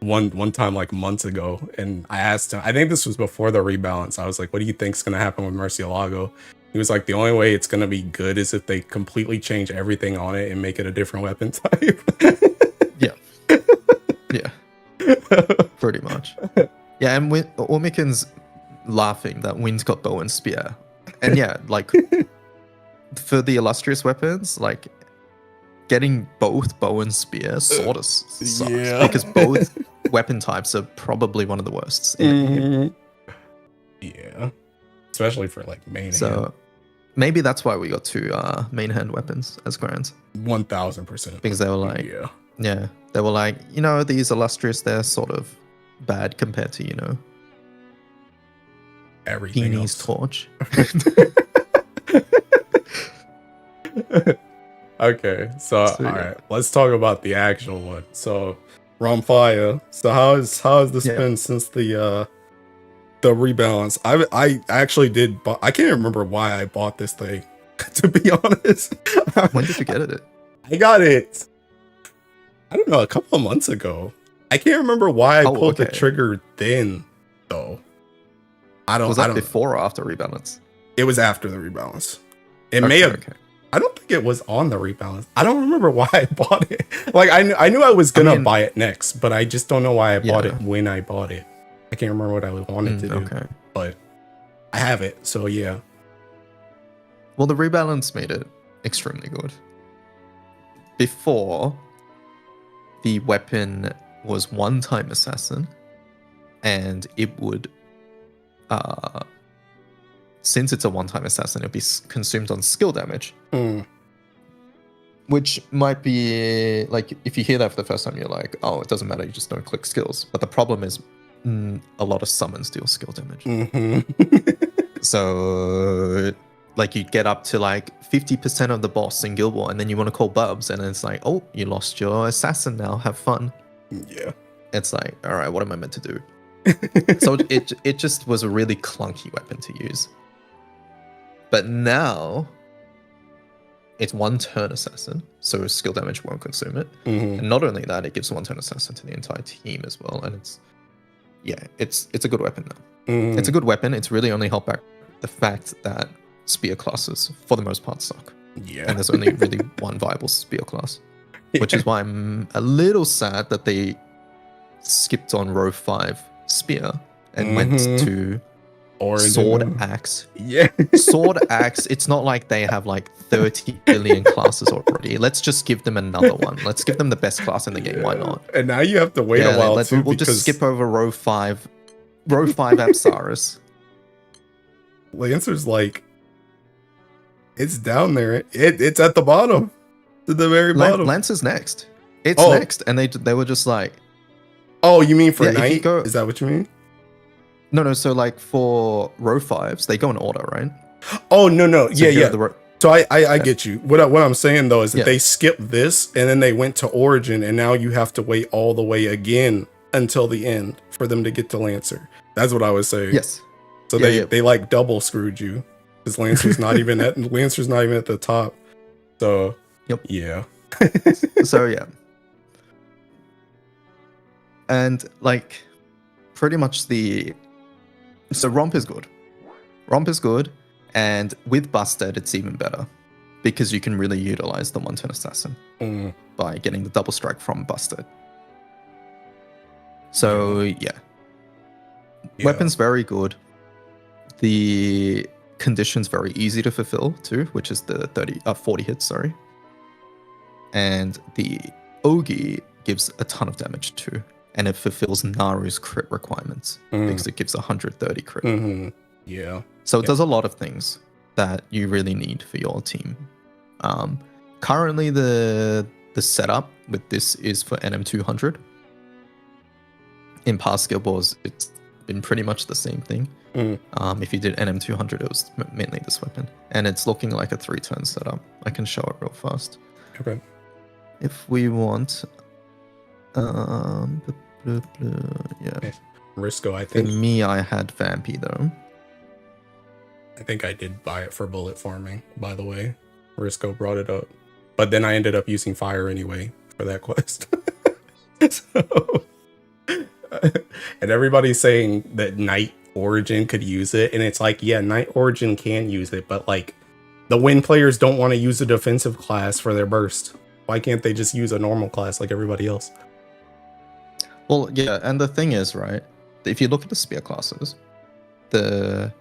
one time like months ago, and I asked him. I think this was before the rebalance. I was like, "What do you think's gonna happen with Murcielago?" He was like, "The only way it's gonna be good is if they completely change everything on it and make it a different weapon type." Yeah. Yeah. Pretty much. Yeah, and Ormiken's laughing that Wind's got bow and spear. And yeah, like for the illustrious weapons, like getting both bow and spear sort of sucks. Yeah. Because both weapon types are probably one of the worst in the game. Yeah. Especially for like main hand. So maybe that's why we got two main hand weapons as grands. 1000%. Because they were like, Yeah. they were like, these illustrious, they're sort of bad compared to, Everything Beanie's else. torch. Okay, so So, all yeah. right, let's talk about the actual one. So, Ramfire. So how has this Yeah. been since the rebalance? I actually did. I can't remember why I bought this thing. To be honest, When did you get it? I got it. I don't know, a couple of months ago. I can't remember why I pulled the okay. trigger then, though. I don't. Was I that don't. before or after rebalance? It was after the rebalance. It may have. Okay. I don't think it was on the rebalance. I don't remember why I bought it. Like I knew I was gonna buy it next, but I just don't know why I bought it when I bought it. I can't remember what I wanted to do, Okay. but I have it. So yeah. Well, the rebalance made it extremely good. Before, the weapon was one-time assassin, and it would, since it's a one-time assassin, it'd be consumed on skill damage. Mm. Which might be like, if you hear that for the first time, you're like, oh, it doesn't matter, you just don't click skills. But the problem is, a lot of summons deal skill damage. Mm-hmm. So, like, you get up to like 50% of the boss in Guild War, and then you want to call Bubs, and it's like, oh, you lost your assassin now, have fun. Yeah. It's like, all right, what am I meant to do? So it just was a really clunky weapon to use. But now, it's one turn assassin, so skill damage won't consume it. Mhm. And not only that, it gives one turn assassin to the entire team as well. And it's a good weapon now. Mhm. It's a good weapon. It's really only held back the fact that spear classes, for the most part, suck. Yeah. And there's only really one viable spear class. Which is why I'm a little sad that they skipped on row 5 spear and went to Origin. sword axe. Yeah. Sword axe, it's not like they have like 30 billion classes already. Let's just give them another one. Let's give them the best class in the game. Why not? And now you have to wait a while too we'll because just skip over row 5. Row 5 Apsaris. Lancer's like, it's down there. It's at the bottom. To the very bottom. Lance is next. It's Oh. next. And they were just like, Oh, you mean for Yeah, if you night? go- Is that what you mean? no, so like for row 5s, they go in order, right? Oh, no. So Yeah, here are yeah. the ro- So I get you. What I'm saying though is that Yeah. they skipped this and then they went to Origin and now you have to wait all the way again until the end for them to get to Lancer. That's what I was saying. Yes. So Yeah, they like double screwed you because Lancer's not even at the top. So Yep. yeah. So yeah. And like pretty much so Romp is good. Romp is good, and with Busted it's even better because you can really utilize the 1-turn assassin Mm, by getting the double strike from Busted. So yeah. yeah. Weapon's very good. The condition's very easy to fulfill too, which is the 40 hits, sorry. And the Ogi gives a ton of damage too. And it fulfills Naru's crit requirements because it gives 130 crit. Mm-hmm. Yeah. So it does a lot of things that you really need for your team. Currently, the setup with this is for NM200. In past Guild Wars, it's been pretty much the same thing. If you did NM200, it was mainly this weapon. And it's looking like a 3-turn setup. I can show it real fast. Okay. If we want... yeah. Risco, I For think. me, I had Vampy though. I think I did buy it for bullet farming, by the way. Risco brought it up. But then I ended up using fire anyway for that quest. So, and everybody's saying that Night Origin could use it. And it's like, yeah, Night Origin can use it. But like, the win players don't want to use a defensive class for their burst. Why can't they just use a normal class like everybody else? Well, yeah, and the thing is, right, if you look at the spear classes, the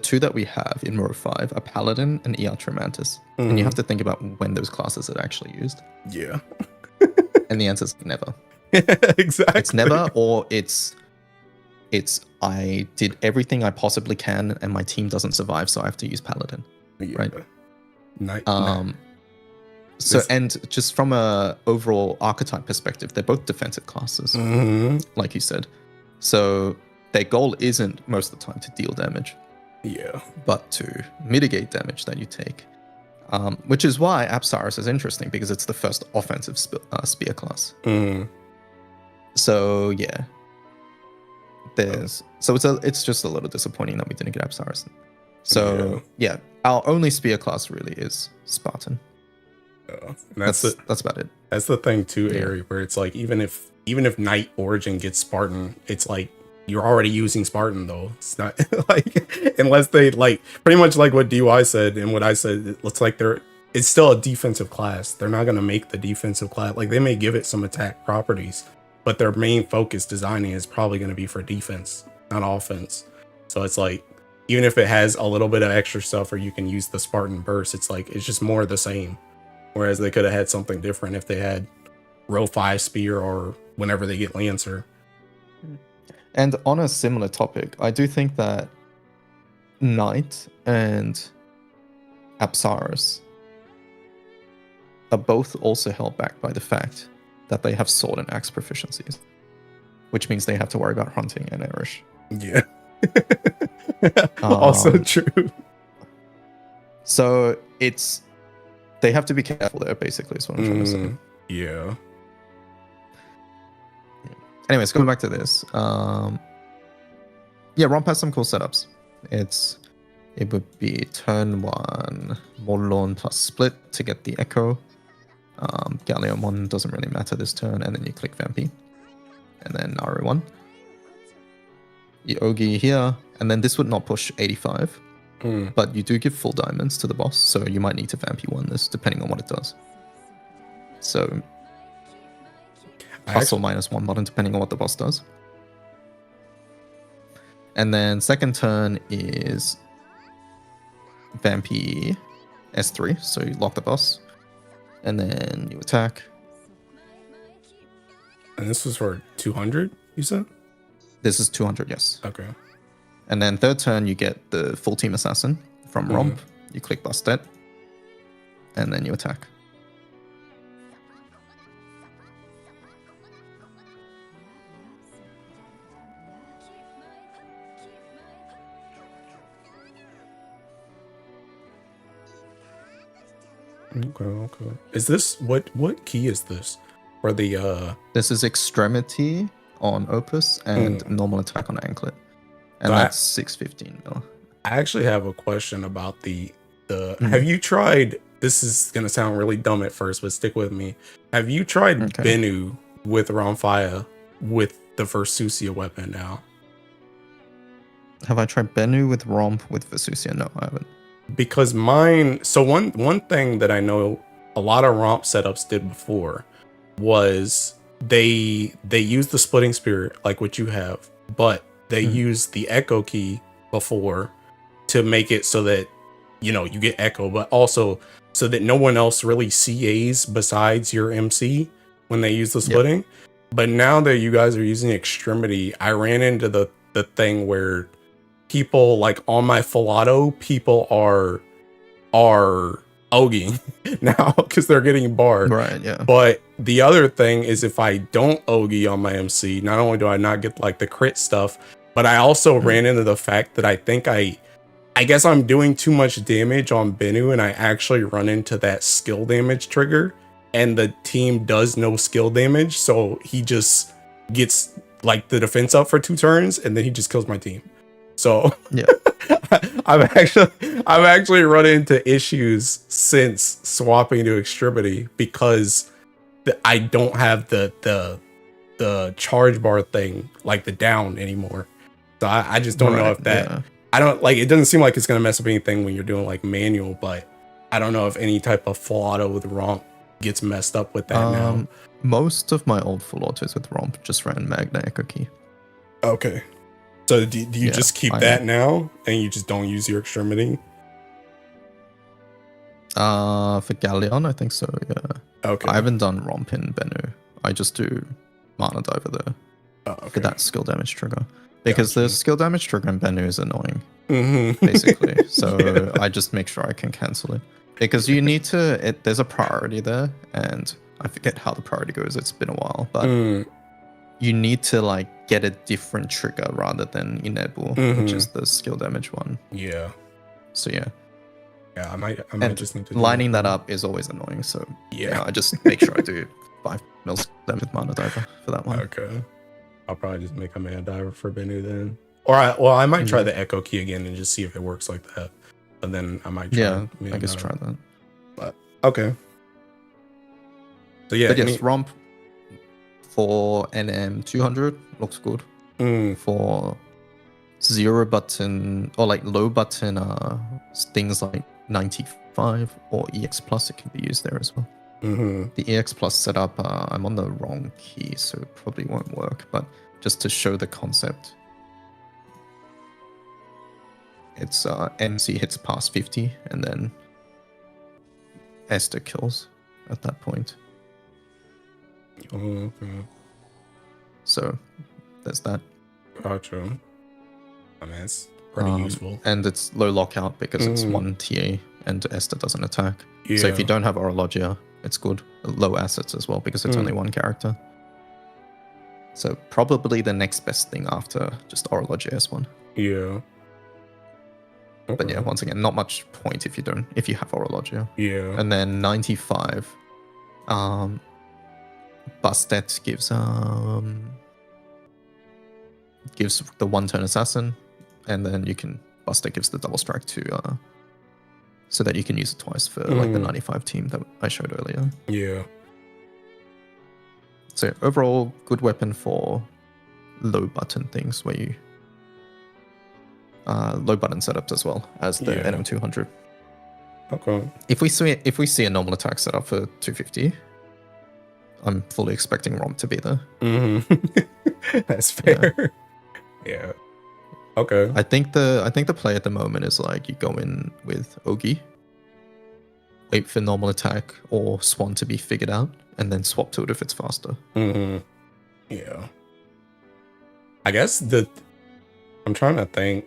two that we have in row 5 are Paladin and Eatromantis. And you have to think about when those classes are actually used. Yeah. And the answer is never. Exactly. It's never, or it's I did everything I possibly can and my team doesn't survive, so I have to use Paladin. Yeah. Right. Night. So, and just from a overall archetype perspective, they're both defensive classes, like you said. So their goal isn't most of the time to deal damage, Yeah. but to mitigate damage that you take. Which is why Apsaris is interesting, because it's the first offensive spear class. So yeah, it's just a little disappointing that we didn't get Apsaris. So yeah, our only spear class really is Spartan. And That's about it. That's the thing too, Yeah. Ari, where it's like even if Night Origin gets Spartan, it's like you're already using Spartan though. It's not like unless they like pretty much like what DY said and what I said, it looks like it's still a defensive class. They're not gonna make the defensive class. Like they may give it some attack properties, but their main focus designing is probably gonna be for defense, not offense. So it's like even if it has a little bit of extra stuff or you can use the Spartan burst, it's like it's just more of the same. Whereas they could have had something different if they had row 5 spear or whenever they get Lancer. And on a similar topic, I do think that Knight and Apsaris are both also held back by the fact that they have sword and axe proficiencies, which means they have to worry about hunting and Irish. Yeah. Also true. So they have to be careful there, basically, is what I'm trying to say. Yeah. Anyways, going back to this. Yeah, Romp has some cool setups. It would be turn 1, Morlorn plus split to get the echo. Galleon 1 doesn't really matter this turn, and then you click Vampy. And then Naru 1. You Ogi here, and then this would not push 85. But you do give full diamonds to the boss, so you might need to Vampy 1 this, depending on what it does. So, plus or minus 1 button, depending on what the boss does. And then second turn is Vampy S3, so you lock the boss. And then you attack. And this was for 200, you said? This is 200, yes. Okay. And then third turn, you get the full team assassin from Romp. You click Busted, and then you attack. Okay. Is this what key is this for the This is Extremity on Opus and normal attack on Anklet. And So that's 615 mil. I actually have a question about the have you tried, this is gonna sound really dumb at first, but stick with me. Have you tried Bennu with Ramfire with the Versusia weapon now? Have I tried Bennu with Romp with Versusia? No, I haven't. Because mine, so one thing that I know a lot of Romp setups did before was they used the Splitting Spirit like what you have, but they used the Echo key before to make it so that, you know, you get Echo, but also so that no one else really CAs besides your MC when they use the splitting. But now that you guys are using Extremity, I ran into the thing where people, like on my full auto, people are oging now because they're getting barred. Right, yeah. But the other thing is, if I don't ogie on my MC, not only do I not get like the crit stuff, but I also ran into the fact that I think I guess I'm doing too much damage on Bennu, and I actually run into that skill damage trigger, and the team does no skill damage, so he just gets like the defense up for 2 turns, and then he just kills my team. So yeah, I've actually run into issues since swapping to Extremity because I don't have the charge bar thing, like the down anymore. So I just don't know if that, I don't like, it doesn't seem like it's going to mess up anything when you're doing like manual, but I don't know if any type of full auto with Romp gets messed up with that now. Most of my old full autos with Romp just ran Magna Echo Key. Okay. So do you just keep that now and you just don't use your Extremity? For Galleon, I think so, yeah. Okay. I haven't done Romp in Bennu. I just do Mana Diver there for that skill damage trigger. Because the skill damage trigger in Bennu is annoying, basically. So I just make sure I can cancel it. Because you need to, there's a priority there, and I forget how the priority goes, it's been a while, but you need to like get a different trigger rather than Enable, which is the skill damage one. Yeah. So yeah. Yeah, I might just need to lining that up is always annoying, so yeah, I just make sure I do 5 mils damage with Mana Diver for that one. Okay. I'll probably just make a Mana Diver for Bennu then. Or I might try the Echo Key again and just see if it works like that. But then I might try I guess try that. But okay. So yeah, but yes, Romp for NM 200 looks good. For 0 button or like low button things like 95 or EX Plus, it can be used there as well. The EX Plus setup, I'm on the wrong key, so it probably won't work, but just to show the concept, it's MC hits past 50 and then Esther kills at that point. So there's that. Gotcha. I mean, it's pretty useful. And it's low lockout because it's 1 TA and Esther doesn't attack. So if you don't have Orologia, it's good. Low assets as well because it's only 1 character. So probably the next best thing after just Orologia S1. Yeah. Okay. But yeah, once again, not much point if you have Orologia. Yeah. And then 95. Bastet gives the 1 turn assassin, and then you can Bastet gives the double strike to so that you can use it twice for like the 95 team that I showed earlier. Yeah. So overall, good weapon for low button things where you low button setups as well as the NM200. Okay. If we see a normal attack setup for 250, I'm fully expecting Romp to be there. That's fair. Yeah. Okay. I think the play at the moment is like you go in with Ogi, wait for normal attack or Swan to be figured out, and then swap to it if it's faster. Yeah. I guess I'm trying to think.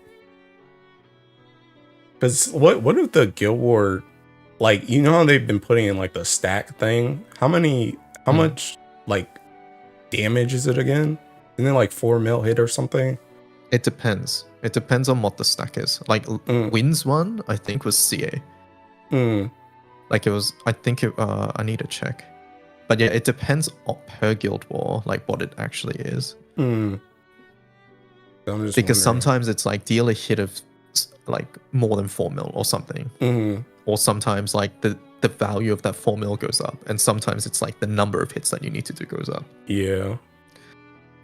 Because what if the Guild War, like, you know how they've been putting in like the stack thing? How much like damage is it again? Isn't it like 4 mil hit or something? It depends. It depends on what the stack is. Like Wins one, I think was CA. Like it was. I think it. I need to check. But yeah, it depends per Guild War, like what it actually is. Because sometimes it's like deal a hit of like more than 4 mil or something. Or sometimes like the value of that 4 mil goes up, and sometimes it's like the number of hits that you need to do goes up. Yeah.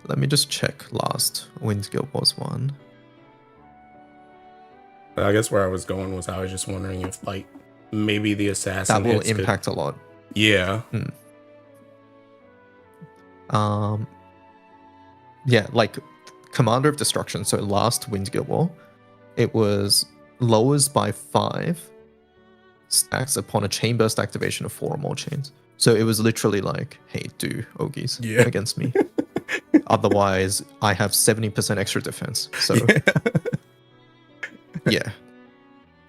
Let me just check last Wins Guild Wars 1. I guess where I was going was I was just wondering if like maybe the assassin that will impact a lot. Yeah. Yeah, like Commander of Destruction. So last Wind Guild War, it was lowers by 5 stacks upon a chain burst activation of 4 or more chains. So it was literally like, hey, do Ogies against me. Otherwise, I have 70% extra defense. So yeah.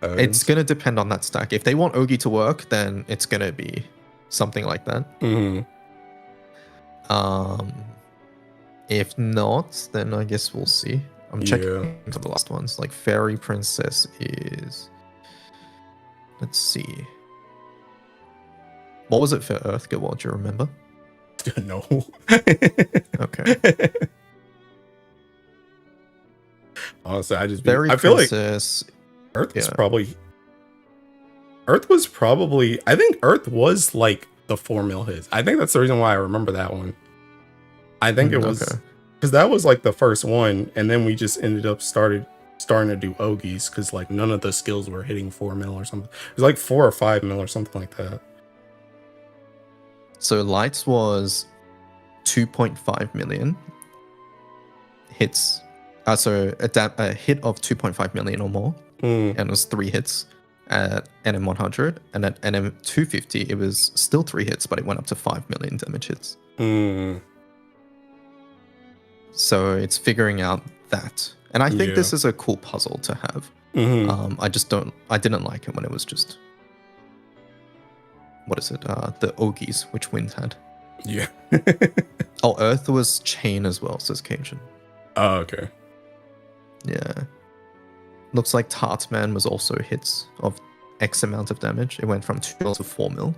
It's going to depend on that stack. If they want Ogi to work, then it's going to be something like that. If not, then I guess we'll see. I'm checking for the last ones. Like Fairy Princess is... Let's see. What was it for Earth Guild War? Do you remember? No. Okay. Honestly, I Fairy Princess... like Earth was probably... I think Earth was like the 4 mil hits. I think that's the reason why I remember that one. I think it was... Because that was like the first one, and then we just ended up starting to do Ogies, because like none of the skills were hitting 4 mil or something. It was like 4 or 5 mil or something like that. So Lights was 2.5 million hits. So a hit of 2.5 million or more, and it was 3 hits at NM100, and at NM250 it was still 3 hits, but it went up to 5 million damage hits. So it's figuring out that, and I think this is a cool puzzle to have. I didn't like it when it was just, what is it? The Ogies, which Wind had. Yeah. Oh, Earth was chain as well, says Cajun. Oh, okay. Yeah. Looks like Tartman was also hits of X amount of damage. It went from 2 mil to 4 mil.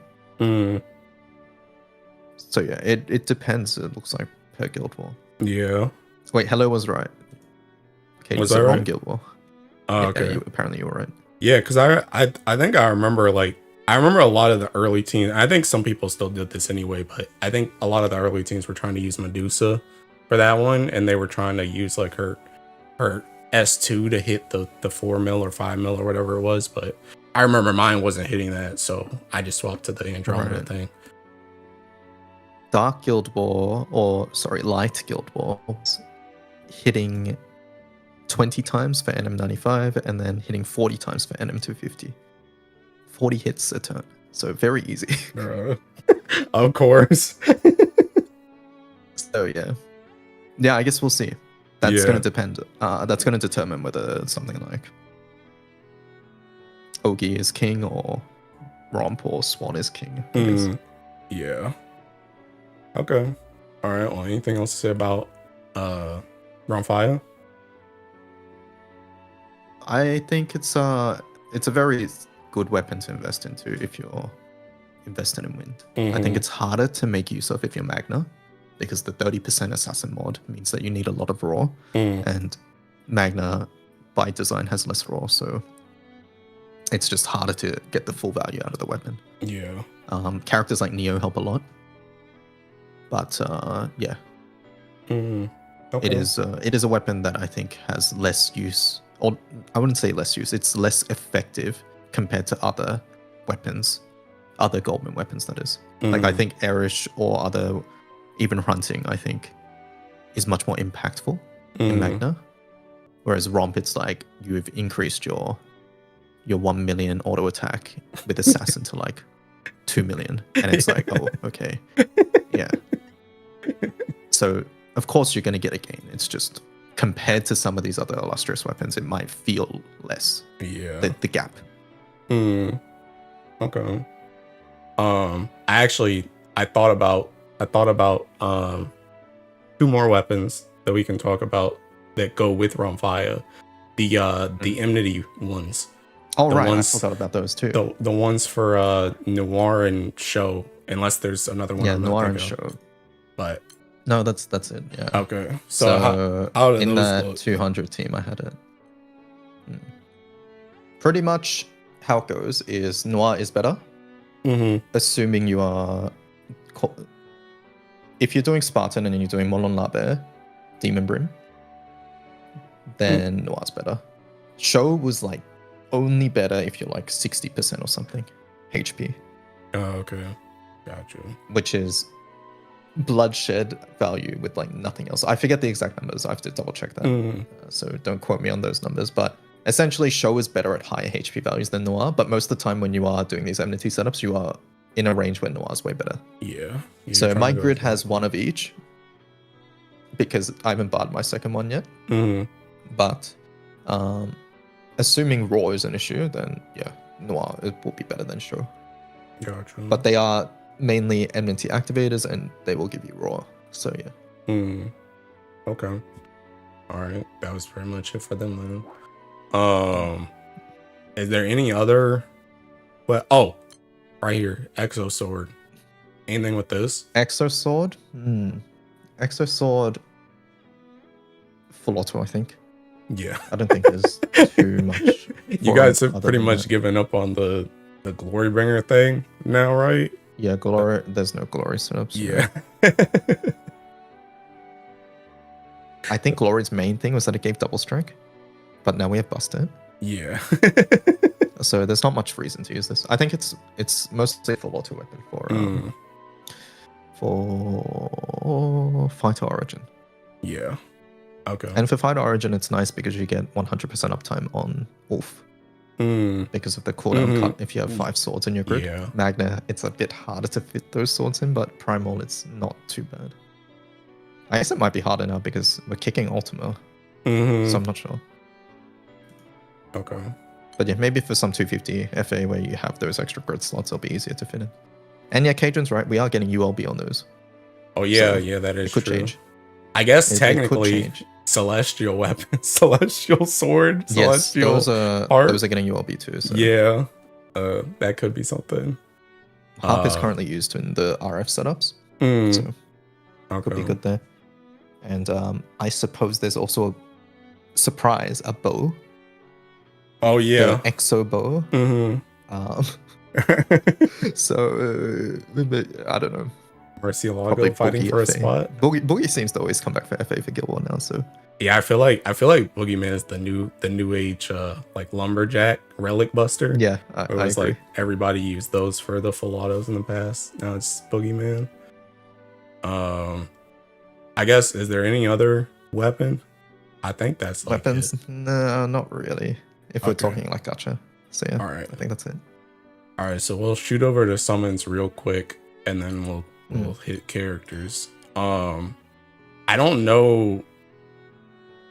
So yeah, it depends, it looks like, per Guild War. Yeah. Wait, Hello was right. Okay, was that right? Guild War. Oh, okay. Apparently you were right. Yeah, because I think I remember a lot of the early teams. I think some people still did this anyway, but I think a lot of the early teams were trying to use Medusa for that one, and they were trying to use like her S2 to hit the 4 mil or 5 mil or whatever it was. But I remember mine wasn't hitting that, so I just swapped to the Andromeda thing. Light Guild War was hitting 20 times for NM95 and then hitting 40 times for NM250. 40 hits a turn. So very easy. Of course. So yeah. Yeah, I guess we'll see. That's going to depend. That's going to determine whether something like Ogi is king or Romp or Swan is king. Yeah. Okay. All right. Well, anything else to say about Romfire? I think it's a very good weapon to invest into if you're invested in Wind. I think it's harder to make use of if you're Magna, because the 30% assassin mod means that you need a lot of raw, and Magna by design has less raw, so it's just harder to get the full value out of the weapon. Yeah. Characters like Neo help a lot, but yeah. Okay. It is a weapon that I think has less use, or I wouldn't say less use, it's less effective compared to other weapons, other Goldman weapons, that is. Like, I think Erish or other, even Hunting, I think, is much more impactful in Magna. Whereas Romp, it's like, you've increased your 1 million auto attack with Assassin to like 2 million. And it's like, oh, okay. Yeah. So, of course, you're going to get a gain. It's just compared to some of these other illustrious weapons, it might feel less. Yeah. The gap. Okay. I thought about two more weapons that we can talk about that go with Ramfaya. The enmity ones. Oh, the right. Ones, I forgot about those too. The ones for Noir and Show, unless there's another one. Yeah, Noir and Show. But no, that's it. Yeah. Okay. So how in those that look? 200 team, I had it. Pretty much how it goes is Noir is better. Assuming you are, if you're doing Spartan and you're doing Molon Labe, Demon Brim, then Noir's better. Show was like only better if you're like 60% or something HP. Oh, okay. Gotcha. Which is bloodshed value with like nothing else. I forget the exact numbers. I have to double check that. So don't quote me on those numbers. But essentially, Show is better at higher HP values than Noir. But most of the time when you are doing these enmity setups, you are in a range where Noir is way better. Yeah. So my grid has one of each because I haven't barred my second one yet. But assuming Raw is an issue, then yeah, Noir it will be better than Show. Gotcha. But they are mainly enmity activators and they will give you Raw. So yeah. Okay. All right. That was pretty much it for them then. Is there any other? Well, oh, right here, Exo Sword. Anything with this? Exo Sword? Exo Sword. Full auto, I think. Yeah. I don't think there's too much. You guys have pretty much given up on the Glory Bringer thing now, right? Yeah, Glory. There's no Glory setups. Yeah. I think Glory's main thing was that it gave double strike, but now we have Busted. Yeah. So there's not much reason to use this. I think it's mostly a full auto weapon for Fighter Origin. Yeah. Okay. And for Fighter Origin, it's nice because you get 100% uptime on Wolf. Because of the cooldown cut if you have 5 swords in your grid. Yeah. Magna, it's a bit harder to fit those swords in, but Primal, it's not too bad. I guess it might be harder now because we're kicking Ultima. So I'm not sure. Okay. But yeah, maybe for some 250 FA where you have those extra grid slots, it'll be easier to fit in. And yeah, Cajun's right. We are getting ULB on those. Oh yeah, So yeah, that is it could true. change. I guess It could technically change. Celestial weapon, Celestial Sword, Yes, Celestial those are getting ULB too. So. Yeah. That could be something. Harp is currently used in the RF setups. So could be good there. And I suppose there's also a bow. Oh yeah. The Exo bow. So I don't know. Murcielago fighting Boogie for a FA. spot. Boogie seems to always come back for FA for Guild War now. So Yeah, I feel like Boogeyman is the new age like lumberjack relic buster. yeah, It I was agree. like everybody used those for the full autos in the past. Now it's Boogeyman. I guess, is there any other weapon? I think that's like Weapons? it. No, not really. If we're Okay. talking like gacha. So yeah, All right. I think that's it. All right, so we'll shoot over to summons real quick, and then we'll hit characters. I don't know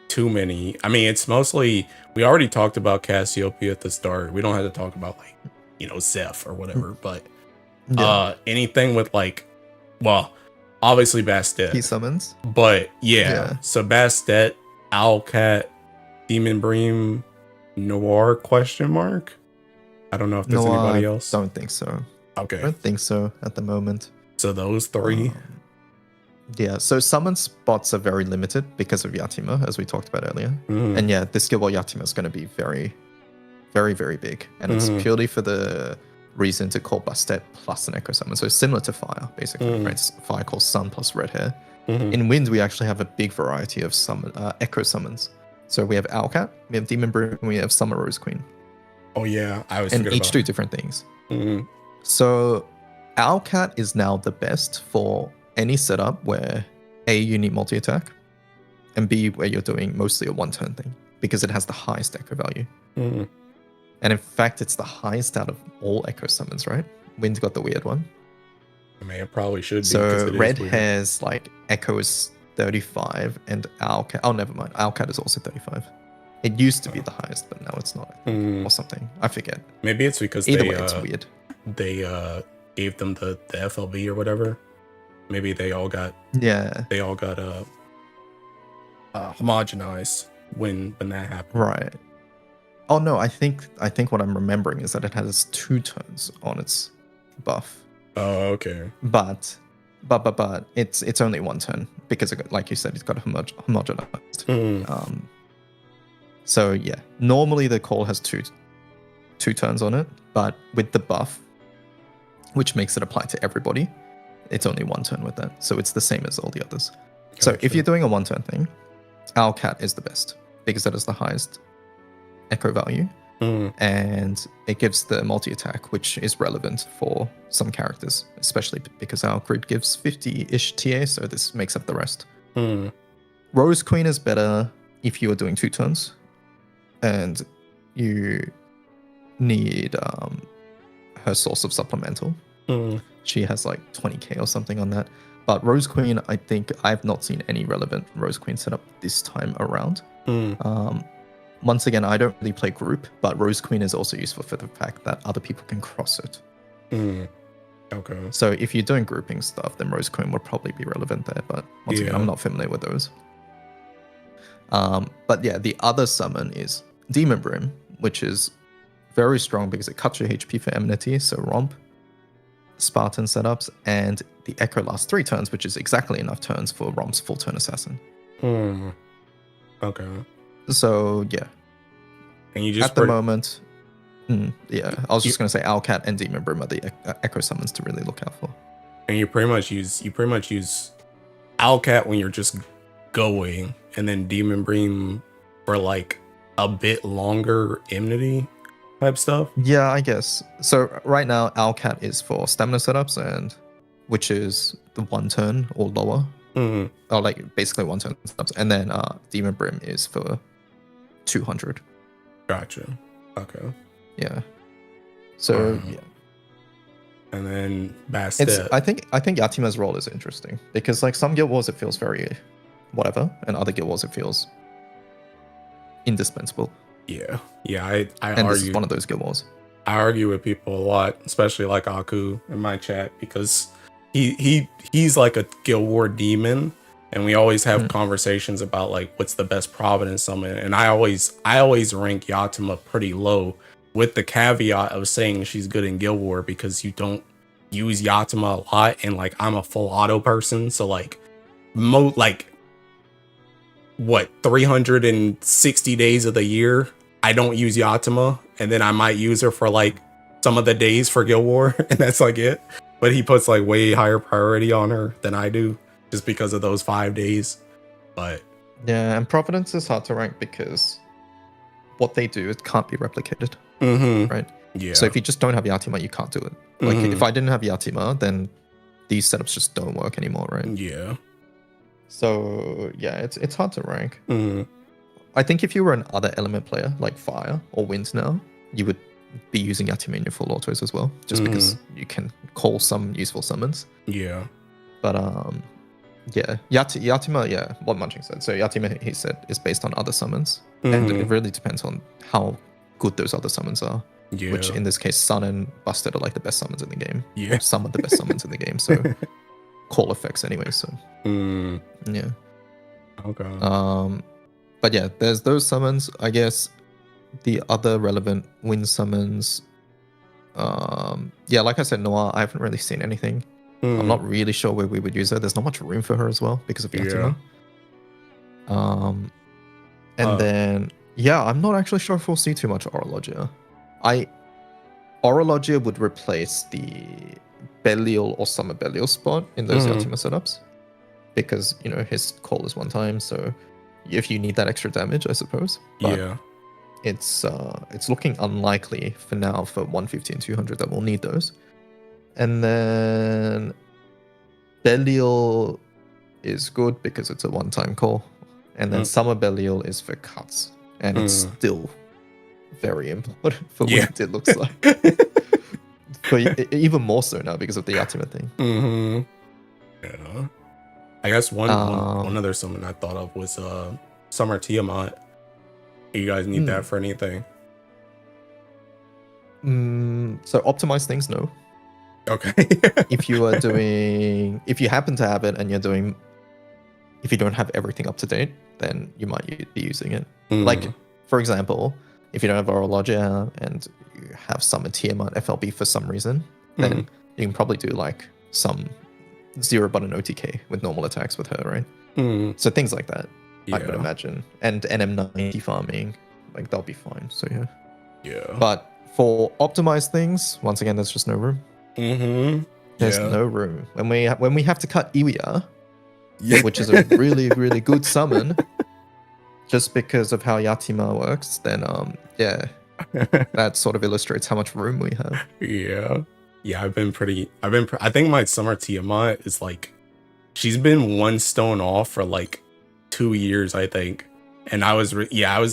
too many. I mean, it's mostly, we already talked about Cassiopeia at the start. We don't have to talk about like, Zeph or whatever, but anything with like, well, obviously Bastet. Key summons. But yeah, Yeah. so Bastet, Owlcat, Demon Bream, Noir question mark. I don't know if there's anybody else. Don't think so. I Okay, don't think so at the moment. so those three. Yeah, so summon spots are very limited because of Yatima, as we talked about earlier. And yeah, this Guild War Yatima is going to be very, very, very big. And it's purely for the reason to call Bastet plus an Echo Summon. So similar to Fire, basically. Right? It's Fire calls Sun plus Red Hair. In Wind, we actually have a big variety of Echo Summons. So we have Owlcat, we have Demon Brew, and we have Summer Rose Queen. Oh yeah, I was. And forgetting each about do different things. Mhm. So Owlcat is now the best for any setup where A, you need multi-attack, and B, where you're doing mostly a one-turn thing, because it has the highest echo value. And in fact, it's the highest out of all echo summons, right? Wind got the weird one. I mean, it probably should be. 'cause So it is Red weird. Hair's like echo is 35, and Owlcat. Oh, never mind. Owlcat is also 35. It used to be the highest, but now it's not, I think, or something. I forget. Maybe it's because Either way, it's weird. They gave them the FLV or whatever. Maybe they all got homogenized when that happened. Right. Oh no, I think what I'm remembering is that it has 2 turns on its buff. Oh, okay. But it's only 1 turn because, like you said, it's got homogenized. So yeah, normally the call has two turns on it, but with the buff, which makes it apply to everybody, it's only 1 turn with that. So it's the same as all the others. Gotcha. So if you're doing a 1 turn thing, Owlcat is the best because that is the highest echo value. And it gives the multi-attack, which is relevant for some characters, especially because our grid gives 50-ish TA, so this makes up the rest. Rose Queen is better if you are doing 2 turns, and you need her source of supplemental. She has like 20k or something on that. But Rose Queen, I think I've not seen any relevant Rose Queen setup this time around. Once again, I don't really play group, but Rose Queen is also useful for the fact that other people can cross it. Okay. So if you're doing grouping stuff, then Rose Queen would probably be relevant there. But once again, I'm not familiar with those. But yeah, the other summon is Demon Brim, which is very strong because it cuts your HP for Enmity, so Romp, Spartan setups, and the Echo lasts 3 turns, which is exactly enough turns for Romp's full turn assassin. Okay. So yeah. And you just at the moment, yeah, I was just gonna say Owlcat and Demon Brim are the Echo summons to really look out for. And you pretty much use Owlcat when you're just going, and then Demon Brim for like a bit longer enmity type stuff. Yeah, I guess. So right now Owlcat is for stamina setups, and which is the 1 turn or lower. Or like basically 1 turn setups. And then Demon Brim is for 200. Gotcha. Okay. Yeah. So yeah. And then Bastet. I think Yatima's role is interesting because like some Guild Wars it feels very whatever, and other Guild Wars it feels indispensable. Yeah. I and argue. This is one of those Guild Wars. I argue with people a lot, especially like Aku in my chat, because he's like a Guild War demon, and we always have conversations about like what's the best Providence summon, and I always rank Yatima pretty low, with the caveat of saying she's good in Guild War because you don't use Yatima a lot, and like I'm a full auto person, so like 360 days of the year I don't use Yatima, and then I might use her for like some of the days for Guild War, and that's like it. But he puts like way higher priority on her than I do, just because of those 5 days. But yeah, and Providence is hard to rank because what they do, it can't be replicated. Right? Yeah. So if you just don't have Yatima, you can't do it. Like if I didn't have Yatima, then these setups just don't work anymore, right? Yeah. So yeah, it's hard to rank. I think if you were an other element player like Fire or Wind now, you would be using Yatima in your full autos as well, just because you can call some useful summons. Yeah. But yeah, Yatima, yeah, what Munching said. So Yatima, he said, is based on other summons, and it really depends on how good those other summons are. Yeah. Which in this case, Sun and Busted are like the best summons in the game. Yeah. Or some of the best summons in the game. So call effects anyway. So yeah. Okay. But yeah, there's those summons. I guess the other relevant Wind summons. Yeah, like I said, Noir, I haven't really seen anything. I'm not really sure where we would use her. There's not much room for her as well because of Yatima. And then yeah, I'm not actually sure if we'll see too much Orologia. Orologia would replace the Belial or Summer Belial spot in those Yatima setups, because you know his call is 1 time, so if you need that extra damage, I suppose. But yeah. It's looking unlikely for now for 150 and 200 that we'll need those. And then Belial is good because it's a 1-time call. And then Summer Belial is for cuts. And it's still very important for what it looks like. But even more so now because of the Yatima thing. Yeah. I guess one other summon I thought of was Summer Tiamat. You guys need that for anything? So optimize things, no. Okay. If you happen to have it and if you don't have everything up to date, then you might be using it. Like, for example, if you don't have Orologia and you have Summer Tiamat FLB for some reason, then you can probably do like some 0 button OTK with normal attacks with her, right? So things like that, I would imagine. And NM90 farming, like that'll be fine. So yeah. Yeah. But for optimized things, once again, there's just no room. There's no room. When we have to cut Iwia, which is a really, really good summon, just because of how Yatima works, then that sort of illustrates how much room we have. Yeah, I think my Summer Tiamat is like, she's been 1 stone off for like 2 years, I think. And I was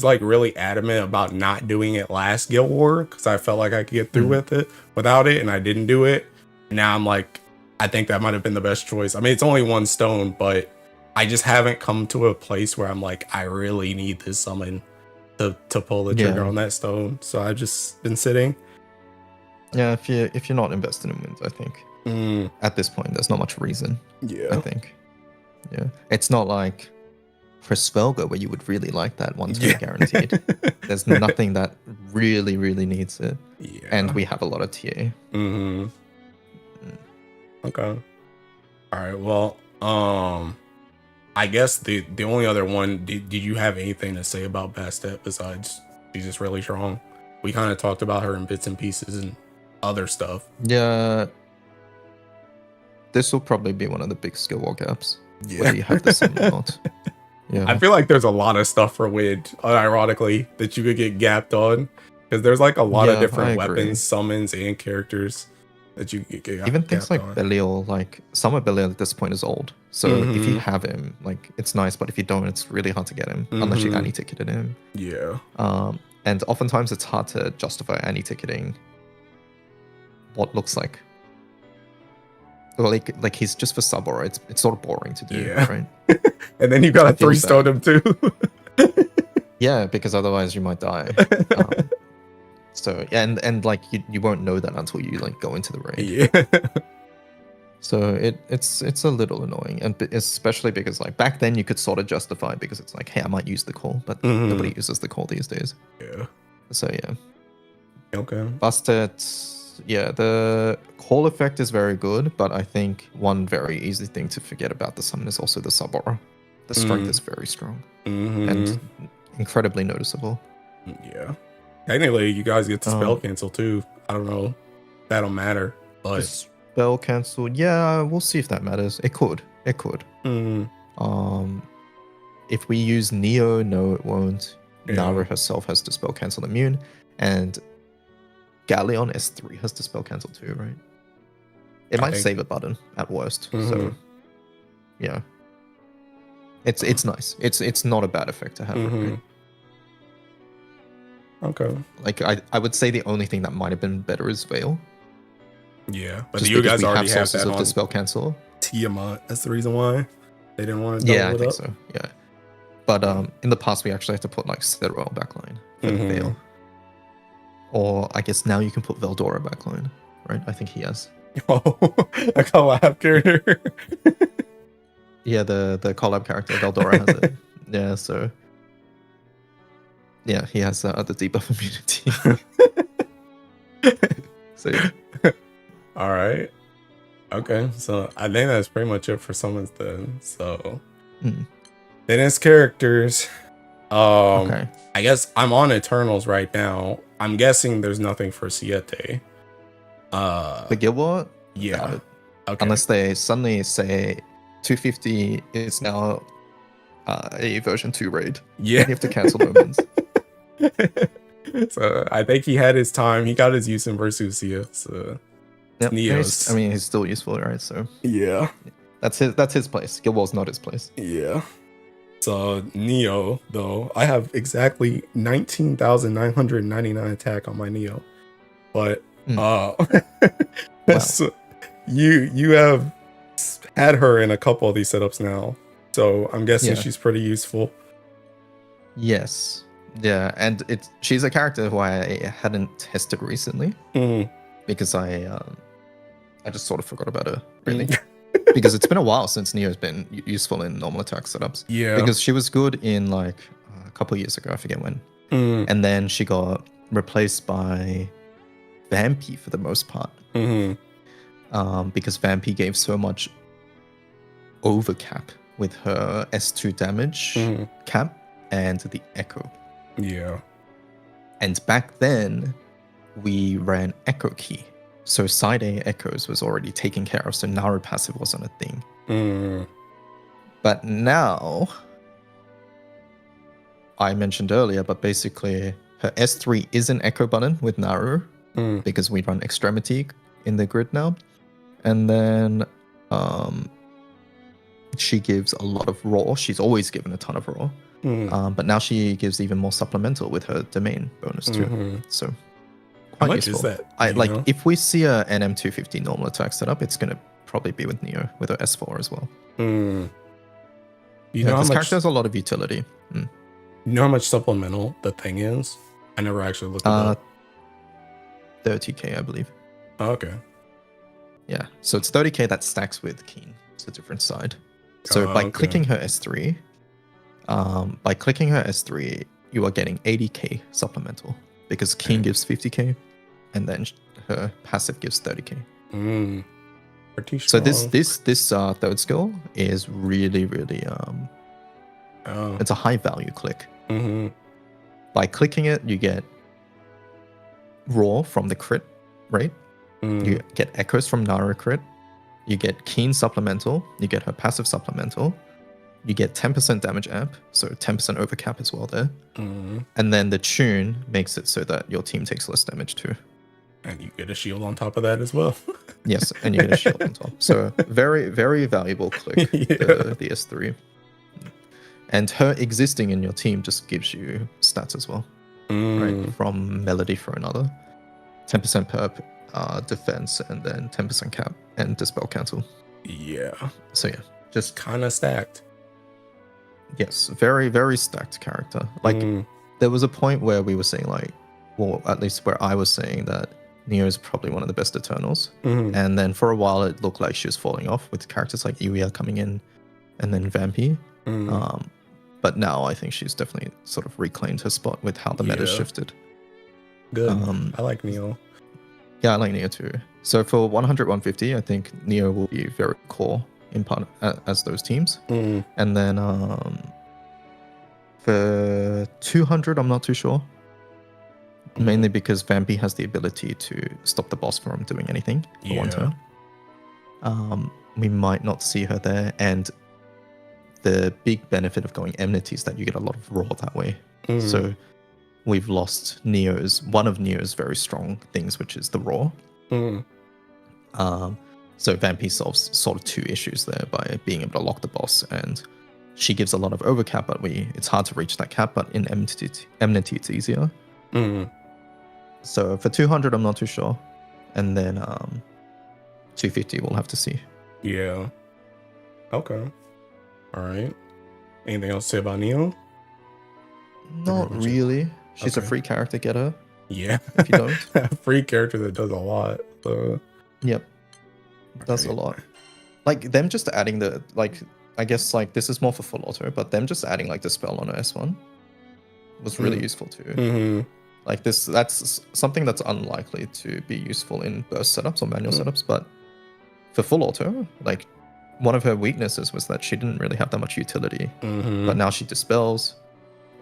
like really adamant about not doing it last Guild War because I felt like I could get through with it without it, and I didn't do it. And now I'm like, I think that might have been the best choice. I mean, it's only 1 stone, but I just haven't come to a place where I'm like, I really need this summon to pull the trigger on that stone. So I've just been sitting. Yeah, if you're not invested in wins, I think at this point there's not much reason. I think. Yeah, it's not like for Svelga where you would really like that 1 turn guaranteed. There's nothing that really, really needs it. And we have a lot of TA. Okay. All right. Well, I guess the only other one. Did you have anything to say about Bastet besides she's just really strong? We kind of talked about her in bits and pieces and other stuff. Yeah. This will probably be one of the big skill wall gaps. Where you have the summon mod. Yeah. I feel like there's a lot of stuff for Wid, ironically, that you could get gapped on. Because there's like a lot of different weapons, summons, and characters that you could get even things like Belial, like Summer Belial at this point is old. So if you have him, like it's nice, but if you don't, it's really hard to get him unless you anti-ticketed him. Yeah. And oftentimes it's hard to justify anti-ticketing what looks like. Like he's just for sub, or it's sort of boring to do, right? And then you gotta 3-stone him too. Yeah, because otherwise you might die. So and like you won't know that until you like go into the raid. Yeah. So it's a little annoying, and especially because like back then you could sort of justify because it's like, hey, I might use the call, but nobody uses the call these days. Yeah. So yeah. Okay. Bastet. Yeah, the call effect is very good, but I think one very easy thing to forget about the summon is also the sub aura. The strength is very strong and incredibly noticeable. Yeah. Technically, you guys get to spell cancel too. I don't know. That'll matter, but spell cancel. Yeah, we'll see if that matters. It could. If we use Neo, no, it won't. Nara herself has dispel cancel immune, and Galleon S3 has dispel cancel too, right? It might save a button at worst. So yeah, it's nice. It's not a bad effect to have. Right? Okay. Like I would say the only thing that might have been better is Veil. Yeah, but you guys already have that on dispel cancel. Tiamat. That's the reason why they didn't want to. Yeah, I think so. Yeah, but in the past we actually had to put like Citadel backline for the Veil. Or I guess now you can put Veldora backline, right? I think he has. Oh, a collab character. Yeah, the collab character Veldora has it. Yeah, so yeah, he has the debuff immunity. So yeah. All right. Okay, so I think that's pretty much it for summons then. So then it's characters. Okay. I guess I'm on Eternals right now. I'm guessing there's nothing for Siete. The Guild War? Yeah. Okay. Unless they suddenly say 250 is now a version 2 raid. Yeah. You have to cancel moments. So I think he had his time. He got his use in Versusia. So Neos. I mean, he's still useful, right? So yeah. That's his place. Guild War's not his place. Yeah. So Neo, though, I have exactly 19,999 attack on my Neo, but so you have had her in a couple of these setups now, so I'm guessing Yeah. she's pretty useful. Yes. Yeah, and she's a character who I hadn't tested recently because I just sort of forgot about her, really. Because it's been a while since Neo's been useful in normal attack setups. Yeah. Because she was good in like a couple years ago, I forget when. And then she got replaced by Vampy for the most part. Because Vampy gave so much overcap with her S2 damage cap and the Echo. Yeah. And back then, we ran Echo Key. So side A Echoes was already taken care of, so Naru passive wasn't a thing. But now, I mentioned earlier, but basically her S3 is an Echo button with Naru because we run Extremity in the grid now. And then she gives a lot of Raw. She's always given a ton of Raw. But now she gives even more supplemental with her domain bonus too. So how quite much useful. is that? If we see a NM250 normal attack setup, it's gonna probably be with Neo with her S4 as well. You know how this much character has a lot of utility. You know how much supplemental the thing is? I never actually looked it up. 30k, I believe. Oh, okay. Yeah, so it's 30k that stacks with Keen. It's a different side. So by clicking her S3, you are getting 80k supplemental because Keen gives 50k, and then her passive gives 30k. Pretty So strong. this third skill is really it's a high value click. By clicking it, you get Raw from the crit rate. You get Echoes from Naru crit. You get Keen supplemental. You get her passive supplemental. You get 10% damage amp, so 10% overcap as well there. And then the tune makes it so that your team takes less damage too. And you get a shield on top of that as well. Yes, and you get a shield on top. So very, very valuable click, the S3. And her existing in your team just gives you stats as well, right? From Melody for another. 10% perp, defense, and then 10% cap and dispel cancel. Yeah. So yeah, just kind of stacked. Yes, very, very stacked character. Like there was a point where we were saying like, well, at least where I was saying that Neo is probably one of the best Eternals. And then for a while it looked like she was falling off with characters like Iuya coming in and then Vampy. But now I think she's definitely sort of reclaimed her spot with how the meta shifted. Good. I like Neo. Yeah, I like Neo too. So for 100, 150, I think Neo will be very core in part as those teams. And then for 200, I'm not too sure. Mainly because Vampy has the ability to stop the boss from doing anything for one turn. We might not see her there, and the big benefit of going Enmity is that you get a lot of Raw that way. So we've lost one of Neo's very strong things, which is the Raw. So Vampy solves sort of two issues there by being able to lock the boss, and she gives a lot of overcap, but it's hard to reach that cap, but in Enmity it's easier. So for 200, I'm not too sure. And then 250, we'll have to see. Yeah. Okay. All right. Anything else to say about Neo? Not really. She's a free character getter. Yeah. If you don't. A free character that does a lot. So. Yep. Does a lot. Like them just adding I guess like this is more for full auto, but them just adding like the spell on S1 was really useful too. Like that's something that's unlikely to be useful in burst setups or manual setups, but for full auto, like one of her weaknesses was that she didn't really have that much utility. But now she dispels.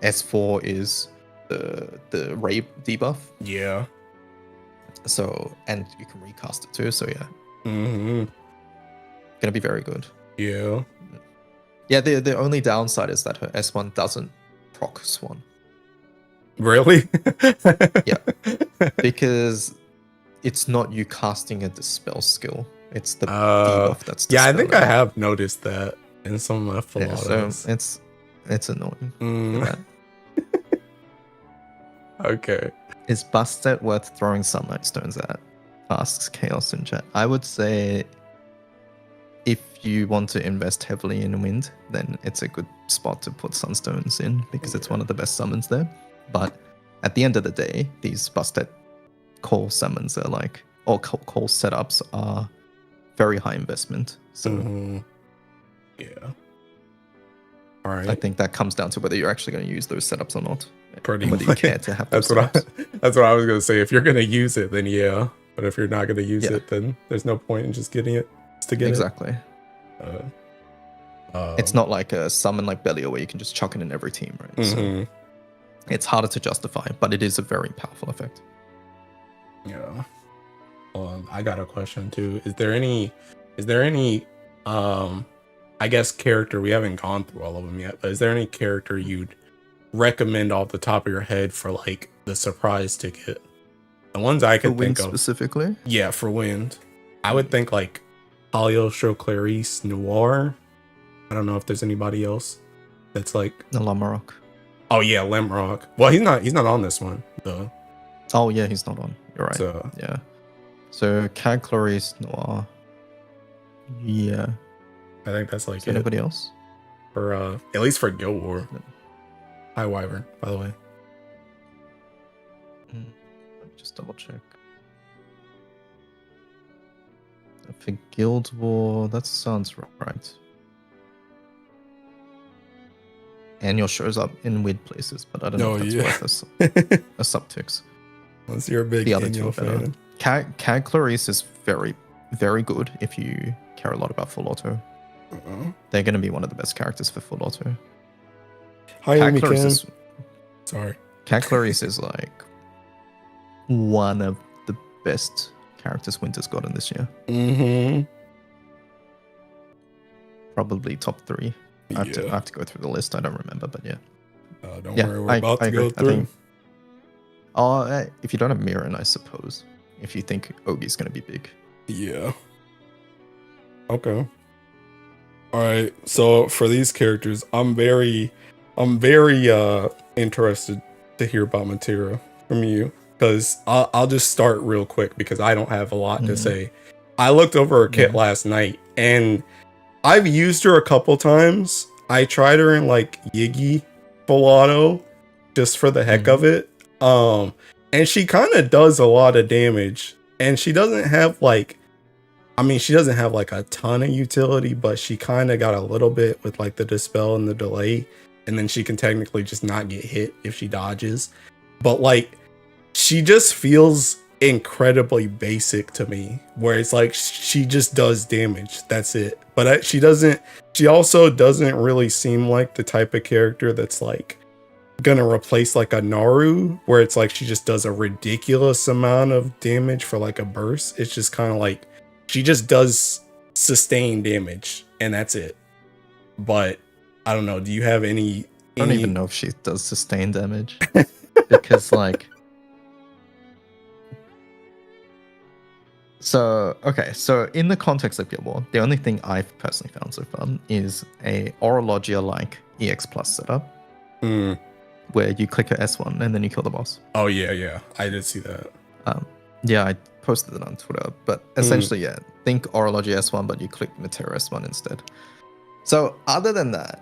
S4 is the rape debuff. Yeah. So, and you can recast it too, so yeah. Gonna be very good. Yeah. Yeah, the only downside is that her S1 doesn't proc Swan. Really? Yeah. Because it's not you casting a dispel skill. It's the debuff that's yeah, I dispelling. think I have noticed that in some of my full autos. So it's annoying. Okay. Is Bastet worth throwing Sunlight Stones at? Asks Chaos in chat. I would say if you want to invest heavily in wind, then it's a good spot to put Sunstones in because it's one of the best summons there. But at the end of the day, these busted call summons are like, or call setups are very high investment. So yeah. All right. I think that comes down to whether you're actually going to use those setups or not. Pretty whether much. you care to have those that's setups. that's what I was gonna say. If you're gonna use it, then yeah. But if you're not gonna use it, then there's no point in just getting it just to get exactly. it. It's not like a summon like Belial where you can just chuck it in every team, right? So it's harder to justify, but it is a very powerful effect. Yeah. I got a question too. Is there any I guess character, we haven't gone through all of them yet, but is there any character you'd recommend off the top of your head for like the surprise ticket? The ones I could think of specifically? Yeah, for Wind. I would think like Haliosho, Clarice, Noir. I don't know if there's anybody else that's like Lamarok. Oh yeah, Lemrock. Well, he's not on this one though. Oh yeah, he's not on. You're right. So, yeah. So Cad, Clarice, Noir. Yeah. I think that's like anybody else? For at least for Guild War. Hi Wyvern, by the way. Let me just double check. For Guild War, that sounds right. Annual shows up in weird places, but I don't know if that's worth a subtext. Unless you're a big the other two are better. Cad Clarice is very, very good if you care a lot about full auto. They're going to be one of the best characters for full auto. Cad Clarice Cad Clarice is like one of the best characters Winter's gotten this year. Probably top 3. I have to go through the list. I don't remember, but yeah. Don't worry, we're about to go through. If you don't have Mirren, I suppose. If you think Ogie's going to be big. Yeah. Okay. All right. So for these characters, I'm very interested to hear about Matera from you, because I'll just start real quick because I don't have a lot to say. I looked over her kit last night and I've used her a couple times. I tried her in like Yiggy full auto just for the heck of it. And she kind of does a lot of damage, and she doesn't have like, she doesn't have like a ton of utility, but she kind of got a little bit with like the dispel and the delay, and then she can technically just not get hit if she dodges. But like, she just feels incredibly basic to me, where it's like she just does damage, that's it. But she also doesn't really seem like the type of character that's like gonna replace like a Naru, where it's like she just does a ridiculous amount of damage for like a burst. It's just kind of like she just does sustained damage and that's it. But I don't know, do you have any I don't even know if she does sustained damage. Because like So in the context of Guild War, the only thing I've personally found so far is a Orologia-like EX Plus setup, where you click a S1 and then you kill the boss. Oh yeah, I did see that. Yeah, I posted it on Twitter, but essentially, think Orologia S1, but you click Matera S1 instead. So other than that,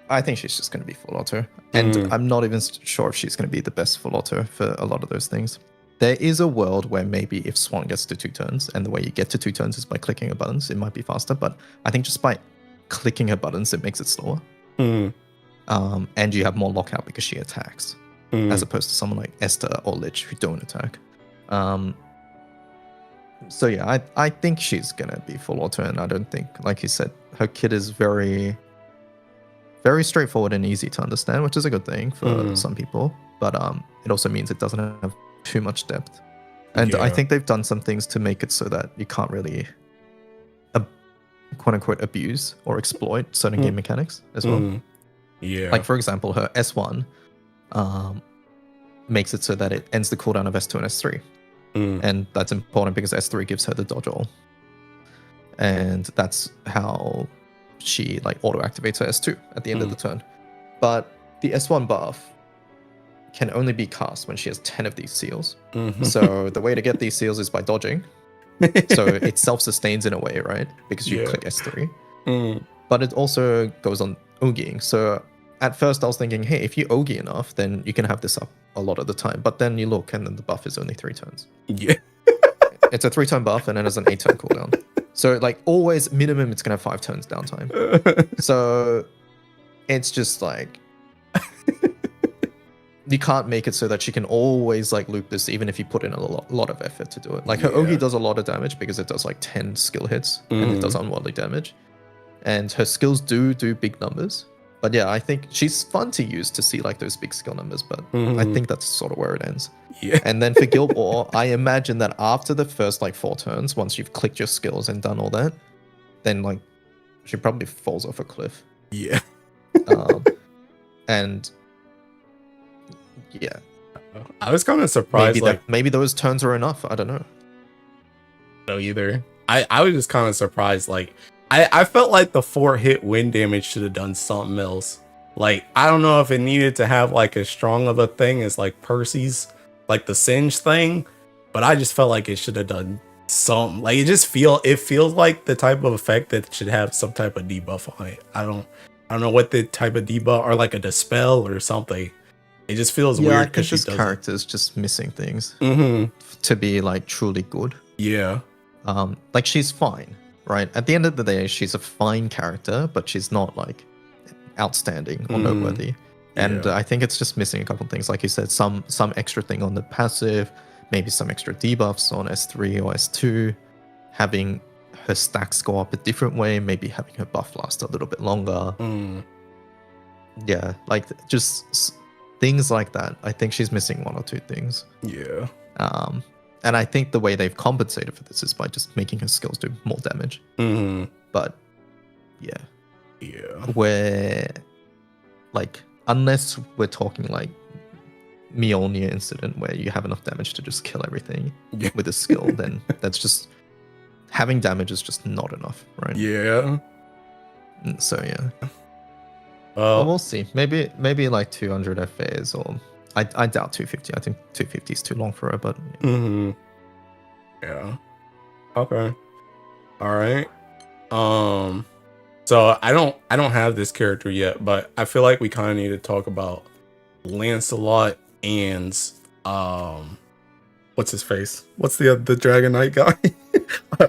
I think she's just going to be full auto, and I'm not even sure if she's going to be the best full auto for a lot of those things. There is a world where maybe if Swan gets to 2 turns, and the way you get to 2 turns is by clicking her buttons, it might be faster, but I think just by clicking her buttons, it makes it slower. And you have more lockout because she attacks, as opposed to someone like Esther or Lich who don't attack. So yeah, I think she's going to be full auto, and I don't think, like you said, her kit is very, very straightforward and easy to understand, which is a good thing for some people, but it also means it doesn't have too much depth, and I think they've done some things to make it so that you can't really quote unquote abuse or exploit certain game mechanics as well. Like for example, her S1 makes it so that it ends the cooldown of S2 and S3, and that's important because S3 gives her the dodge all, and that's how she like auto activates her S2 at the end of the turn. But the S1 buff can only be cast when she has 10 of these seals. So the way to get these seals is by dodging. So it self-sustains in a way, right? Because you Yeah. click S3. Mm. But it also goes on Ogiing. So at first I was thinking, hey, if you Ogi enough, then you can have this up a lot of the time. But then you look and then the buff is only 3 turns. Yeah. It's a 3-turn buff and then there's an 8-turn cooldown. So like always minimum it's gonna have 5 turns downtime. So it's just like you can't make it so that she can always like loop this even if you put in a lot of effort to do it. Like her Ogi does a lot of damage because it does like 10 skill hits and it does unworldly damage. And her skills do big numbers. But yeah, I think she's fun to use to see like those big skill numbers, but I think that's sort of where it ends. Yeah. And then for Guild War, I imagine that after the first like 4 turns, once you've clicked your skills and done all that, then like she probably falls off a cliff. Yeah. And yeah, I was kind of surprised. Maybe those turns are enough. I don't know. No, either. I was just kind of surprised. Like, I felt like the 4-hit wind damage should have done something else. Like, I don't know if it needed to have like as strong of a thing as like Percy's, like the Singe thing, but I just felt like it should have done something. Like, it feels like the type of effect that should have some type of debuff on it. I don't know what the type of debuff, or like a dispel or something. It just feels weird because this character's just missing things to be like truly good. Yeah. Like she's fine, right? At the end of the day, she's a fine character, but she's not like outstanding or noteworthy. And I think it's just missing a couple of things, like you said, some extra thing on the passive, maybe some extra debuffs on S3 or S2, having her stacks go up a different way, maybe having her buff last a little bit longer. Yeah, like just things like that. I think she's missing 1 or 2 things. Yeah. And I think the way they've compensated for this is by just making her skills do more damage. But yeah, where like unless we're talking like Mjolnir incident where you have enough damage to just kill everything with a skill, then that's just having damage is just not enough, right? Yeah. So yeah. Well, we'll see. Maybe like 200 FAs, or I doubt 250. I think 250 is too long for her, but yeah. Okay. All right. So I don't have this character yet, but I feel like we kind of need to talk about Lancelot and what's his face? What's the Dragon Knight guy?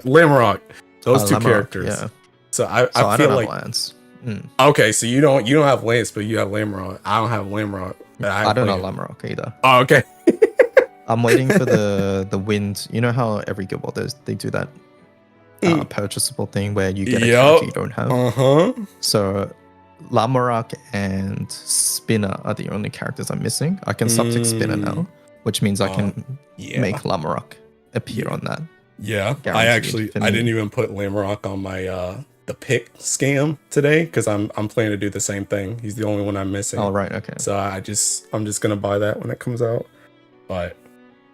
Lamrock. Those 2 characters. Yeah. So I don't feel have like Lance. Okay, so you don't have Lance, but you have Lamrock. I don't have Lamrock. I don't know Lamrock either. Oh, okay. I'm waiting for the wind. You know how every Guild War they do that purchasable thing where you get a character you don't have. So Lamrock and Spinner are the only characters I'm missing. I can subtick Spinner now, which means I can make Lamrock appear on that. Yeah, I didn't even put Lamrock on my the pick scam today because I'm planning to do the same thing. He's the only one I'm missing. Oh right, okay. So I'm just gonna buy that when it comes out. But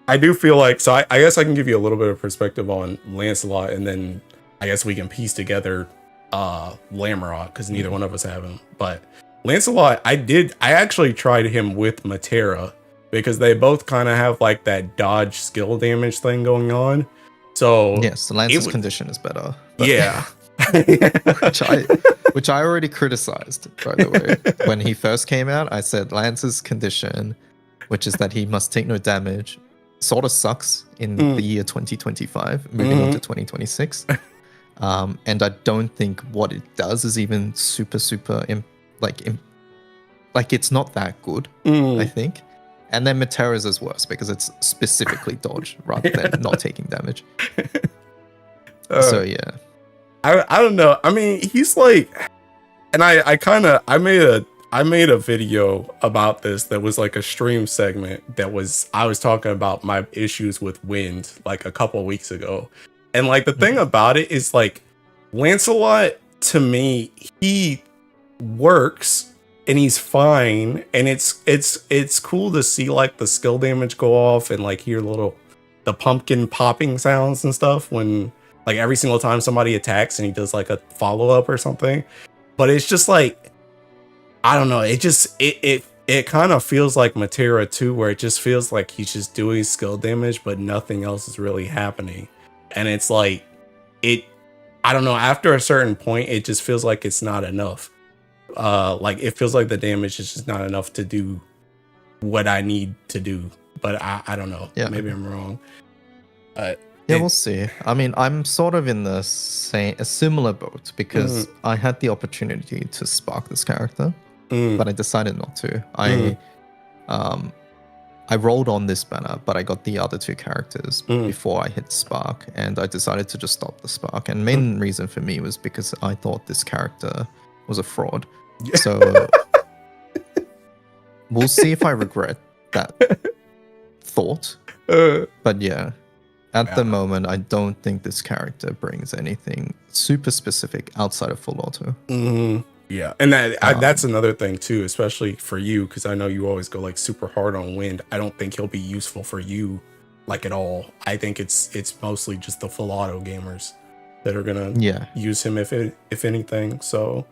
I do feel like, so I guess I can give you a little bit of perspective on Lancelot, and then I guess we can piece together Lamrock because neither one of us have him. But Lancelot, I actually tried him with Matera because they both kind of have like that dodge skill damage thing going on. So yes, the Lance's condition is better. Yeah. which I already criticized, by the way. When he first came out, I said Lance's condition, which is that he must take no damage, sort of sucks in the year 2025, moving on to 2026. And I don't think what it does is even super like it's not that good, I think. And then Matera's is worse because it's specifically dodge rather than not taking damage. So yeah. I don't know. I mean, he's like, and I made a video about this that was like a stream segment I was talking about my issues with wind like a couple of weeks ago. And like the thing about it is like Lancelot, to me, he works and he's fine, and it's cool to see like the skill damage go off and like hear the pumpkin popping sounds and stuff when like every single time somebody attacks and he does like a follow-up or something. But it's just like, I don't know, it kind of feels like Matera too, where it just feels like he's just doing skill damage but nothing else is really happening. and it's like I don't know, after a certain point it just feels like it's not enough. Like it feels like the damage is just not enough to do what I need to do, but I don't know. Yeah. Maybe I'm wrong. We'll see. I mean, I'm sort of in a similar boat because I had the opportunity to spark this character, but I decided not to. I rolled on this banner, but I got the other two characters before I hit spark, and I decided to just stop the spark. And main reason for me was because I thought this character was a fraud. So we'll see if I regret that thought. But yeah. At the moment, I don't think this character brings anything super specific outside of full auto. Yeah, and that's another thing too, especially for you, because I know you always go like super hard on wind. I don't think he'll be useful for you like at all. I think it's mostly just the full auto gamers that are gonna use him if anything. So,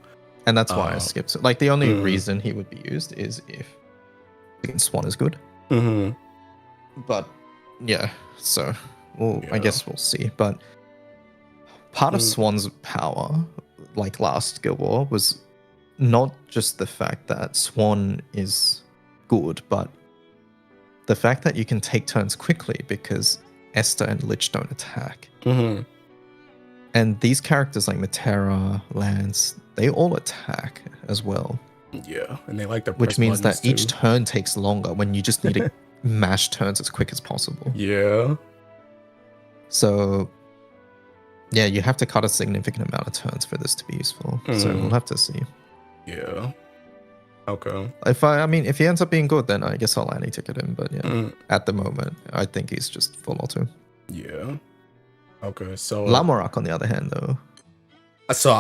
and that's why I skipped it. Like the only reason he would be used is if Swan is good. But yeah, so. Well, I guess we'll see. But part of Swan's power, like last Guild War, was not just the fact that Swan is good, but the fact that you can take turns quickly because Esther and Lich don't attack. And these characters like Matera, Lance, they all attack as well. Yeah, and they like to press which means that too. Each turn takes longer when you just need to mash turns as quick as possible. Yeah. So, yeah, you have to cut a significant amount of turns for this to be useful. So we'll have to see. Yeah. Okay. If he ends up being good, then I guess I'll anti-ticket him. But yeah, at the moment, I think he's just full auto. Yeah. Okay. So Lamorak, on the other hand, though. So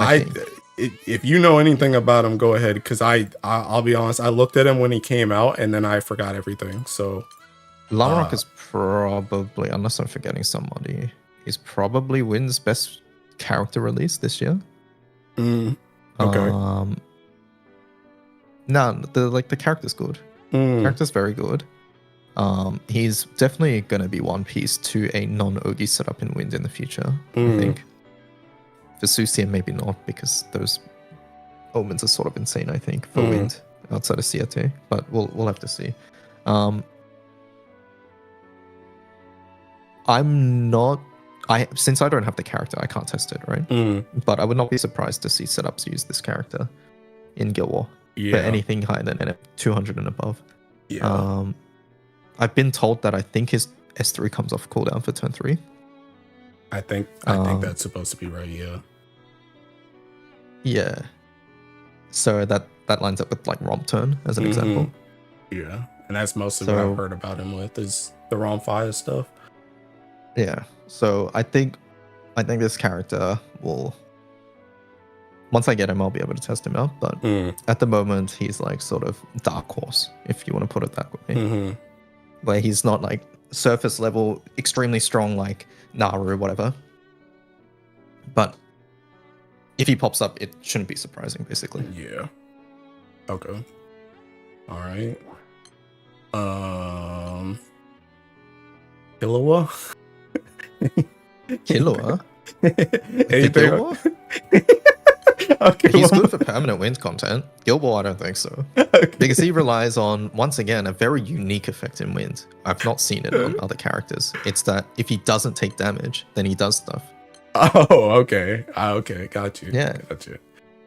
if you know anything about him, go ahead. Because I'll be honest, I looked at him when he came out, and then I forgot everything. So. Lamorak is probably, unless I'm forgetting somebody, he's probably Wynn's best character release this year. Okay. No, the character's good. Character's very good. He's definitely gonna be one piece to a non-Ogi setup in Wind in the future. I think. For Sucia, maybe not, because those omens are sort of insane. I think for Wind outside of CRT, but we'll have to see. Since I don't have the character, I can't test it, right? But I would not be surprised to see setups use this character in Guild War for anything higher than NF 200 and above. Yeah. I've been told that I think his S3 comes off cooldown for turn 3. I think that's supposed to be right, yeah. Yeah. So that lines up with like Romp turn as an example. Yeah. And that's mostly what I've heard about him with is the Romp fire stuff. Yeah, so I think this character will. Once I get him, I'll be able to test him out. But at the moment, he's like sort of dark horse, if you want to put it that way. Where he's not like surface level, extremely strong like Naru or whatever. But if he pops up, it shouldn't be surprising, basically. Yeah. Okay. All right. Killua? Killua? Anything? Okay, he's good for permanent wind content. Guild Ball, I don't think so. Because he relies on, once again, a very unique effect in wind. I've not seen it on other characters. It's that if he doesn't take damage, then he does stuff. Oh, okay. Okay, got you. Yeah. Got you.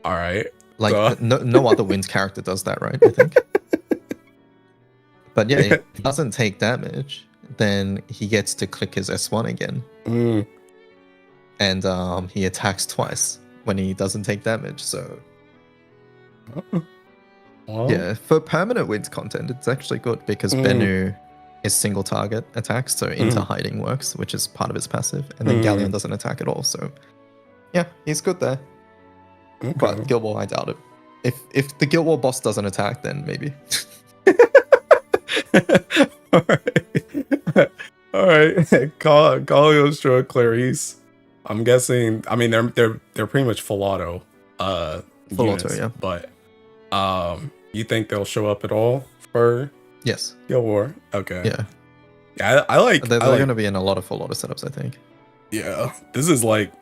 All right. Like, no other wind character does that, right? I think. But yeah, if he doesn't take damage, then he gets to click his S1 again. And he attacks twice when he doesn't take damage, so... Well. Yeah, for permanent wind content, it's actually good because Bennu is single target attacks, so into hiding works, which is part of his passive, and then Galleon doesn't attack at all, so... Yeah, he's good there. Okay. But Guild War, I doubt it. If the Guild War boss doesn't attack, then maybe. All right. Call Illustra Clarice. I'm guessing. I mean, they're pretty much full auto. Full units, auto, yeah. But you think they'll show up at all for Yes. Guild War? Okay. Yeah. Yeah, I like. They're going to be in a lot of full auto setups, I think. Yeah, this is like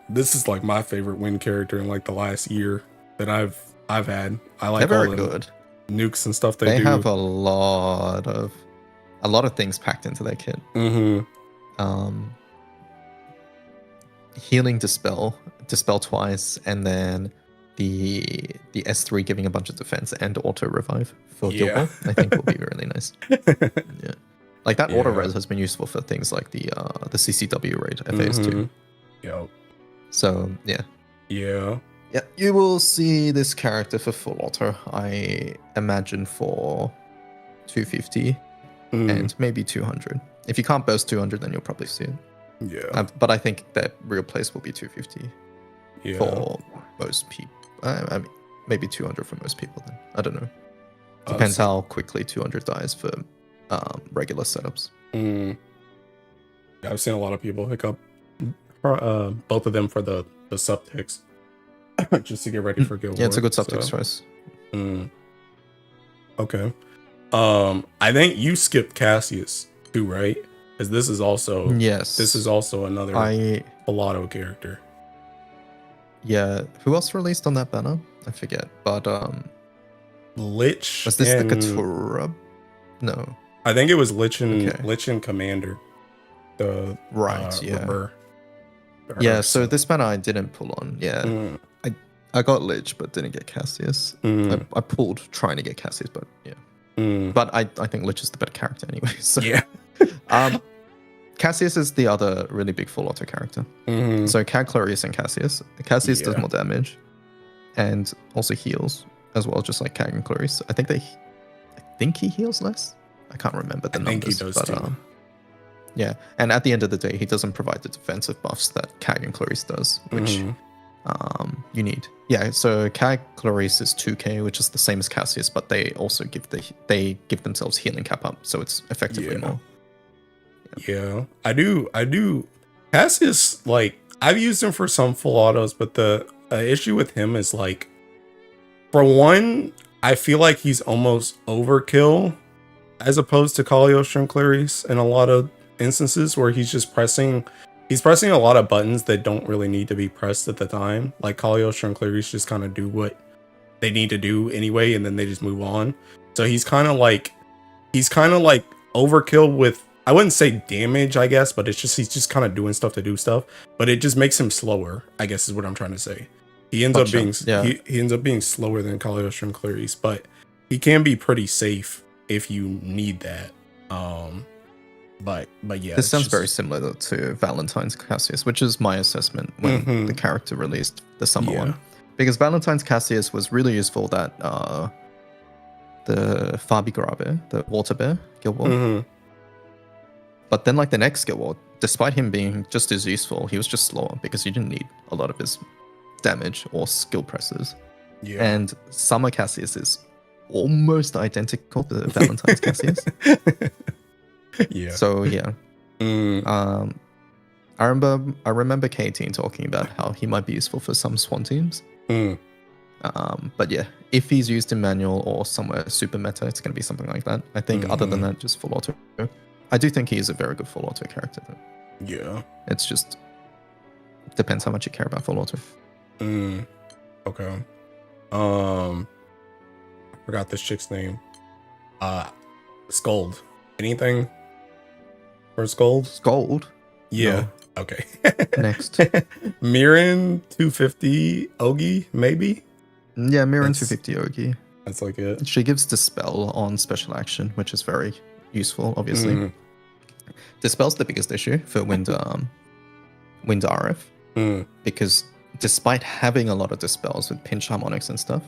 my favorite win character in like the last year that I've had. I They're like all very the good. nukes and stuff they They do. have a lot of things packed into their kit. Mm-hmm. Um, healing dispel twice, and then the S3 giving a bunch of defense and auto revive for Guild Yeah. Ball, I think will be really nice. Yeah. Like that auto Yeah. res has been useful for things like the CCW raid FAs Mhm. too. Yep. So yeah. Yeah. Yeah, you will see this character for full auto, I imagine, for 250 and maybe 200. If you can't burst 200, then you'll probably see it. Yeah. But I think that real place will be 250 Yeah. for most people. I mean, maybe 200 for most people then. I don't know. Depends how quickly 200 dies for regular setups. I've seen a lot of people pick up both of them for the subtext just to get ready for Guild War. Yeah, it's a good subtext choice. Okay. I think you skipped Cassius too, right? Because this is also another full auto character. Yeah. Who else released on that banner? I forget. But Lich. was this the Katura? No. I think it was Lich and Commander. The yeah. Yeah, so this banner I didn't pull on. Yeah. I got Lich but didn't get Cassius. I pulled trying to get Cassius, but yeah. But I think Lich is the better character anyway. So yeah. Cassius is the other really big full auto character. So Cad Clarius and Cassius. Cassius does more damage and also heals as well, just like Cad and Clarius. I think he heals less. I can't remember the numbers. I think he does too. Yeah, and at the end of the day, he doesn't provide the defensive buffs that Cad and Clarice does, which you need. Yeah, so Cad Clarice is 2k, which is the same as Cassius, but they also give themselves healing cap up, so it's effectively more. Yeah, I do. Cassius, like, I've used him for some full autos, but the issue with him is, like, for one, I feel like he's almost overkill as opposed to Cagliostro and Clarice in a lot of instances where he's pressing a lot of buttons that don't really need to be pressed at the time. Like Cagliostro and Clarice just kind of do what they need to do anyway, and then they just move on. So he's kind of like overkill with, I wouldn't say damage, I guess, but he's just kind of doing stuff to do stuff. But it just makes him slower, I guess is what I'm trying to say. He ends up being he ends up being slower than Cagliostro and Clarice, but he can be pretty safe if you need that. But yeah, this sounds very similar to Valentine's Cassius, which is my assessment when the character released the summer one, because Valentine's Cassius was really useful. That the Fabi Grabe, the Water Bear Guild War, but then like the next Guild War, despite him being just as useful, he was just slower because you didn't need a lot of his damage or skill presses. Yeah, and Summer Cassius is almost identical to Valentine's Cassius. Yeah. So yeah. I remember K-Teen talking about how he might be useful for some Swan teams. But yeah, if he's used in manual or somewhere super meta, it's gonna be something like that. I think other than that, just full auto. I do think he is a very good full auto character though. Yeah. It's just depends how much you care about full auto. Okay. I forgot this chick's name. Scold. Anything for Scold? Scold? Yeah. No. Okay. Next. Mirren 250 Ogi, maybe? Yeah, Mirren 250 Ogi. That's like it. She gives Dispel on special action, which is very useful, obviously. Dispel's the biggest issue for Wind RF. Because despite having a lot of Dispels with pinch harmonics and stuff,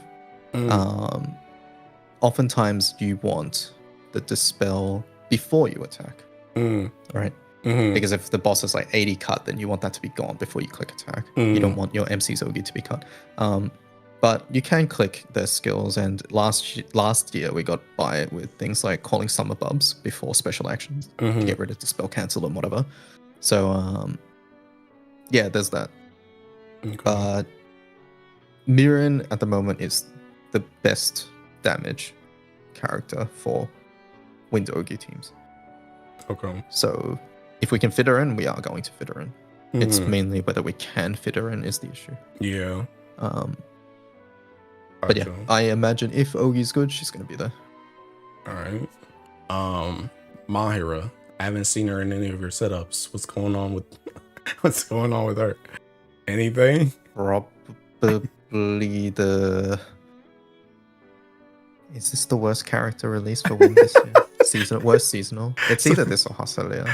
oftentimes you want the Dispel before you attack. Right? Because if the boss is like 80 cut, then you want that to be gone before you click attack. You don't want your MC's Ogi to be cut. But you can click their skills, and last year we got by it with things like calling Summer Bubs before special actions to get rid of the spell cancel and whatever. So yeah, there's that. But Mirren at the moment is the best damage character for Wind Ogi teams. Okay. So if we can fit her in, we are going to fit her in. It's Mhm. mainly whether we can fit her in is the issue. Yeah. But yeah, Gotcha. I imagine if Ogi's good, she's gonna be there. All right. Mahira. I haven't seen her in any of your setups. What's going on with what's going on with her? Anything? Probably the. Is this the worst character release for Win this year? Worst seasonal. It's either this or Hustler.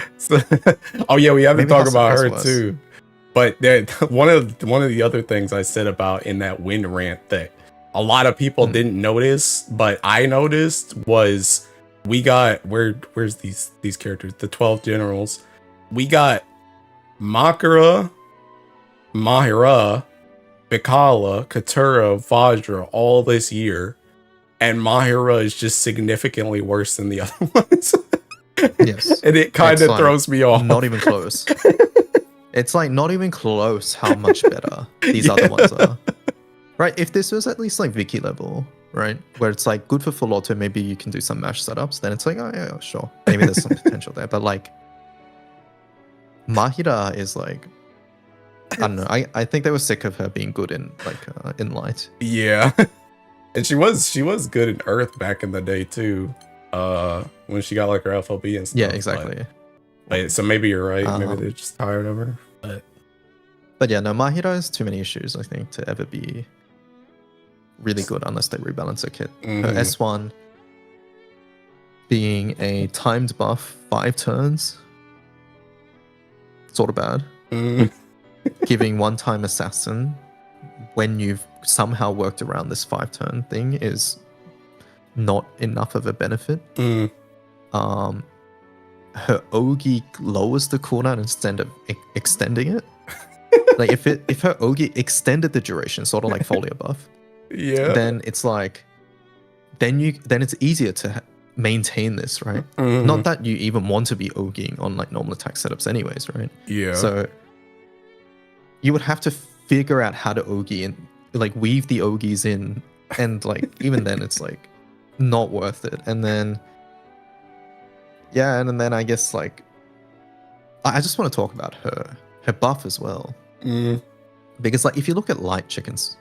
Oh yeah, we have to Maybe talk about her worse. too. But one of the other things I said about in that Win rant that a lot of people didn't notice, but I noticed was we got where's these characters? The 12 generals. We got Makara, Mahira, Bikala, Katura, Vajra all this year, and Mahira is just significantly worse than the other ones. Yes. And it kind of throws me off. Not even close. It's like not even close how much better these other ones are. Right? If this was at least like Vicky level, right? Where it's like good for full auto, maybe you can do some mash setups, then it's like, oh yeah, sure. Maybe there's some potential there. But like Mahira is like, I don't know. I think they were sick of her being good in like in light. Yeah. And she was good in Earth back in the day too. When she got like her FLB and stuff. Yeah, exactly. But so maybe you're right. Maybe they're just tired of her. But yeah, no, Mahira has too many issues, I think, to ever be really good unless they rebalance her kit. Her S1 being a timed buff 5 turns, sort of bad. Giving one-time assassin when you've somehow worked around this 5-turn thing is not enough of a benefit. Her Ogi lowers the cooldown instead of extending it. Like if her Ogi extended the duration, sort of like Folia buff, yeah, then it's like, then it's easier to maintain this, right? Not that you even want to be Ogiing on like normal attack setups, anyways, right? Yeah. So you would have to figure out how to Ogi and like weave the Ogis in, and like even then it's like not worth it. And then and then I guess like I just want to talk about her buff as well. Because like if you look at Light Chicken's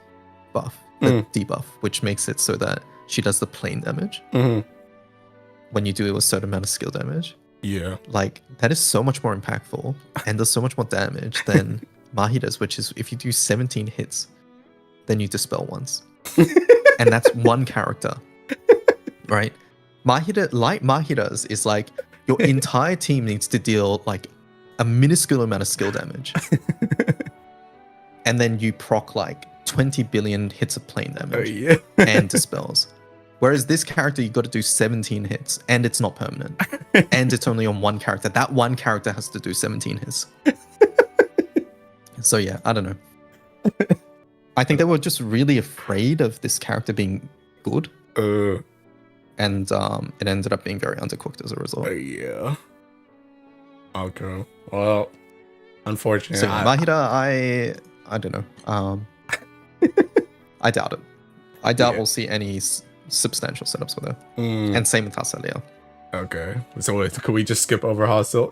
buff, the debuff, which makes it so that she does the plane damage when you do a certain amount of skill damage. Yeah. Like that is so much more impactful and does so much more damage than Mahira's, which is if you do 17 hits, then you dispel once. And that's one character. Right? Mahira's is like your entire team needs to deal like a minuscule amount of skill damage. And then you proc like 20 billion hits of plane damage and dispels. Whereas this character, you got to do 17 hits and it's not permanent. And it's only on one character. That one character has to do 17 hits. So yeah, I don't know. I think they were just really afraid of this character being good. And it ended up being very undercooked as a result. Yeah. Okay. Well, unfortunately. So Mahira, I don't know. I doubt it. I doubt we'll see any substantial setups with her. And same with Hasalia. Okay. So could we just skip over Hostel?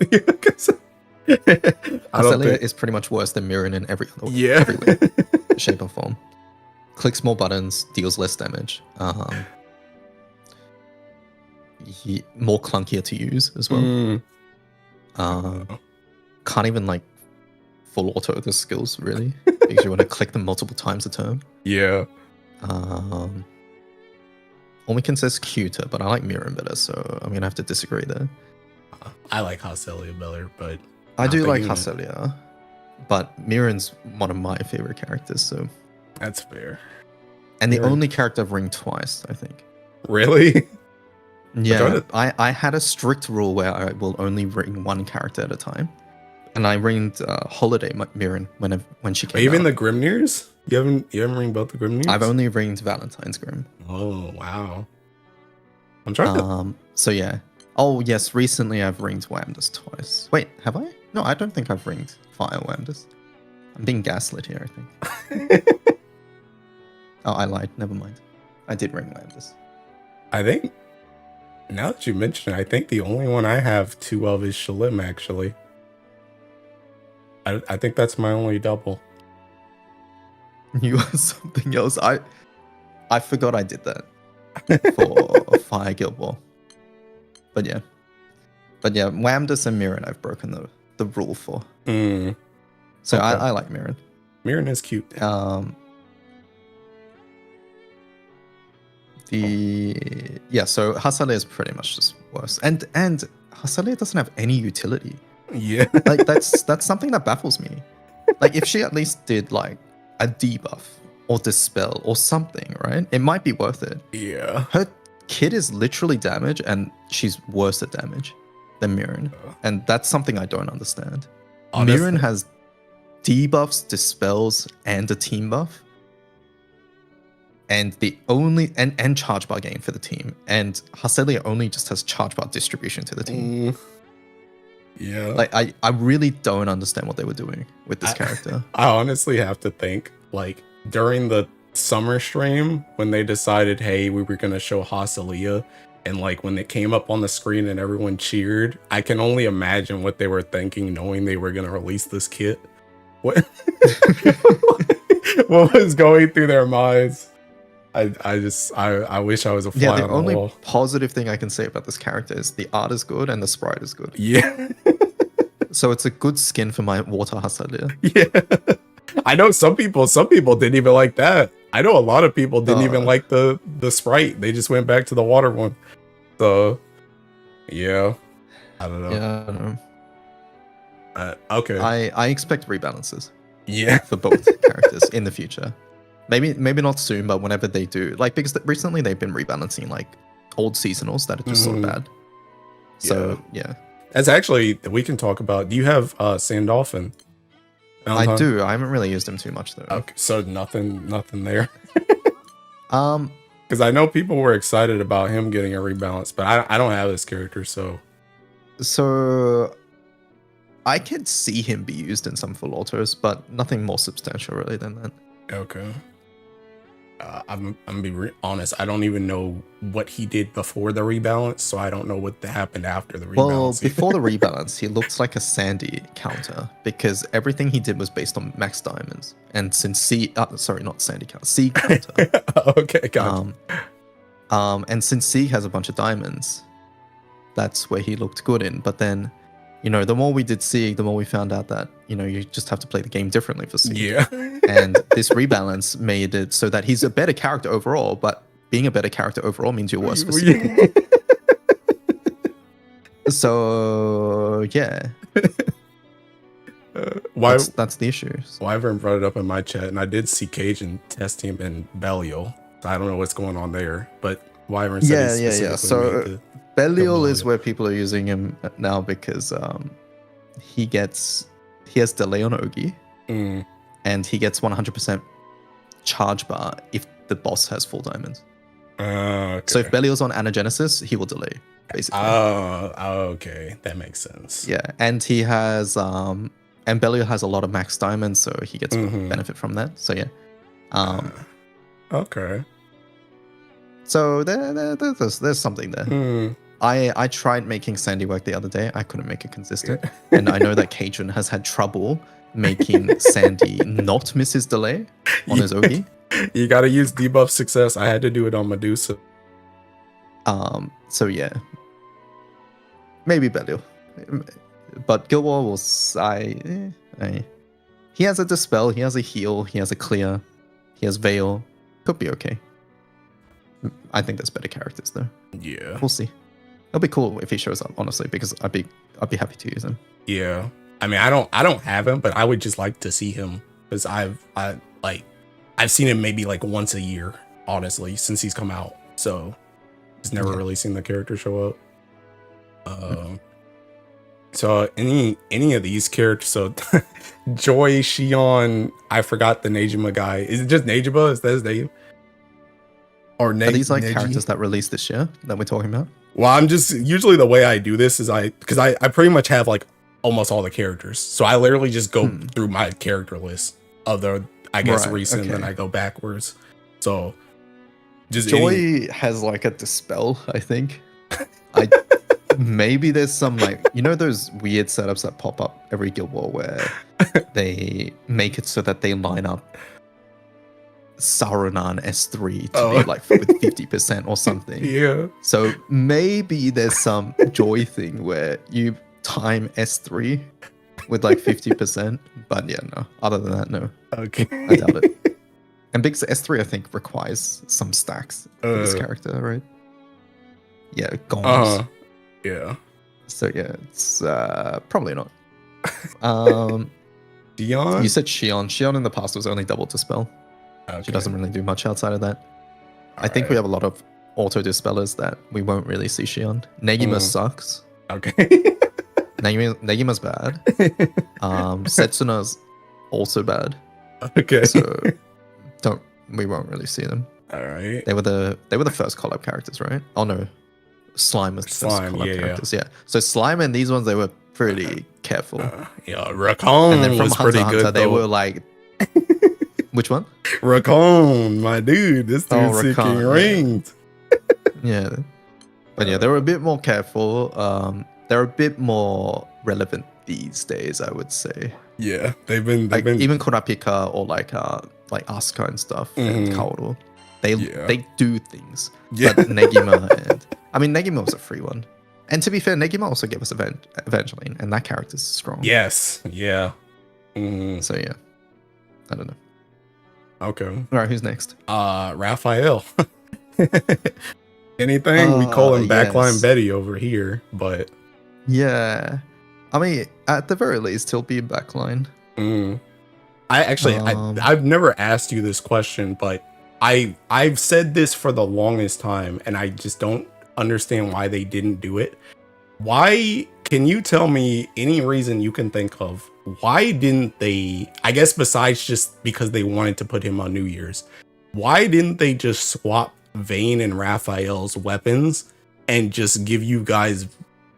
Hasalia is pretty much worse than Mirren in every other way. Every way, shape or form. Clicks more buttons, deals less damage. More clunkier to use as well. Can't even like full auto the skills really because you want to click them multiple times a turn. Yeah. Omikun says cuter, but I like Mirren better, so I'm gonna have to disagree there. I like Haselia better, but I do like Haselia, but Mirren's one of my favorite characters, so that's fair. And the only character I've ringed twice, I think. Really? Yeah, I had a strict rule where I will only ring one character at a time, and I ringed Holiday Mirren when she came. Even out. the Grimneers? You haven't ringed both the Grimneers? I've only ringed Valentine's Grim. Oh wow! I'm trying to. So yeah. Oh yes, recently I've ringed Wamdas twice. Wait, have I? No, I don't think I've ringed Fire Wamdas. I'm being gaslit here, I think. Oh, I lied. Never mind. I did ring Wamdas. I think. Now that you mention it, I think the only one I have 2 of is Shalim, actually. I think that's my only double. You are something else. I forgot I did that for Fire Guild Ball. But yeah, Wamdus and Mirren I've broken the rule for. So Okay. I like Mirren. Mirren is cute. So Hasaleh is pretty much just worse, and Hasaleh doesn't have any utility. Yeah. Like that's something that baffles me. Like if she at least did like a debuff or dispel or something, right? It might be worth it. Yeah. Her kit is literally damage, and she's worse at damage than Mirren, and that's something I don't understand. Mirren has debuffs, dispels, and a team buff, and the only and charge bar gain for the team, and Hasaleh only just has charge bar distribution to the team. Yeah. Like I really don't understand what they were doing with this character. I honestly have to think, like, during the summer stream when they decided, hey, we were gonna show Hasaleh, and like when it came up on the screen and everyone cheered, I can only imagine what they were thinking, knowing they were gonna release this kit. What what was going through their minds? I wish I was a fly the on the only wall. positive thing I can say about this character is the art is good and the sprite is good. Yeah. So it's a good skin for my water Hasaleh. Yeah. I know some people didn't even like that. I know a lot of people didn't even like the sprite. They just went back to the water one. So yeah. I don't know. Yeah, I don't know. Okay. I expect rebalances. Yeah. For both characters in the future. Maybe not soon, but whenever they do, like because recently they've been rebalancing like old seasonals that are just sort of bad. So yeah. As actually we can talk about. Do you have Sandolphin? I do. I haven't really used him too much though. Okay, so nothing there. Um, because I know people were excited about him getting a rebalance, but I don't have this character, so I could see him be used in some full autos, but nothing more substantial really than that. Okay. I'm gonna be honest. I don't even know what he did before the rebalance, so I don't know what happened after the rebalance. Well, before the rebalance, he looked like a Sandy counter because everything he did was based on max diamonds. And since not Sandy counter, C counter. Okay, gotcha. And since C has a bunch of diamonds, that's where he looked good in. But then, the more we did C, the more we found out that you just have to play the game differently for C. Yeah. And this rebalance made it so that he's a better character overall, but being a better character overall means you're worse for C. So yeah. That's the issue. Wyvern brought it up in my chat, and I did see Cajun test him in Belial. I don't know what's going on there, but Wyvern said yeah. So Belial is where people are using him now because he has delay on Ogi, and he gets 100% charge bar if the boss has full diamonds. Okay. So if Belial's on Anagenesis, he will delay, basically. Oh, okay. That makes sense. Yeah, and he has and Belial has a lot of max diamonds, so he gets benefit from that. So yeah. Okay. So there's something there. I tried making Sandy work the other day. I couldn't make it consistent. And I know that Cajun has had trouble making Sandy not miss his delay on his Ogi. You gotta use debuff success. I had to do it on Medusa. So yeah. Maybe Belial. But Guild War was he has a dispel, he has a heal, he has a clear, he has veil. Could be okay. I think there's better characters though. Yeah. We'll see. It'll be cool if he shows up, honestly, because I'd be happy to use him. Yeah. I mean, I don't have him, but I would just like to see him because I've seen him maybe like once a year, honestly, since he's come out. So just never really seen the character show up. So any of these characters, so Joy, Shion, I forgot the Nejima guy. Is it just Nejima? Is that his name? Or Are these like characters that released this year that we're talking about? Well, I'm just usually the way I do this is because I pretty much have like almost all the characters. So I literally just go through my character list of the recent, and then I go backwards. So just Joy has like a dispel, I think. maybe there's some like, you know, those weird setups that pop up every Guild War where they make it so that they line up Saruman S3 to be like with 50% or something. Yeah. So maybe there's some joy thing where you time S3 with like 50%, but yeah, no. Other than that, no. Okay. I doubt it. And because S3, I think, requires some stacks for this character, right? Yeah, goals. Yeah. So yeah, it's probably not. Dion? You said Shion. Shion in the past was only double dispel. Okay. She doesn't really do much outside of that. I think we have a lot of auto dispellers that we won't really see Shion. Negima sucks. Okay. Negima's bad. Setsuna's also bad. Okay. So we won't really see them. All right. They were the first collab characters, right? Oh no, Slime was the first collab characters. Yeah. So Slime and these ones, they were pretty careful. Yeah, Raccoon and then from was Hunter pretty Hunter, good. They were like, which one? Raccoon, my dude. This dude's seeking rings. Yeah. But yeah, they were a bit more careful. They're a bit more relevant these days, I would say. Yeah, they've been even Kurapika or like Asuka and stuff and Kaoru. They do things. Yeah. But Negima Negima was a free one. And to be fair, Negima also gave us Evangeline, and that character's strong. Yes. Yeah. So yeah. I don't know. Okay. All right, who's next? Raphael. Anything? We call him Backline Betty over here, but yeah. I mean, at the very least, he'll be backline. I've never asked you this question, but I've said this for the longest time, and I just don't understand why they didn't do it. Why? Can you tell me any reason you can think of why didn't they? I guess besides just because they wanted to put him on New Year's, why didn't they just swap Vayne and Raphael's weapons and just give you guys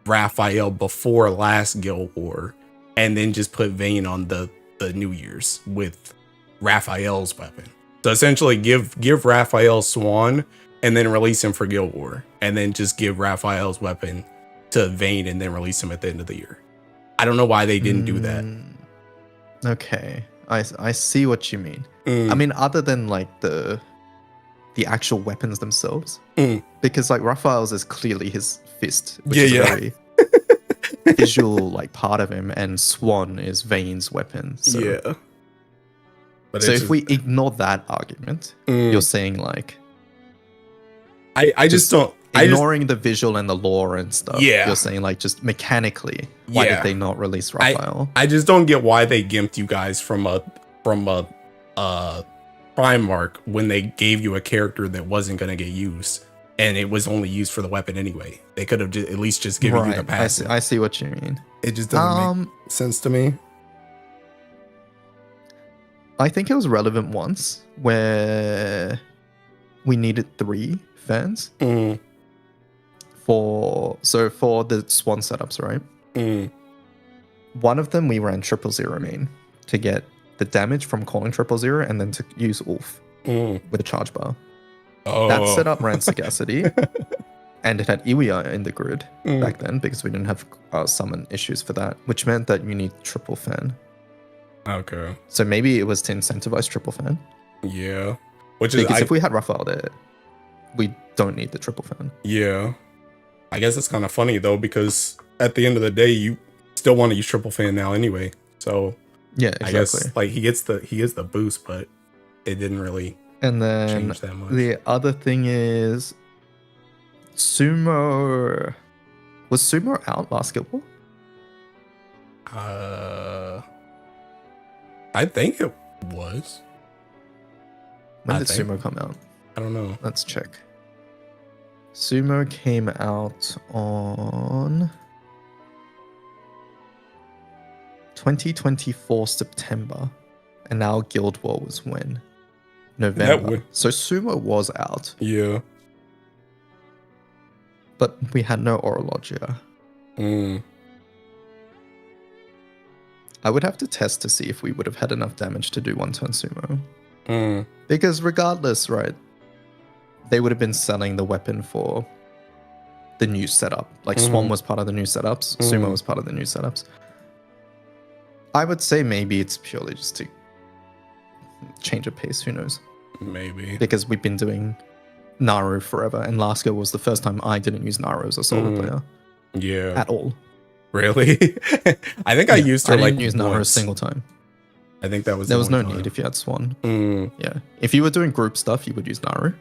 Raphael before last Guild War, and then just put Vayne on the New Year's with Raphael's weapon? So essentially give Raphael Swan and then release him for Guild War, and then just give Raphael's weapon to Vayne and then release him at the end of the year. I don't know why they didn't do that. Okay, I see what you mean. I mean, other than like the actual weapons themselves, because like Raphael's is clearly his fist, which is a very visual like part of him, and Swan is Vayne's weapon. So. Yeah. But so if we ignore that argument, you're saying like, I just don't. Ignoring the visual and the lore and stuff. Yeah. You're saying like just mechanically, why did they not release Raphael? I just don't get why they gimped you guys from a Primarch when they gave you a character that wasn't going to get used, and it was only used for the weapon anyway. They could have at least just given you the pass. I see what you mean. It just doesn't make sense to me. I think it was relevant once where we needed 3 fans for the Swan setups, right? One of them we ran 000 main to get the damage from calling 000 and then to use Ulf with a charge bar. That setup ran Sagacity and it had Iwia in the grid back then because we didn't have summon issues for that, which meant that you need triple fan. Okay. So maybe it was to incentivize triple fan. Yeah. Because if we had Raphael there, we don't need the triple fan. Yeah. I guess it's kind of funny though, because at the end of the day, you still want to use triple fan now anyway. So yeah, exactly. I guess like he gets the boost, but it didn't really and then change that much. The other thing is Sumo. Was Sumo out last Guild War? I think it was. When did Sumo come out? I don't know. Let's check. Sumo came out on 2024 September, and now Guild War was when? November. So Sumo was out. Yeah. But we had no Orologia. I would have to test to see if we would have had enough damage to do 1-turn Sumo. Because regardless, right, they would have been selling the weapon for the new setup. Like Swan was part of the new setups, Sumo was part of the new setups. I would say maybe it's purely just to change of pace. Who knows? Maybe. Because we've been doing Naru forever, and last go was the first time I didn't use Naru as a solo player. Yeah. At all. Really? I think I used her I didn't like use Naru a once. single time. I think that was There the was one no time. need if you had Swan. Mm. Yeah. If you were doing group stuff, you would use Naru.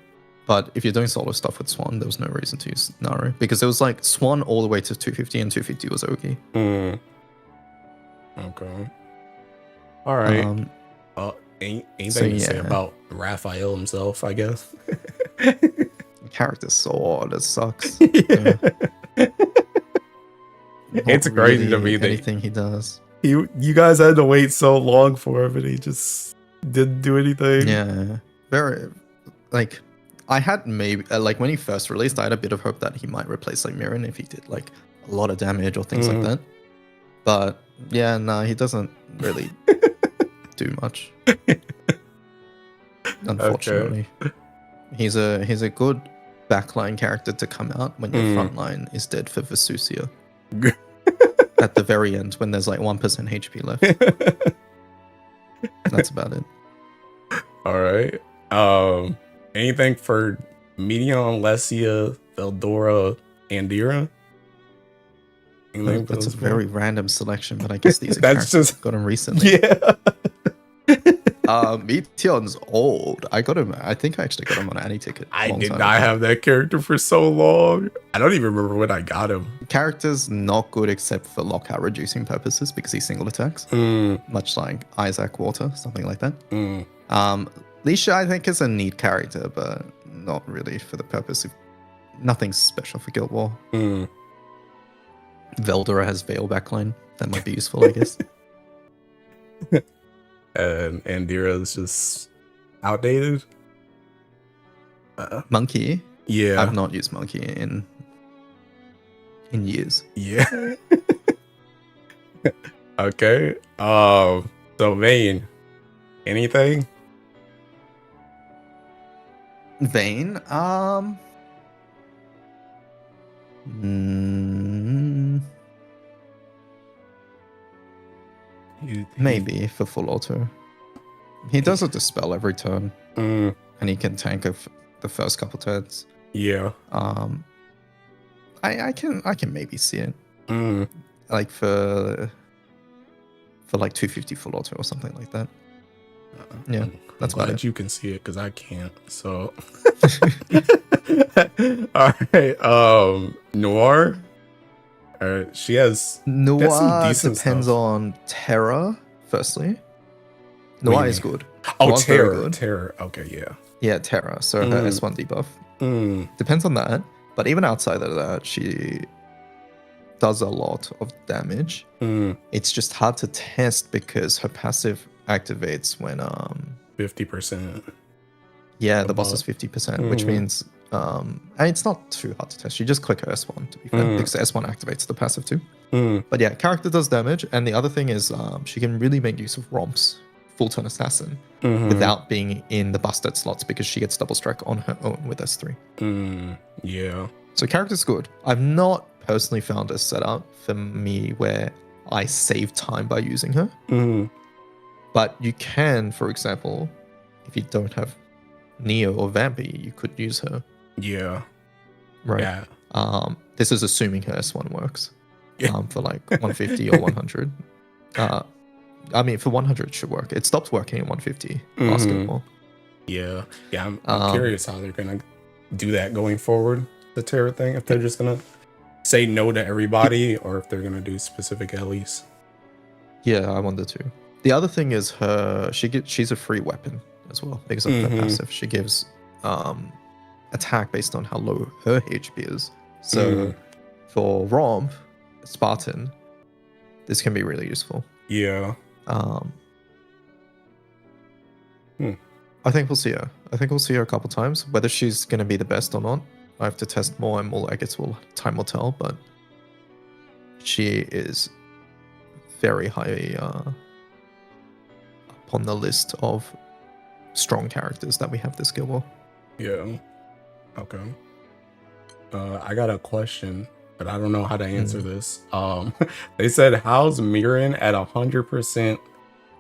But if you're doing solo stuff with Swan, there was no reason to use Naru. Because it was like Swan all the way to 250, and 250 was Ogi. Mm. Okay. All right. Anything to say about Raphael himself, I guess? Character's so odd, it sucks. Yeah. Not It's crazy to me that anything he does. you guys had to wait so long for him and he just didn't do anything. Yeah. Very, like, I had maybe, like, when he first released, I had a bit of hope that he might replace, like, Mirren if he did, like, a lot of damage or things like that. But, yeah, no, he doesn't really do much. Unfortunately. Okay. He's a good backline character to come out when your front line is dead for Vesusia. At the very end, when there's like 1% HP left. That's about it. All right. Anything for Medion, Lesia, Veldora, Andira? That's a very random selection, but I guess these are that's just got him recently. Yeah. Meteon's old. I think I actually got him on an ticket. I did not have that character for so long. I don't even remember when I got him. Character's not good except for lockout reducing purposes because he's single attacks. Much like Isaac Water, something like that. Lisha, I think, is a neat character, but not really for the purpose of nothing special for Guild War. Veldora has Veil backline. That might be useful, I guess. And Andira is just outdated. Monkey? Yeah. I've not used Monkey in years. Yeah. Okay. So Vayne. Anything? Vayne? Maybe for full auto. He does a dispel every turn, and he can tank the first couple turns. Yeah. I can maybe see it. Like for like 250 full auto or something like that. Yeah, that's glad about it. You can see it because I can't. So. All right. Noir. She has Noir decent depends stuff. on Terra. Firstly, Noir is good. Oh, Noir's very good. Terror. Okay, yeah. Yeah, Terra. So her S1 debuff depends on that. But even outside of that, she does a lot of damage. It's just hard to test because her passive activates when 50%. Yeah, the boss is 50%, which means and it's not too hard to test. You just click her S1 to be fair, because S1 activates the passive too. But yeah, character does damage, and the other thing is she can really make use of Romp's full turn assassin without being in the busted slots because she gets double strike on her own with S3. Yeah. So character's good. I've not personally found a setup for me where I save time by using her. But you can, for example, if you don't have Neo or Vampy, you could use her. Yeah. Right. Yeah. This is assuming her S1 works. For like 150 or 100. I mean, for 100 it should work. It stopped working at 150 basketball. Yeah. Yeah. I'm curious how they're gonna do that going forward. The Terror thing. If they're just gonna say no to everybody, or if they're gonna do specific Ellie's. Yeah, I wonder too. The other thing is she's a free weapon as well because of her passive. She gives attack based on how low her HP is. So for Romp, Spartan, this can be really useful. Yeah. I think we'll see her. I think we'll see her a couple times. Whether she's going to be the best or not, I have to test more and more. I guess time will tell. But she is very high up on the list of strong characters that we have this Guild War. Yeah. Okay. I got a question, but I don't know how to answer Mm. this. They said, how's Mirren at 100%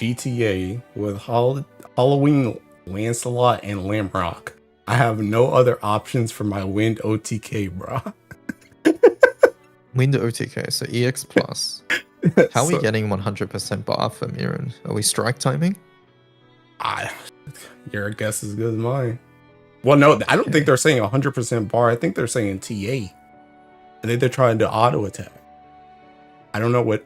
GTA with Halloween, Lancelot, and Lamrock? I have no other options for my Wind OTK, bro. Wind OTK, so EX plus. How are we So, getting 100% bar for Mirren? Are we strike timing? your guess is as good as mine. Well, no, I don't Okay. think they're saying 100% bar. I think they're saying TA. I think they're trying to auto attack. I don't know what.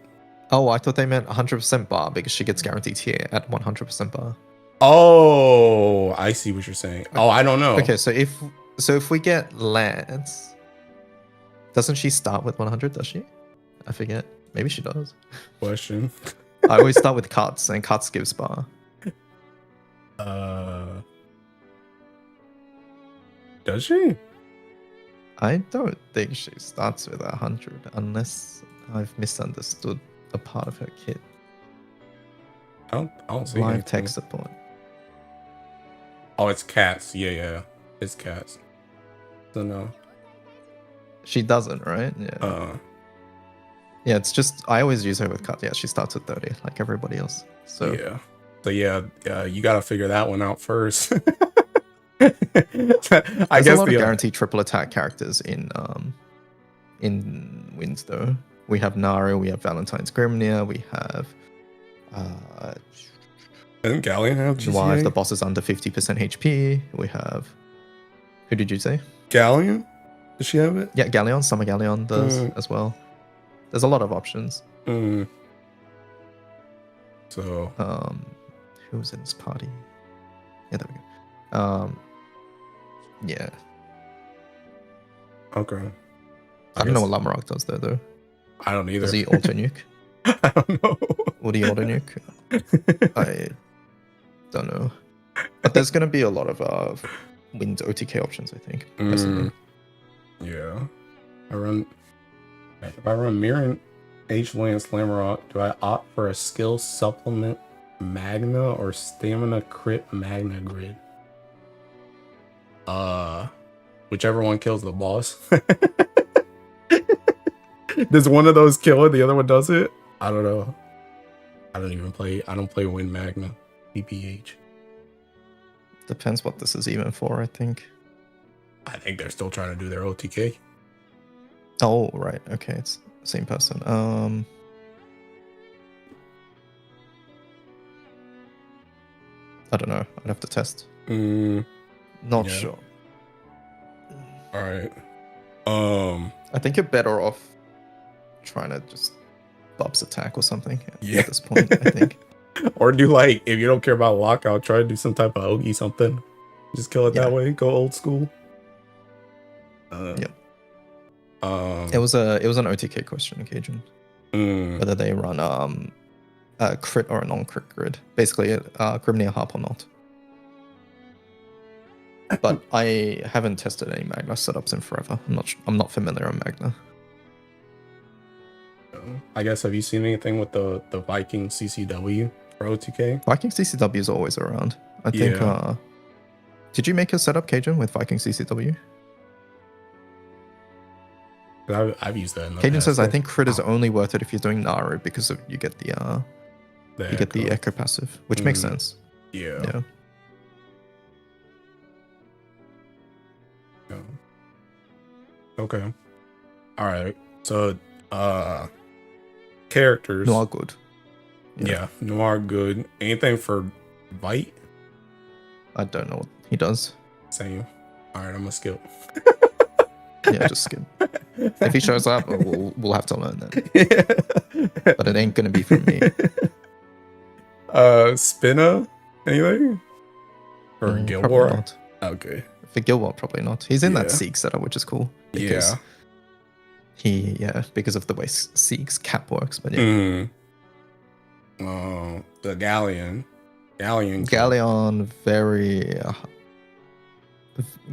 Oh, I thought they meant 100% bar because she gets guaranteed TA at 100% bar. Oh, I see what you're saying. Oh, I don't know. Okay, so if we get Lance, doesn't she start with 100? Does she? I forget. Maybe she does. Question. I always start with cuts, and cuts gives bar. Does she? I don't think she starts with 100 unless I've misunderstood a part of her kit. I don't see Live anything. tech support. Oh, it's cats. Yeah. It's cats. So no. She doesn't, right? Yeah. Yeah, it's just I always use her with cut. Yeah, she starts with 30, like everybody else. So yeah, you gotta figure that one out first. I guess a lot of guaranteed triple attack characters in Winds though. We have Nara, we have Valentine's Grimnir, we have Doesn't Galleon have Noir if GCA? the boss is under 50% HP. We have who did you say? Galleon? Does she have it? Yeah, Galleon, Summer Galleon does as well. There's a lot of options. So who was in this party? Yeah, there we go. Yeah. okay. I don't know what Lamarok does there though. I don't either. Does he auto nuke? I don't know. Would he auto nuke? I don't know. But there's gonna be a lot of Wind OTK options, I think. Personally. Yeah. If I run Mirren, H Lance Lamrock, do I opt for a skill supplement Magna or stamina crit Magna grid? Whichever one kills the boss. Does one of those kill it? The other one does it? I don't know. I don't play Wind Magna. PPH. Depends what this is even for, I think. I think they're still trying to do their OTK. Oh, right. Okay, it's the same person. I don't know. I'd have to test. Not sure. All right. I think you're better off trying to just Bub's attack or something at this point, I think. Or do like, if you don't care about lockout, try to do some type of Ogi something. Just kill it that way. Go old school. Yep. It was an OTK question, Cajun. Whether they run a crit or a non-crit grid. Basically, Grimnir Harp or not. But I haven't tested any Magna setups in forever. I'm not familiar on Magna. I guess, have you seen anything with the Viking CCW for OTK? Viking CCW is always around. I think. Did you make a setup, Cajun, with Viking CCW? I've used that in the Cajun past. says, I think crit is only worth it if you're doing Naru because you get the echo passive, which makes sense. Yeah. Okay. All right. So, characters. Noir good. Yeah, Noir good. Anything for Bite? I don't know what he does. Same. All right, I'm gonna skip. Yeah, just skip. If he shows up, we'll have to learn that. But it ain't gonna be from me. Spinna? Anything? Or Guild War? Not. Okay. For Guild War, probably not. He's in that Seek setup, which is cool. Because because of the way Seek's cap works. But yeah. The Galleon, very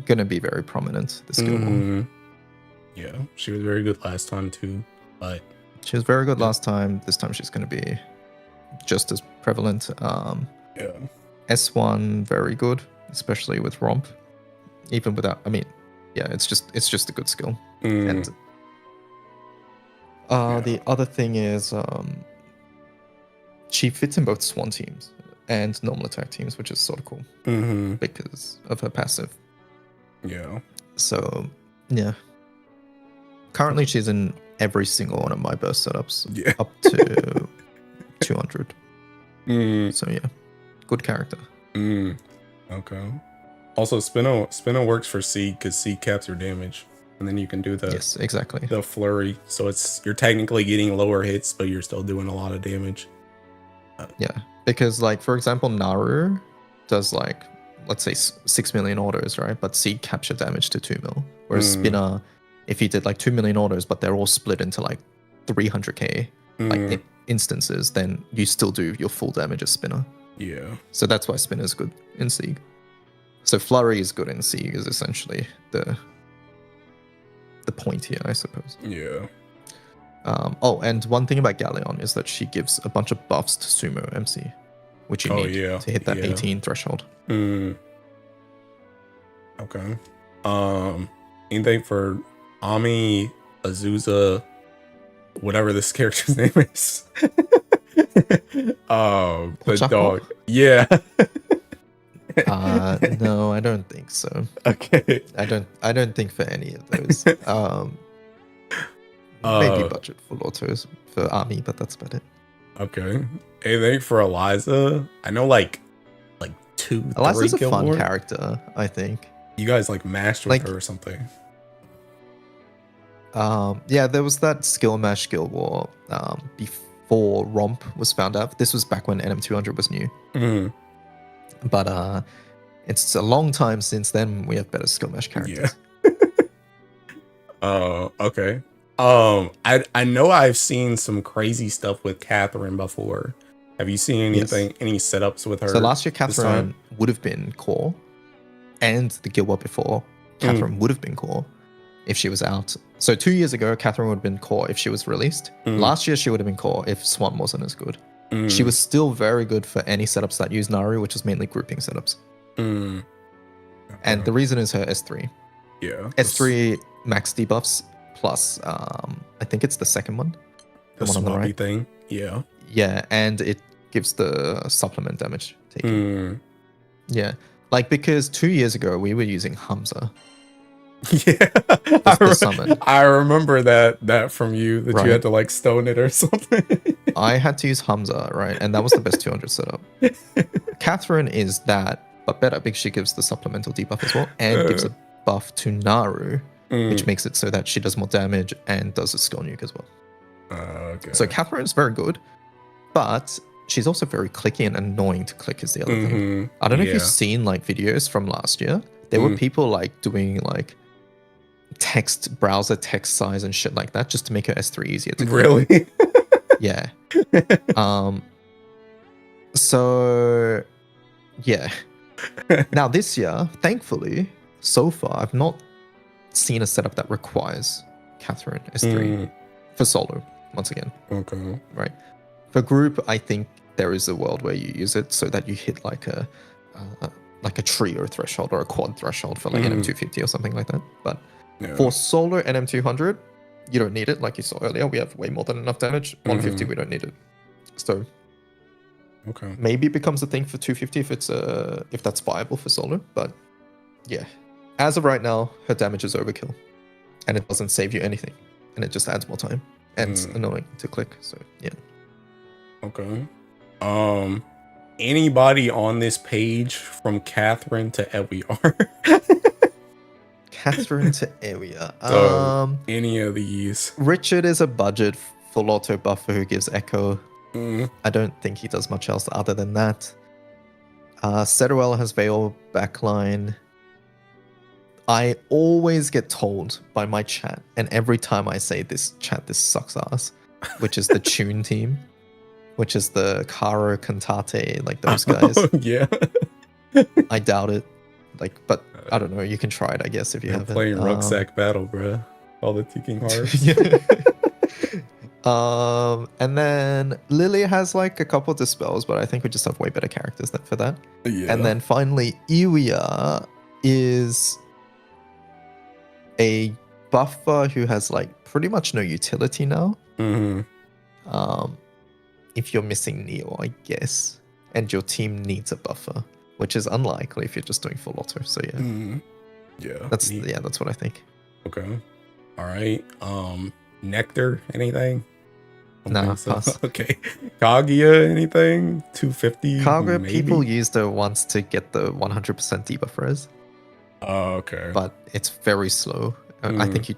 gonna be very prominent this Guild War. Yeah, she was very good last time too, but she was very good last time. This time she's gonna be just as prevalent. S1 very good, especially with Romp. Even without, yeah, it's just a good skill. Mm, And the other thing is she fits in both Swan teams and normal attack teams, which is sort of cool mm-hmm. because of her passive. Yeah. So yeah, currently she's in every single one of my burst setups Yeah. up to 200. Mm, So yeah, good character. okay. Also, Spino works for Seed because Seed caps your damage, and then you can do the Yes, exactly. the flurry. So you're technically getting lower hits, but you're still doing a lot of damage. Yeah, because like for example, Naru does like let's say 6 million autos, right? But Seed capture damage to 2 mil. Whereas Spinner, if you did like 2 million autos, but they're all split into like 300k like instances, then you still do your full damage as Spinner. Yeah. So that's why Spinner is good in Sieg. So Flurry is good in Sieg is essentially the point here, I suppose. Yeah. Oh, and one thing about Galleon is that she gives a bunch of buffs to Sumo MC, which you need to hit that 18 threshold. Okay. Anything for Ami, Azusa, whatever this character's name is. The dog. Yeah. No, I don't think so. Okay. I don't think for any of those. Maybe budget for Lotos for Army, but that's about it. Okay. Anything for Eliza? I know like 2, Eliza's 3 a fun Guild War? character, I think. You guys like mashed with her or something. Yeah, there was that skill mash Guild War before Romp was found out. This was back when NM200 was new. But it's a long time since then we have better skill mash characters. Yeah. Okay. I know I've seen some crazy stuff with Catherine before. Have you seen anything, any setups with her? So last year, Catherine would have been core, and the Guild War before, Catherine would have been core if she was out. So 2 years ago, Catherine would have been core if she was released. Last year, she would have been core if Swan wasn't as good. She was still very good for any setups that use Naru, which is mainly grouping setups. Okay. And the reason is her S3. Yeah. S3 max debuffs plus, I think it's the second one. The one on the right thing. Yeah. Yeah, and it gives the supplement damage taken. Yeah, like because 2 years ago we were using Hamza. Yeah, summon. I remember that from you that you had to like stone it or something. I had to use Hamza, right, and that was the best 200 setup. Catherine is that, but better because she gives the supplemental debuff as well and gives a buff to Naru, which makes it so that she does more damage and does a skill nuke as well. Okay. So Catherine is very good, but she's also very clicky and annoying to click is the other thing. I don't know if you've seen like videos from last year. There were people like doing like browser text size and shit like that just to make her S3 easier to click. Really? Yeah. So yeah. Now this year, thankfully, so far, I've not seen a setup that requires Catherine S3 for solo. Once again. Okay. Right. For group, I think there is a world where you use it so that you hit like a trio threshold or a quad threshold for like NM250 or something like that. But for solo NM200, you don't need it. Like you saw earlier, we have way more than enough damage. 150, we don't need it. So maybe it becomes a thing for 250 if that's viable for solo. But yeah, as of right now, her damage is overkill, and it doesn't save you anything, and it just adds more time. And it's annoying to click, so yeah. Okay. Anybody on this page from Catherine to Ewiar? Catherine to area. So, any of these. Richard is a budget full auto buffer who gives echo. I don't think he does much else other than that. Seruel has Veil backline. I always get told by my chat, and every time I say this sucks ass, which is the Tune team, which is the Karo, Cantate, like those guys. Yeah. I doubt it. Like, but I don't know. You can try it, I guess, if you haven't. Playing Rucksack Battle, bro. All the Ticking Hearts. And then Lily has like a couple of dispels, but I think we just have way better characters for that. Yeah. And then finally, Iwia is a buffer who has like pretty much no utility now. Mm-hmm. If you're missing Neo, I guess, and your team needs a buffer, which is unlikely if you're just doing full auto. So yeah, Yeah. that's what I think. Okay. All right. Nectar, anything? Don't Nah, think so. pass. Okay. Kaguya, anything? 250? Kaguya, maybe? people use it once to get the 100% debuff res, Oh, okay. but it's very slow. I think you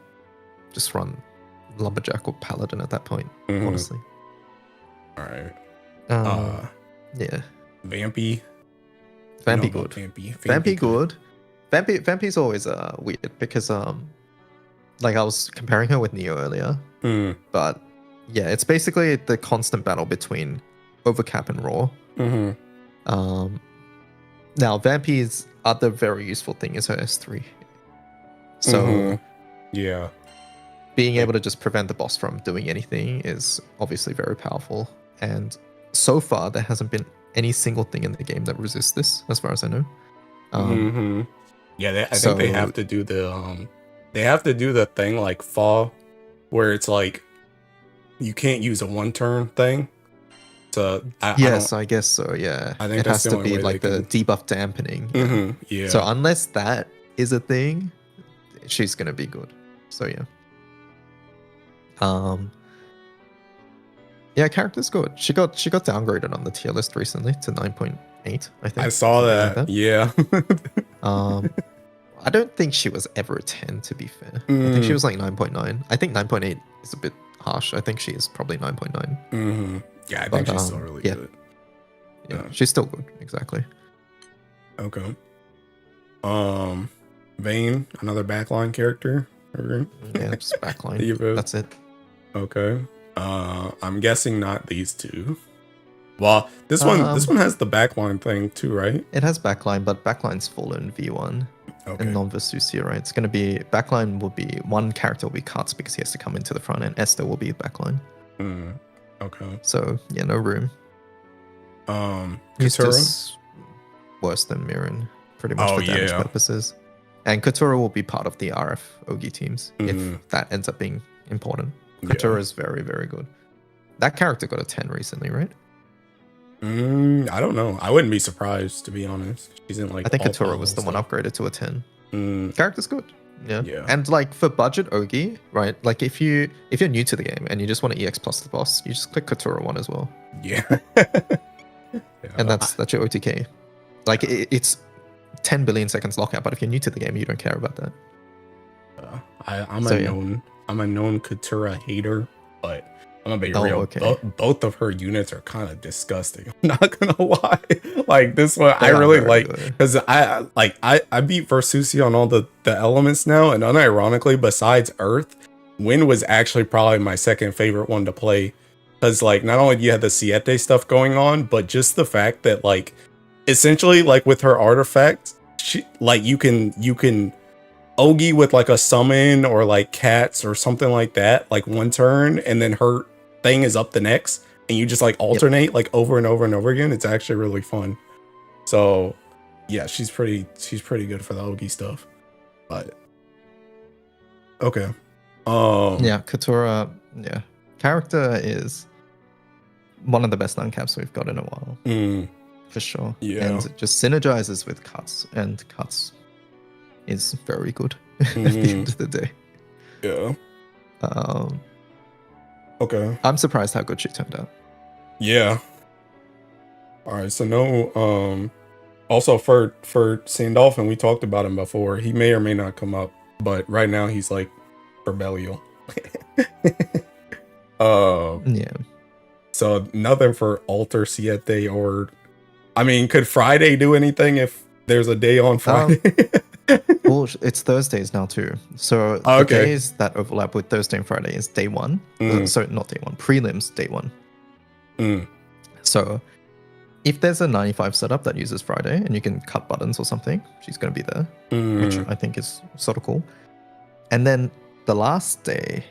just run Lumberjack or Paladin at that point, honestly. All right. Yeah. Vampy. Vampy good. Vampy good. Vampy's always weird because like I was comparing her with Neo earlier, but yeah, it's basically the constant battle between Overcap and Raw. Now Vampy's other very useful thing is her S3. So yeah, being able to just prevent the boss from doing anything is obviously very powerful. And so far, there hasn't been any single thing in the game that resists this, as far as I know. Yeah, I think they have to do the thing like Fall, where it's like you can't use a one turn thing. So I guess so. Yeah, I think it has to be like the debuff dampening. Yeah. So unless that is a thing, she's gonna be good. So yeah. Yeah, character's good. She got downgraded on the tier list recently to 9.8, I think. I saw that. Like that. Yeah. I don't think she was ever a 10, to be fair. I think she was like 9.9. I think 9.8 is a bit harsh. I think she is probably 9.9. Yeah, I think she's still really good. Yeah, she's still good. Exactly. Okay. Vayne, another backline character. Yeah, just backline. That's it. Okay. I'm guessing not these two. Well, this one has the backline thing too, right? It has backline, but backline's full in V1 and non-Vesusia, right? It's gonna be backline will be one character will be Cuts because he has to come into the front, and Esther will be backline. Okay. So yeah, no room. He's just worse than Mirren, pretty much for damage purposes. And Katura will be part of the RF Ogi teams if that ends up being important. Katura is very, very good. That character got a 10 recently, right? I don't know. I wouldn't be surprised, to be honest. She's in like. I think Katura was the one upgraded to a 10. Character's good. Yeah. And like for budget Ogi, right? Like if you're new to the game and you just want to EX plus the boss, you just click Katura 1 as well. Yeah. And that's your OTK. Like it's 10 billion seconds lockout, but if you're new to the game, you don't care about that. I'm a known Katura hater, but I'm gonna be real. Okay. Both of her units are kind of disgusting. I'm not gonna lie. Like this one, I really like because I beat Versusi on all the elements now, and unironically, besides Earth, Wind was actually probably my second favorite one to play. Because like not only do you have the Siete stuff going on, but just the fact that like essentially like with her artifact, you can Ogi with like a summon or like cats or something like that, like one turn, and then her thing is up the next, and you just like alternate like over and over and over again. It's actually really fun. So yeah, she's pretty good for the Ogi stuff. But okay. Yeah, Katura, character is one of the best non-caps we've got in a while. For sure. Yeah. And it just synergizes with Cuts, and Cuts is very good at the end of the day. Yeah. Okay. I'm surprised how good she turned out. Yeah. All right. So no. Also for Sandolphin, we talked about him before. He may or may not come up, but right now he's like for Belial. Yeah. So nothing for Alter Siete or, I mean, could Friday do anything if there's a day on Friday? Well, it's Thursdays now too. So the days that overlap with Thursday and Friday is day 1. Sorry, not day 1. Prelims day 1. So if there's a 95 setup that uses Friday and you can cut buttons or something, she's going to be there, which I think is sort of cool. And then the last day,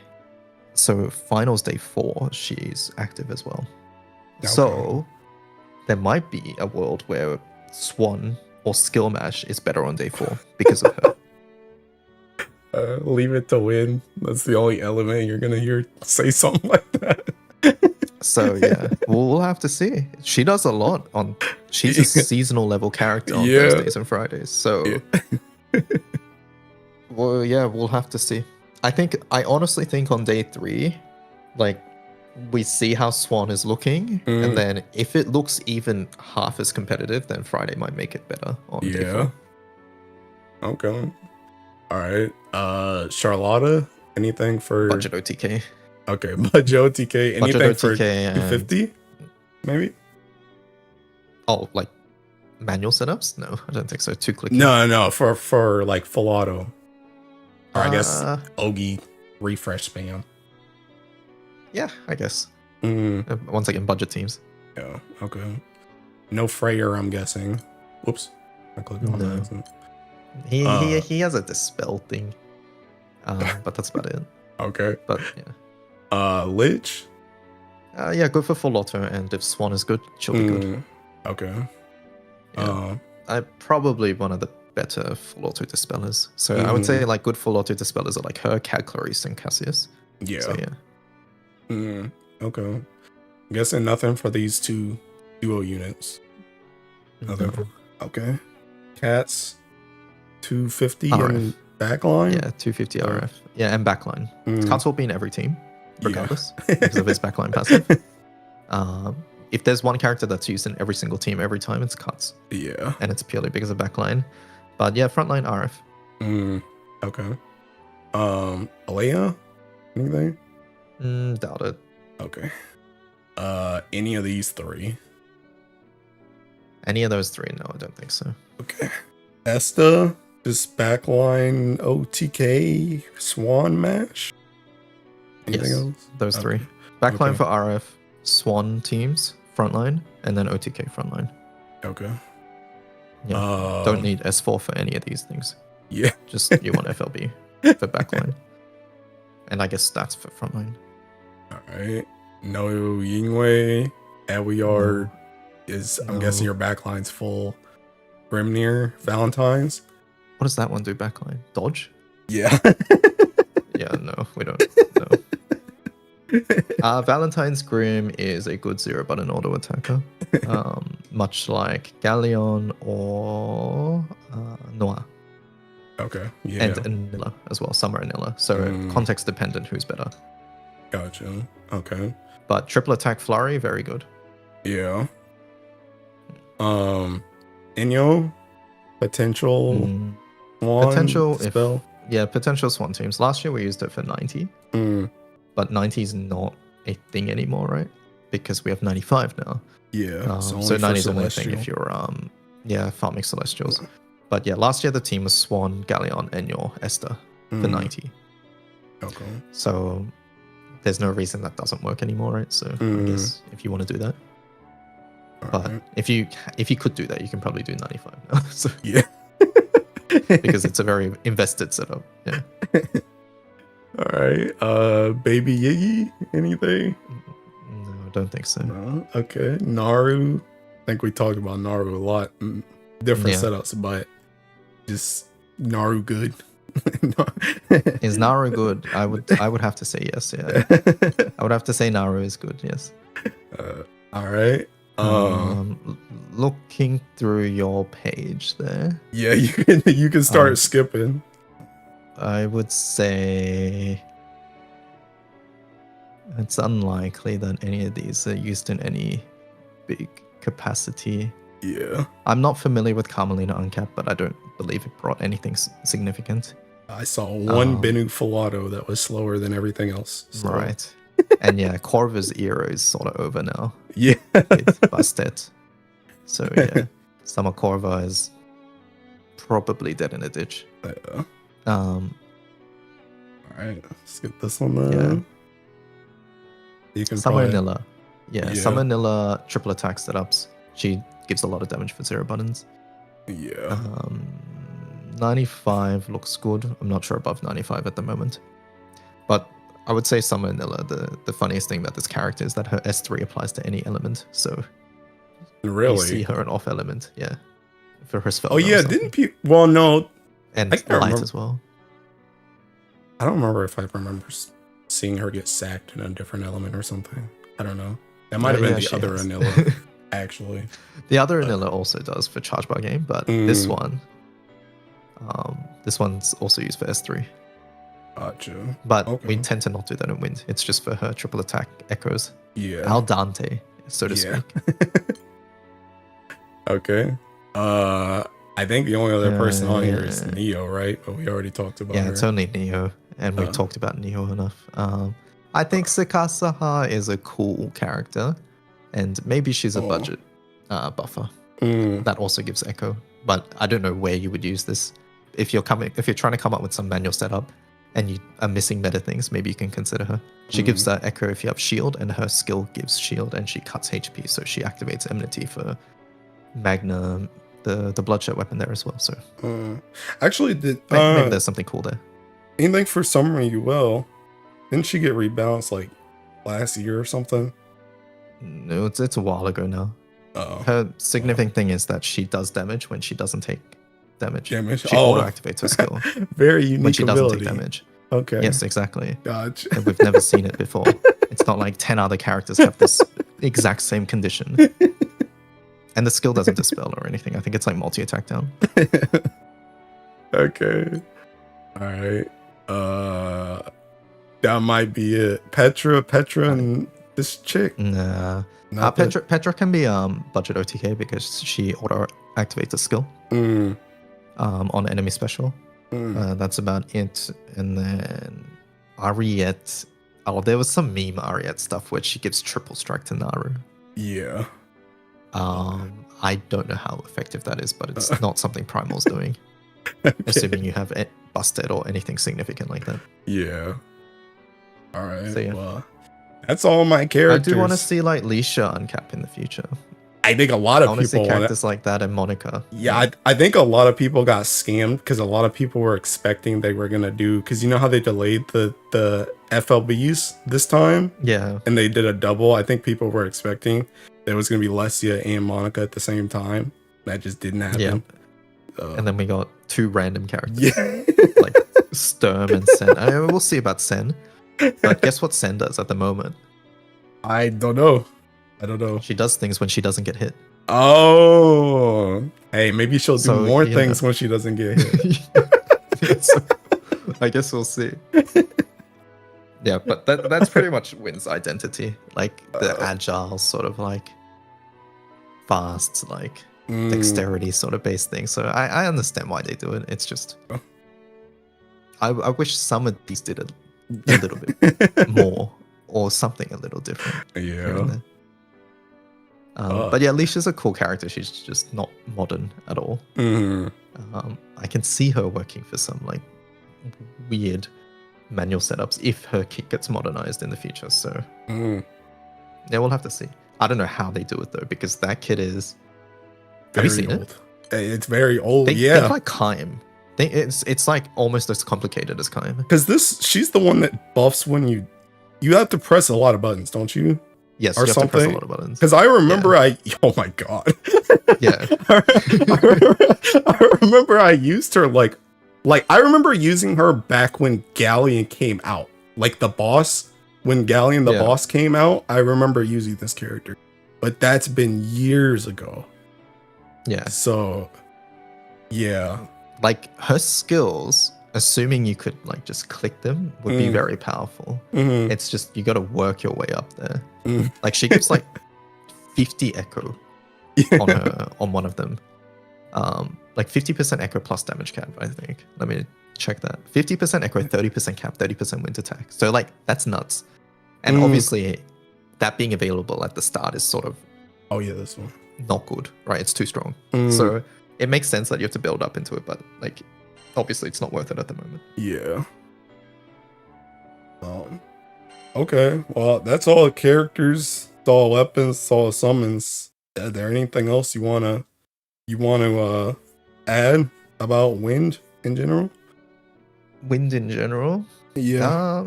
so finals day 4, she's active as well. Okay. So there might be a world where Swan or Skill Mash is better on day 4 because of her. Leave it to win. That's the only element you're gonna hear say something like that. So yeah, we'll have to see. She does a lot on. She's a seasonal level character on Yeah. Thursdays and Fridays. So, well, yeah, we'll have to see. I honestly think on day 3, like, we see how Swan is looking, and then if it looks even half as competitive, then Friday might make it better on day 4. Okay. All right. Charlotta, anything for Budget OTK. Okay, budget OTK. Anything Budget for OTK 250? Maybe? Oh, like manual setups? No, I don't think so. 2 clicking. No, for like full auto. Or I guess Ogi refresh spam. Yeah, I guess. Once again, budget teams. Yeah, okay. No Freyr, I'm guessing. Whoops. I clicked on that. He has a dispel thing. But that's about it. Okay. But yeah. Lich? Yeah, go for full auto, and if Swan is good, she'll be good. Okay. Yeah. Probably one of the better full auto dispellers. So I would say like good full auto dispellers are like her, Cad, Clarice, and Cassius. Yeah. So yeah. Okay. I'm guessing nothing for these 2 duo units. Okay. Cats 250 and backline? Yeah, 250 RF. Yeah, and backline. Cats will be in every team, regardless, because of his backline passive. If there's one character that's used in every single team every time, it's Cuts. Yeah. And it's purely because of backline. But yeah, frontline RF. Okay. Alea? Anything? Doubt it. Okay. Any of these 3? Any of those 3? No, I don't think so. Okay. Esta, just backline OTK Swan match? Anything else? Those 3. Backline for RF, Swan teams, frontline, and then OTK frontline. Okay. Yeah. Don't need S4 for any of these things. Yeah. Just you want FLB for backline. And I guess stats for frontline. Alright. No Yingwei. Aoyard is, I'm guessing your backline's full. Grimnir, Valentine's. What does that one do backline? Dodge? Yeah. Yeah, no, we don't. No. Valentine's Grim is a good 0-button auto attacker. Much like Galleon or Noir. Okay. Yeah. And Anilla as well. Summer Anilla. So context dependent who's better. Gotcha. Okay. But triple attack Flurry, very good. Yeah. Inyo, potential Swan spell. Potential Swan teams. Last year we used it for 90. But 90 is not a thing anymore, right? Because we have 95 now. Yeah. So 90 is only a thing if you're farming Celestials. But yeah, last year the team was Swan, Galleon, Enyor, Esther for 90. Okay. So there's no reason that doesn't work anymore, right? So I guess if you want to do that. But if you could do that, you can probably do 95 now. So yeah. because it's a very invested setup. Yeah. All right. Baby Yiggy, anything? No, I don't think so. No. Okay. Naru. I think we talked about Naru a lot. Different setups, but just Naru good. Is Naru good? I would have to say yes. Yeah. I would have to say Naru is good. Yes. All right. Looking through your page there. Yeah, you can start skipping. I would say it's unlikely that any of these are used in any big capacity. Yeah. I'm not familiar with Carmelina Uncapped, but I don't believe it brought anything significant. I saw one Benu Filato that was slower than everything else. So. Right. And yeah, Corva's era is sort of over now. Yeah. It's busted. So yeah, Summer Corva is probably dead in a ditch. All right, let's get this one then. Yeah. You can Summer Nilla. Yeah, Summer Nilla triple attack setups. She gives a lot of damage for 0 buttons. Yeah. 95 looks good. I'm not sure above 95 at the moment. But I would say Summer Nilla, the funniest thing about this character is that her S3 applies to any element. So really, you see her an off element, for her spell. Oh yeah, didn't people? Well, no, and I light remember. as well. I don't remember if I remember seeing her get sacked in a different element or something. I don't know. That might have been the other Anilla, actually. The other Anilla also does for charge bar game, but this one's also used for S3. Gotcha. But we tend to not do that in Wind. It's just for her triple attack echoes. Yeah. Al Dante, so to speak. Okay. I think the only other person on here is Neo, right? But we already talked about her. It's only Neo, and we've talked about Neo enough. I think Sakasaha is a cool character, and maybe she's a budget buffer. That also gives echo, but I don't know where you would use this. If you're trying to come up with some manual setup, and you are missing meta things, maybe you can consider her. She gives that echo if you have shield, and her skill gives shield, and she cuts HP, so she activates enmity for Magna, the bloodshot weapon there as well. So actually, maybe there's something cool there. Anything for Summer you will? Didn't she get rebalanced like last year or something? No, it's a while ago now. Her significant thing is that she does damage when she doesn't take damage. She auto activates her skill. Very unique when she ability. Doesn't take damage. Okay. Yes, exactly. Gotcha. And we've never seen it before. It's not like 10 other characters have this exact same condition. And the skill doesn't dispel or anything. I think it's like multi-attack down. Okay. All right. That might be it. Petra, and this chick. Nah. Petra can be budget OTK because she auto activates a skill on enemy special. That's about it. And then Ariette. Oh, there was some meme Ariette stuff where she gives triple strike to Naru. Yeah. I don't know how effective that is, but it's not something Primal's doing. Okay. Assuming you have it busted or anything significant like that. Yeah. All right. So, yeah. Well, that's all my characters. I do want to see like Leisha uncap in the future. I think a lot of people see characters like that and Monica. Yeah, I think a lot of people got scammed because a lot of people were expecting they were gonna do, because you know how they delayed the FLBs this time? Yeah. And they did a double. I think people were expecting there was gonna be Lesia and Monica at the same time. That just didn't happen. Yeah. And then we got two random characters. Yeah. Like Sturm and Sen. I mean, we'll see about Sen. But guess what Sen does at the moment? I don't know. She does things when she doesn't get hit. Oh. Hey, maybe she'll do more things when she doesn't get hit. So, I guess we'll see. Yeah, but that's pretty much Win's identity. Like the agile sort of like fast, like dexterity sort of based thing. So I understand why they do it. It's just I wish some of these did a little bit more or something a little different. Yeah. But yeah, Leisha's a cool character. She's just not modern at all. I can see her working for some like weird manual setups if her kit gets modernized in the future. So yeah, we'll have to see. I don't know how they do it though, because that kit is have you seen it? It's very old. Think like Kaim. It's like almost as complicated as Kaim. Because she's the one that buffs when you have to press a lot of buttons, don't you? Yes, or you have something. To press a lot of buttons. Because I remember oh my god. Yeah. I remember I used her like I remember using her back when Galleon came out. Like the boss, when Galleon the boss came out, I remember using this character. But that's been years ago. Yeah. So yeah. Like her skills, assuming you could like just click them, would be very powerful. It's just you got to work your way up there. Like she gives like 50 echo on one of them. Like 50% echo plus damage cap, I think. Let me check that. 50% echo, 30% cap, 30% wind attack. So like that's nuts. And obviously that being available at the start is sort of this one not good, right? It's too strong. So it makes sense that you have to build up into it, but like obviously it's not worth it at the moment. Yeah. Okay. Well, that's all the characters, it's all weapons, it's all summons. Is there anything else you wanna add about Wind in general? Wind in general? Yeah.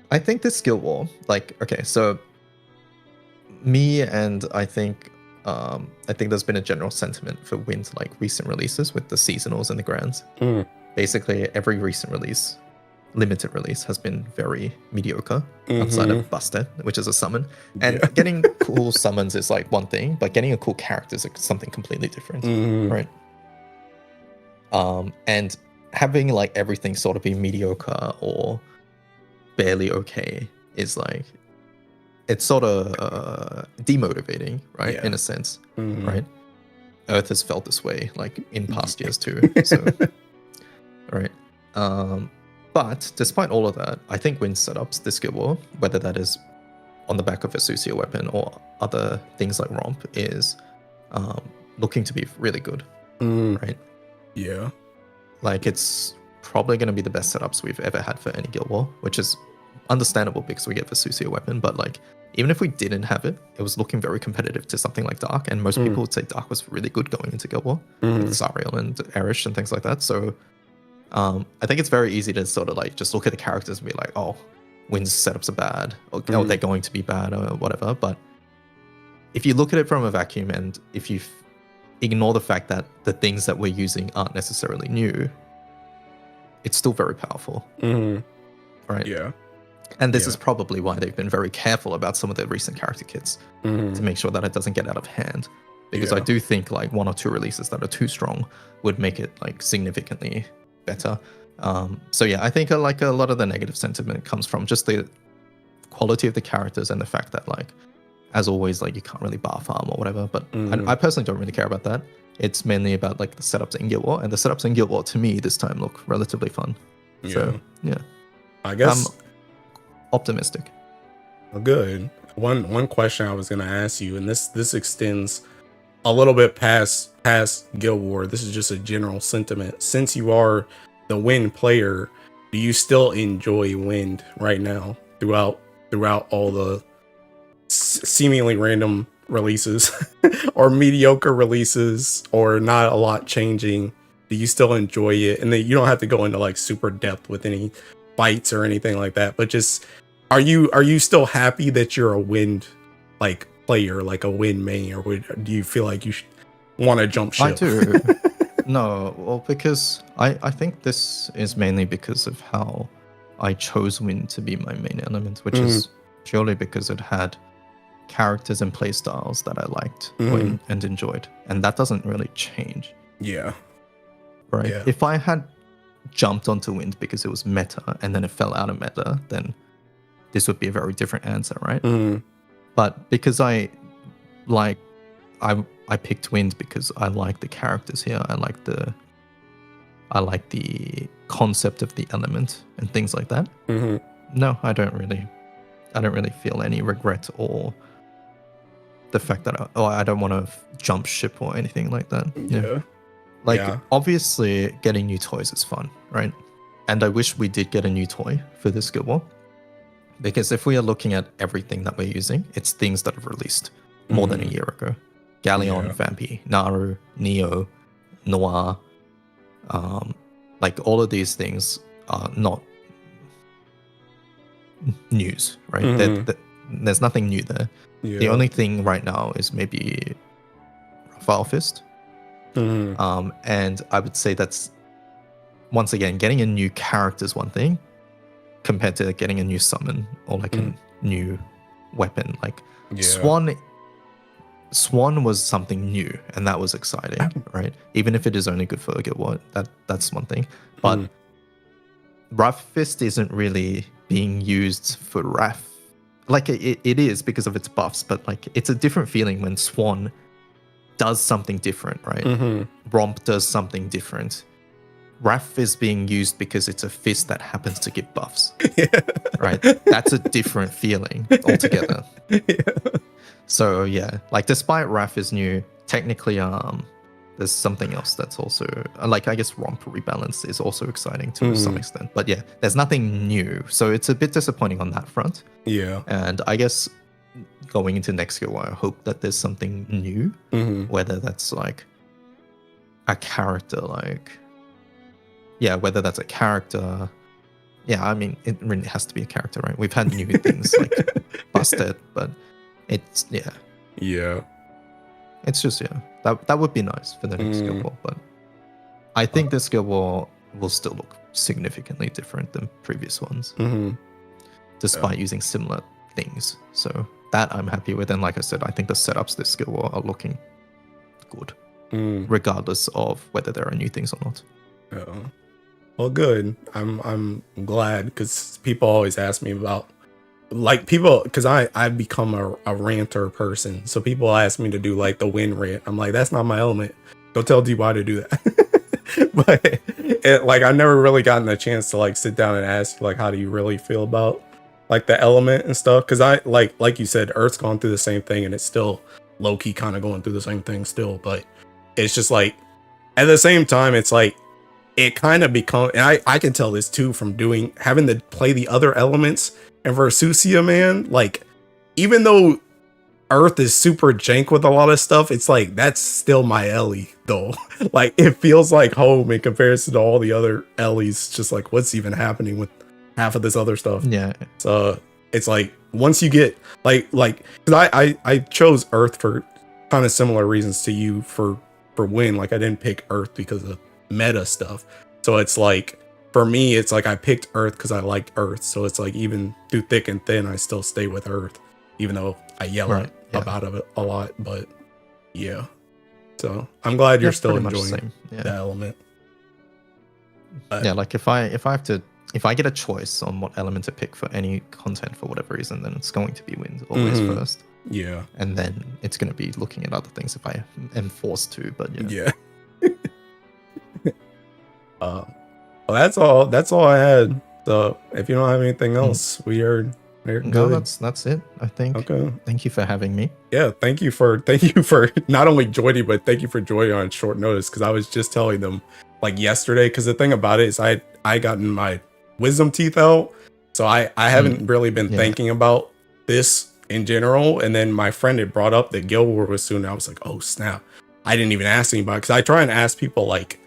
I think the skill wall, like, okay, so me and I think there's been a general sentiment for Wind like recent releases with the seasonals and the grands. basically every recent release, limited release, has been very mediocre outside of Busted, which is a summon. And getting cool summons is like one thing, but getting a cool character is something completely different, right? And having like everything sort of be mediocre or barely okay is like, it's sort of demotivating, right? In a sense, right? Earth has felt this way like in past years too. So, right. But despite all of that, I think Win setups this Guild War, whether that is on the back of a Sucio weapon or other things like Romp, is looking to be really good, right? Yeah. Like, it's probably going to be the best setups we've ever had for any Guild War, which is understandable because we get the Sucio weapon. But like, even if we didn't have it, it was looking very competitive to something like Dark, and most people would say Dark was really good going into Guild War with Zariel and Erish and things like that. So I think it's very easy to sort of like just look at the characters and be like, oh, Win's setups are bad, or they're going to be bad, or whatever. But if you look at it from a vacuum, and if you ignore the fact that the things that we're using aren't necessarily new, it's still very powerful, right? Yeah. And this is probably why they've been very careful about some of their recent character kits to make sure that it doesn't get out of hand. Because I do think like 1 or 2 releases that are too strong would make it like significantly better. So yeah, I think like a lot of the negative sentiment comes from just the quality of the characters and the fact that like, as always, like you can't really bar farm or whatever. But I personally don't really care about that. It's mainly about like the setups in Guild War, and the setups in Guild War to me this time look relatively fun. So yeah, I guess I'm optimistic. Good. One question I was gonna ask you, and this extends a little bit past Guild War. This is just a general sentiment. Since you are the Wind player, do you still enjoy Wind right now throughout all the seemingly random releases or mediocre releases or not a lot changing? Do you still enjoy it? And then you don't have to go into like super depth with any fights or anything like that, but just are you still happy that you're a Wind like player, like a Wind main, or do you feel like you want to jump ship? I do. No, well, because I think this is mainly because of how I chose Wind to be my main element, which is purely because it had characters and playstyles that I liked and enjoyed, and that doesn't really change. Yeah. Right. Yeah. If I had jumped onto Wind because it was meta and then it fell out of meta, then this would be a very different answer, right? But because I picked Wind because I like the characters here. I like the concept of the element and things like that. No, I don't really feel any regret or the fact that I don't want to jump ship or anything like that. Yeah. Obviously getting new toys is fun, right? And I wish we did get a new toy for this Guild War. Because if we are looking at everything that we're using, it's things that have released more than a year ago. Galleon, Vampy, Naru, Neo, Noir. Like all of these things are not news, right? There's nothing new there. The only thing right now is maybe Raphael Fist. And I would say that's, once again, getting a new character is one thing compared to getting a new summon or like a new weapon. Like Swan was something new, and that was exciting, right? Even if it is only good for a Guild War, that's one thing. But Raph Fist isn't really being used for Raph. Like it is because of its buffs, but like it's a different feeling when Swan does something different, right? Romp does something different. Raph is being used because it's a fist that happens to give buffs, right? That's a different feeling altogether. So yeah, like despite Raph is new, technically there's something else that's also like, I guess Romp Rebalance is also exciting to some extent, but yeah, there's nothing new, so it's a bit disappointing on that front. And I guess going into next Guild War, I hope that there's something new, whether that's like a character, like whether that's a character. Yeah, I mean, it really has to be a character, right? We've had new things like Busted, but it's it's just that would be nice for the next Guild War. But I think this Guild War will still look significantly different than previous ones, Mm-hmm. despite using similar things. So that I'm happy with. And like I said, I think the setups this skill war are looking good, regardless of whether there are new things or not. Yeah. Well, good. I'm glad, because people always ask me about, like, people, because I've become a ranter person, so people ask me to do like the win rant. I'm like, that's not my element. Go tell DY to do that. But like, I've never really gotten a chance to like sit down and ask, like, how do you really feel about like the element and stuff? Because I like you said, Earth's gone through the same thing, and it's still low key kind of going through the same thing still. But it's just like, at the same time, it's like, it kind of become, and I can tell this too from having to play the other elements. And for Susia, man, like, even though Earth is super jank with a lot of stuff, it's like, that's still my Ellie though. Like, it feels like home in comparison to all the other Ellies. Just like, what's even happening with half of this other stuff? Yeah. So it's like, once you get like, because I chose Earth for kind of similar reasons to you for Win. Like, I didn't pick Earth because of meta stuff. So it's like, for me, it's like I picked Earth because I liked Earth. So it's like, even through thick and thin, I still stay with Earth, even though I yell about it a lot. But yeah, so I'm glad you're still enjoying that element. Yeah, like if I get a choice on what element to pick for any content for whatever reason, then it's going to be Wind always first. Yeah, and then it's going to be looking at other things if I am forced to. But yeah. Well, that's all I had. So if you don't have anything else, we're good. No, that's it, I think. Okay. Thank you for having me. Yeah, thank you for not only joining, but thank you for joining on short notice, because I was just telling them like yesterday, because the thing about it is I gotten my wisdom teeth out, so I haven't really been thinking about this in general. And then my friend had brought up that Guild War was soon, and I was like, oh snap. I didn't even ask anybody, because I try and ask people like,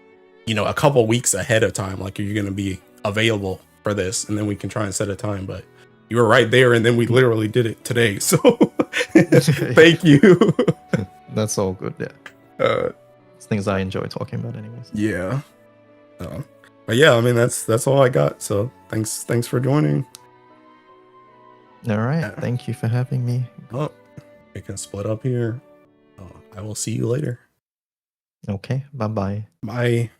a couple weeks ahead of time, like, are you going to be available for this? And then we can try and set a time. But you were right there, and then we literally did it today. So thank you. That's all good. Yeah. It's things I enjoy talking about anyways. Yeah. But yeah, I mean, that's all I got. So thanks for joining. All right. Thank you for having me. Oh, we can split up here. I will see you later. Okay. Bye-bye. Bye.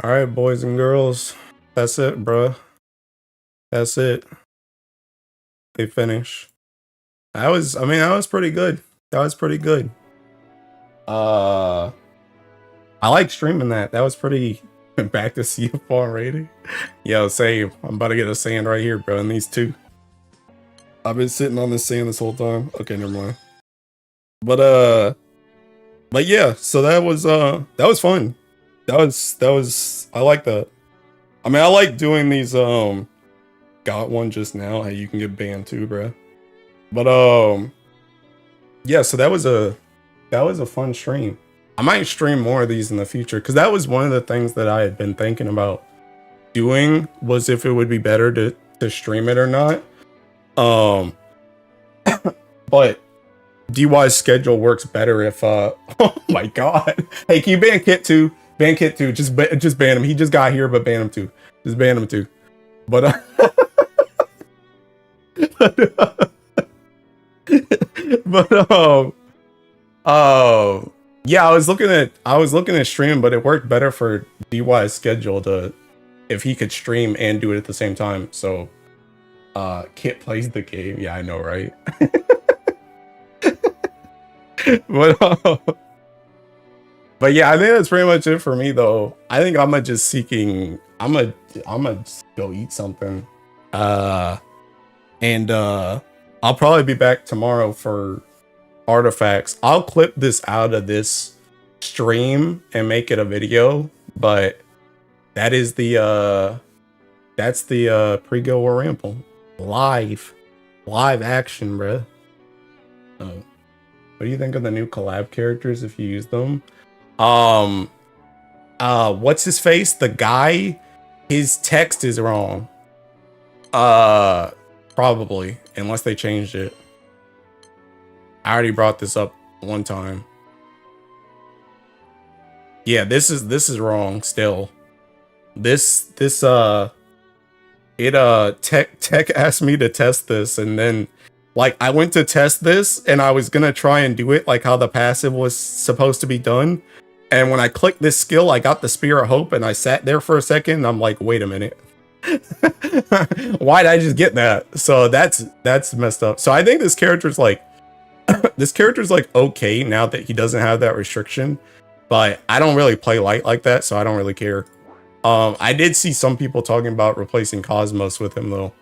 All right, boys and girls. That's it, bruh. That's it. They finish. That was pretty good. That was pretty good. I like streaming that. That was pretty back to CFR rating. Yo, same. I'm about to get a sand right here, bro. And these two. I've been sitting on this sand this whole time. Okay, never mind. But yeah, so that was fun. That was I like that. I mean, I like doing these got one just now. Hey, you can get banned too, bro. But yeah, so that was a fun stream. I might stream more of these in the future, because that was one of the things that I had been thinking about doing, was if it would be better to stream it or not. But DY's schedule works better if oh my god. Hey, can you ban Kit too? Ban Kit too. Just ban him. He just got here, but ban him too. Just ban him too. But yeah, I was looking at stream, but it worked better for DY's schedule if he could stream and do it at the same time. So Kit plays the game. Yeah, I know, right? But yeah, I think that's pretty much it for me though. I think I'm just go eat something. And I'll probably be back tomorrow for artifacts. I'll clip this out of this stream and make it a video, but that's the pre-Guild War Ramble. Live action, bruh. What do you think of the new collab characters if you use them? What's his face? The guy, his text is wrong. Probably, unless they changed it. I already brought this up one time. Yeah, this is wrong still. Tech asked me to test this, and then like I went to test this and I was gonna try and do it like how the passive was supposed to be done. And when I clicked this skill, I got the Spear of Hope and I sat there for a second and I'm like, wait a minute. Why'd I just get that? So that's messed up. So I think this character's like okay now that he doesn't have that restriction, but I don't really play light like that, so I don't really care. I did see some people talking about replacing Cosmos with him though.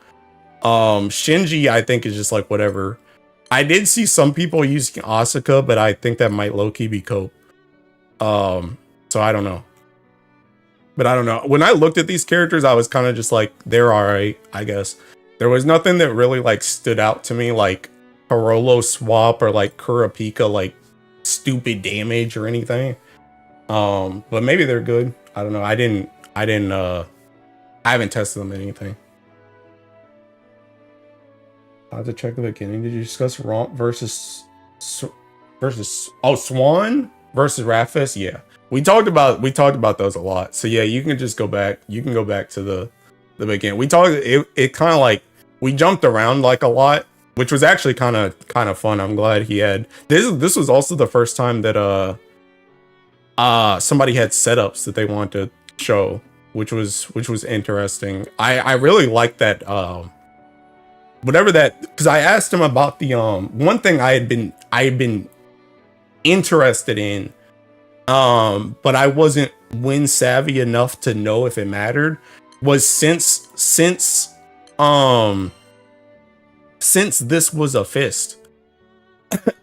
Shinji I think is just like whatever. I did see some people using Asuka, but I think that might low-key be Cope. So I don't know. But I don't know. When I looked at these characters, I was kind of just like, they're alright, I guess. There was nothing that really like stood out to me, like Parolo swap or like Kurapika like stupid damage or anything. But maybe they're good. I don't know. I haven't tested them in anything. I have to check the beginning. Did you discuss Romp versus Swan versus Raffus? Yeah. We talked about those a lot. So yeah, you can just go back. You can go back to the beginning. We talked it kind of like we jumped around like a lot, which was actually kind of fun. I'm glad he had this was also the first time that somebody had setups that they wanted to show, which was interesting. I really liked that whatever that, because I asked him about the one thing I had been interested in, but I wasn't win savvy enough to know if it mattered, was since this was a fist,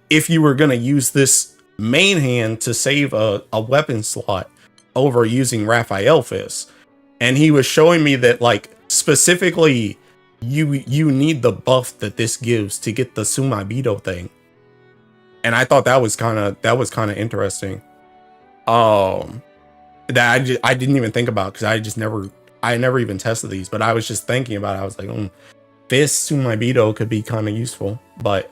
if you were gonna use this main hand to save a weapon slot over using Raphael Fist. And he was showing me that like specifically you need the buff that this gives to get the Sumabito thing. And I thought that was kind of interesting. That I didn't even think about, because I never even tested these, but I was just thinking about it. I was like, Fist Sumabito could be kind of useful. But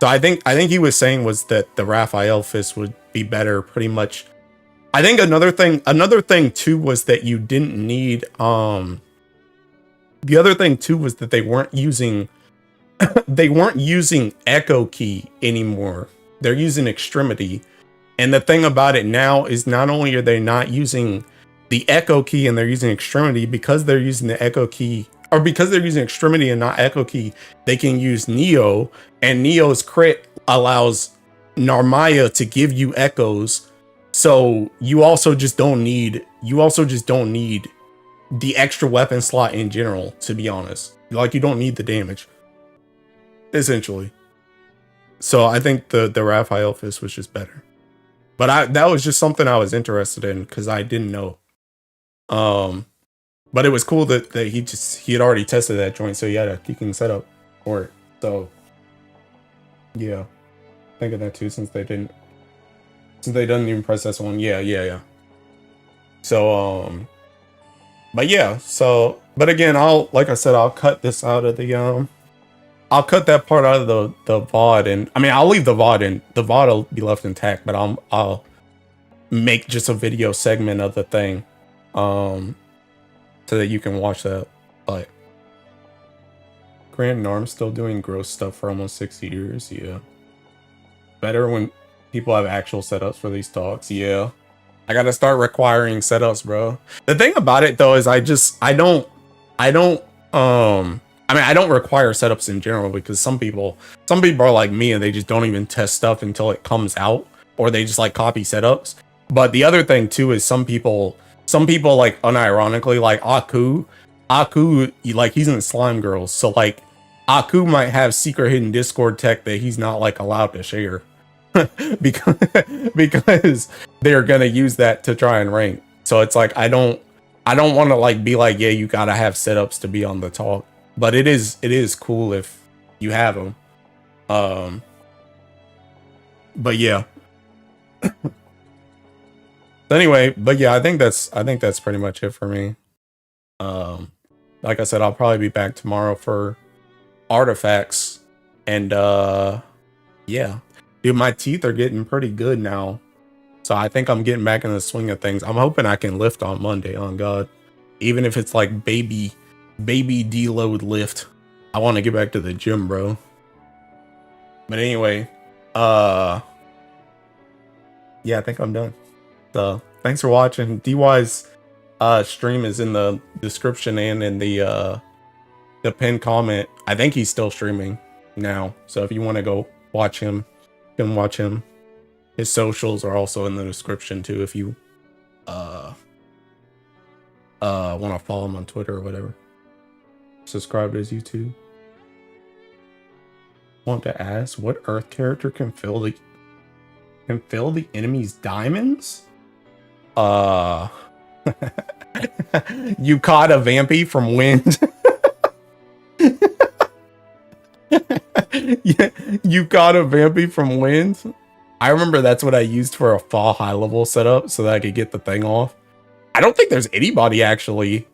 so I think he was saying was that the Raphael Fist would be better pretty much. I think another thing too was that you didn't need the other thing too was that they weren't using Echo Key anymore. They're using Extremity. And the thing about it now is not only are they not using the Echo Key and they're using Extremity, because they're using the Echo Key, or because they're using Extremity and not Echo Key, they can use Neo, and Neo's crit allows Narmaya to give you echoes. So you also just don't need the extra weapon slot in general, to be honest. Like, you don't need the damage, essentially. So I think the Raphael Fist was just better. But that was just something I was interested in because I didn't know. But it was cool that he had already tested that joint, so he had a decent setup for it. So yeah, thinking that too, since they didn't even press this one. Yeah. So but yeah, but again, I'll cut this out of the I'll cut that part out of the VOD, and I mean I'll leave the VOD in. The VOD will be left intact, but I'll make just a video segment of the thing, so that you can watch that. But Grand Norm's still doing gross stuff for almost 6 years. Yeah, better when people have actual setups for these talks. Yeah, I gotta start requiring setups, bro. The thing about it though is I don't require setups in general, because some people are like me and they just don't even test stuff until it comes out, or they just like copy setups. But the other thing too is some people like unironically, like Aku, like he's in Slime Girls, so like Aku might have secret hidden Discord tech that he's not like allowed to share because they're gonna use that to try and rank. So it's like I don't want to like be like, yeah, you gotta have setups to be on the talk. But it is cool if you have them. But yeah. Anyway, but yeah, I think that's pretty much it for me. Like I said, I'll probably be back tomorrow for artifacts, and yeah. Dude, my teeth are getting pretty good now. So I think I'm getting back in the swing of things. I'm hoping I can lift on Monday, on God. Even if it's like baby deload lift. I want to get back to the gym, bro. But anyway, yeah, I think I'm done. So thanks for watching. DY's stream is in the description and in the pinned comment. I think he's still streaming now. So if you want to go watch him, you can watch him. His socials are also in the description too if you want to follow him on Twitter or whatever. Subscribe to his YouTube. Want to ask what Earth character can fill the enemy's diamonds? You caught a Vampy from Wind. Yeah, you caught a Vampy from Wind. I remember that's what I used for a fall high level setup so that I could get the thing off. I don't think there's anybody actually.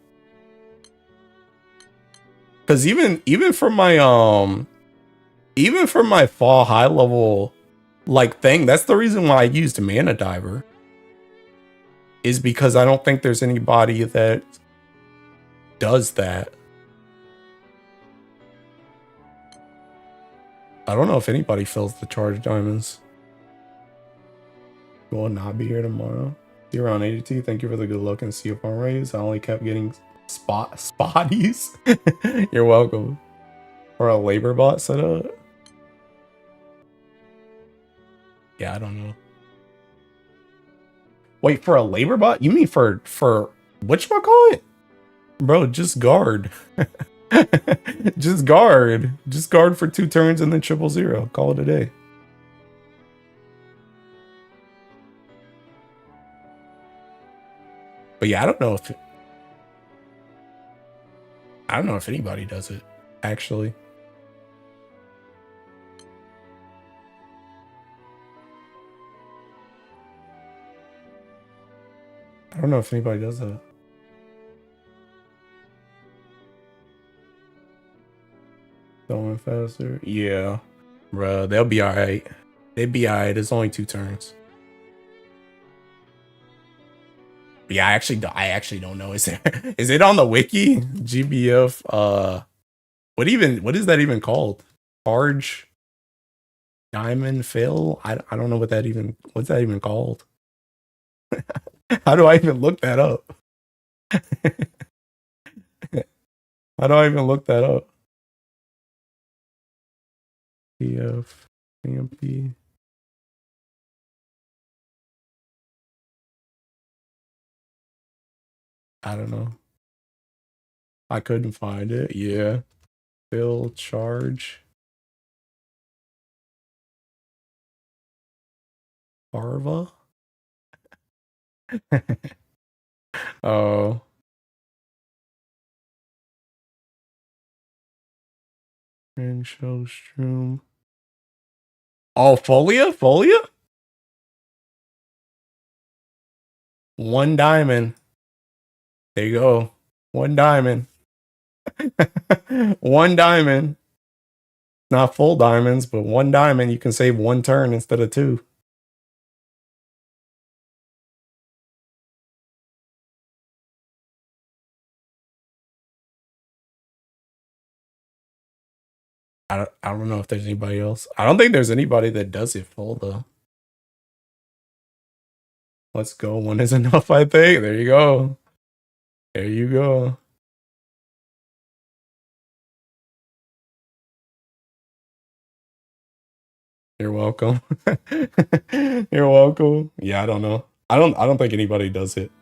Cause even for my fall high level like thing, that's the reason why I used Mana Diver. Is because I don't think there's anybody that does that. I don't know if anybody fills the charge diamonds. Will not be here tomorrow. See you around 82. Thank you for the good luck and see you farm raise. I only kept getting spotties. You're welcome. Or a labor bot setup. Yeah, I don't know. Wait, for a labor bot? You mean for whatchamacallit? Bro, just guard. Just guard. Just guard for 2 turns and then 000. Call it a day. But yeah, I don't know if anybody does it, actually. I don't know if anybody does that. Going faster? Yeah. Bruh, they'll be alright. They'd be alright. It's only 2 turns. But yeah, I actually don't know. Is it on the wiki? GBF what is that even called? Charge diamond fill? I don't know what's that even called? How do I even look that up? How do I even look that up? GBF AMP. I don't know. I couldn't find it. Yeah. Fill charge. Parva? Oh. And show stream. Oh, Folia? 1 diamond. There you go. 1 diamond. 1 diamond. Not full diamonds, but 1 diamond. You can save 1 turn instead of 2. I don't know if there's anybody else. I don't think there's anybody that does it full though. Let's go. 1 is enough, I think. There you go. There you go. You're welcome. You're welcome. Yeah, I don't know. I don't think anybody does it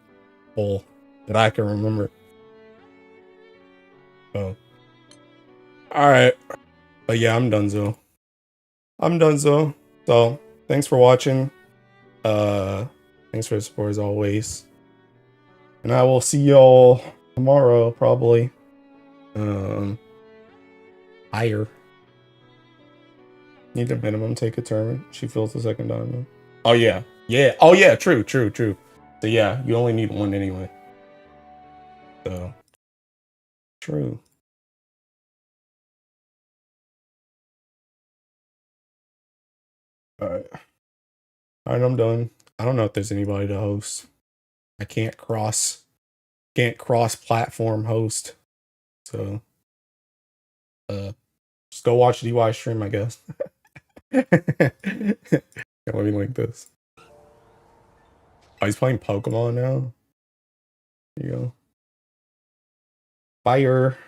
full that I can remember. So, all right. But yeah, I'm donezo. So, thanks for watching. Thanks for the support as always. And I will see y'all tomorrow, probably. Higher. Need a minimum take a turn. She fills the 2nd diamond. Oh yeah. Yeah. Oh yeah, true. So yeah, you only need 1 anyway. So true. Alright. Alright, I'm done. I don't know if there's anybody to host. I can't cross platform host. So just go watch DY stream, I guess. Yeah, let me link this. Oh, he's playing Pokemon now. There you go. Fire.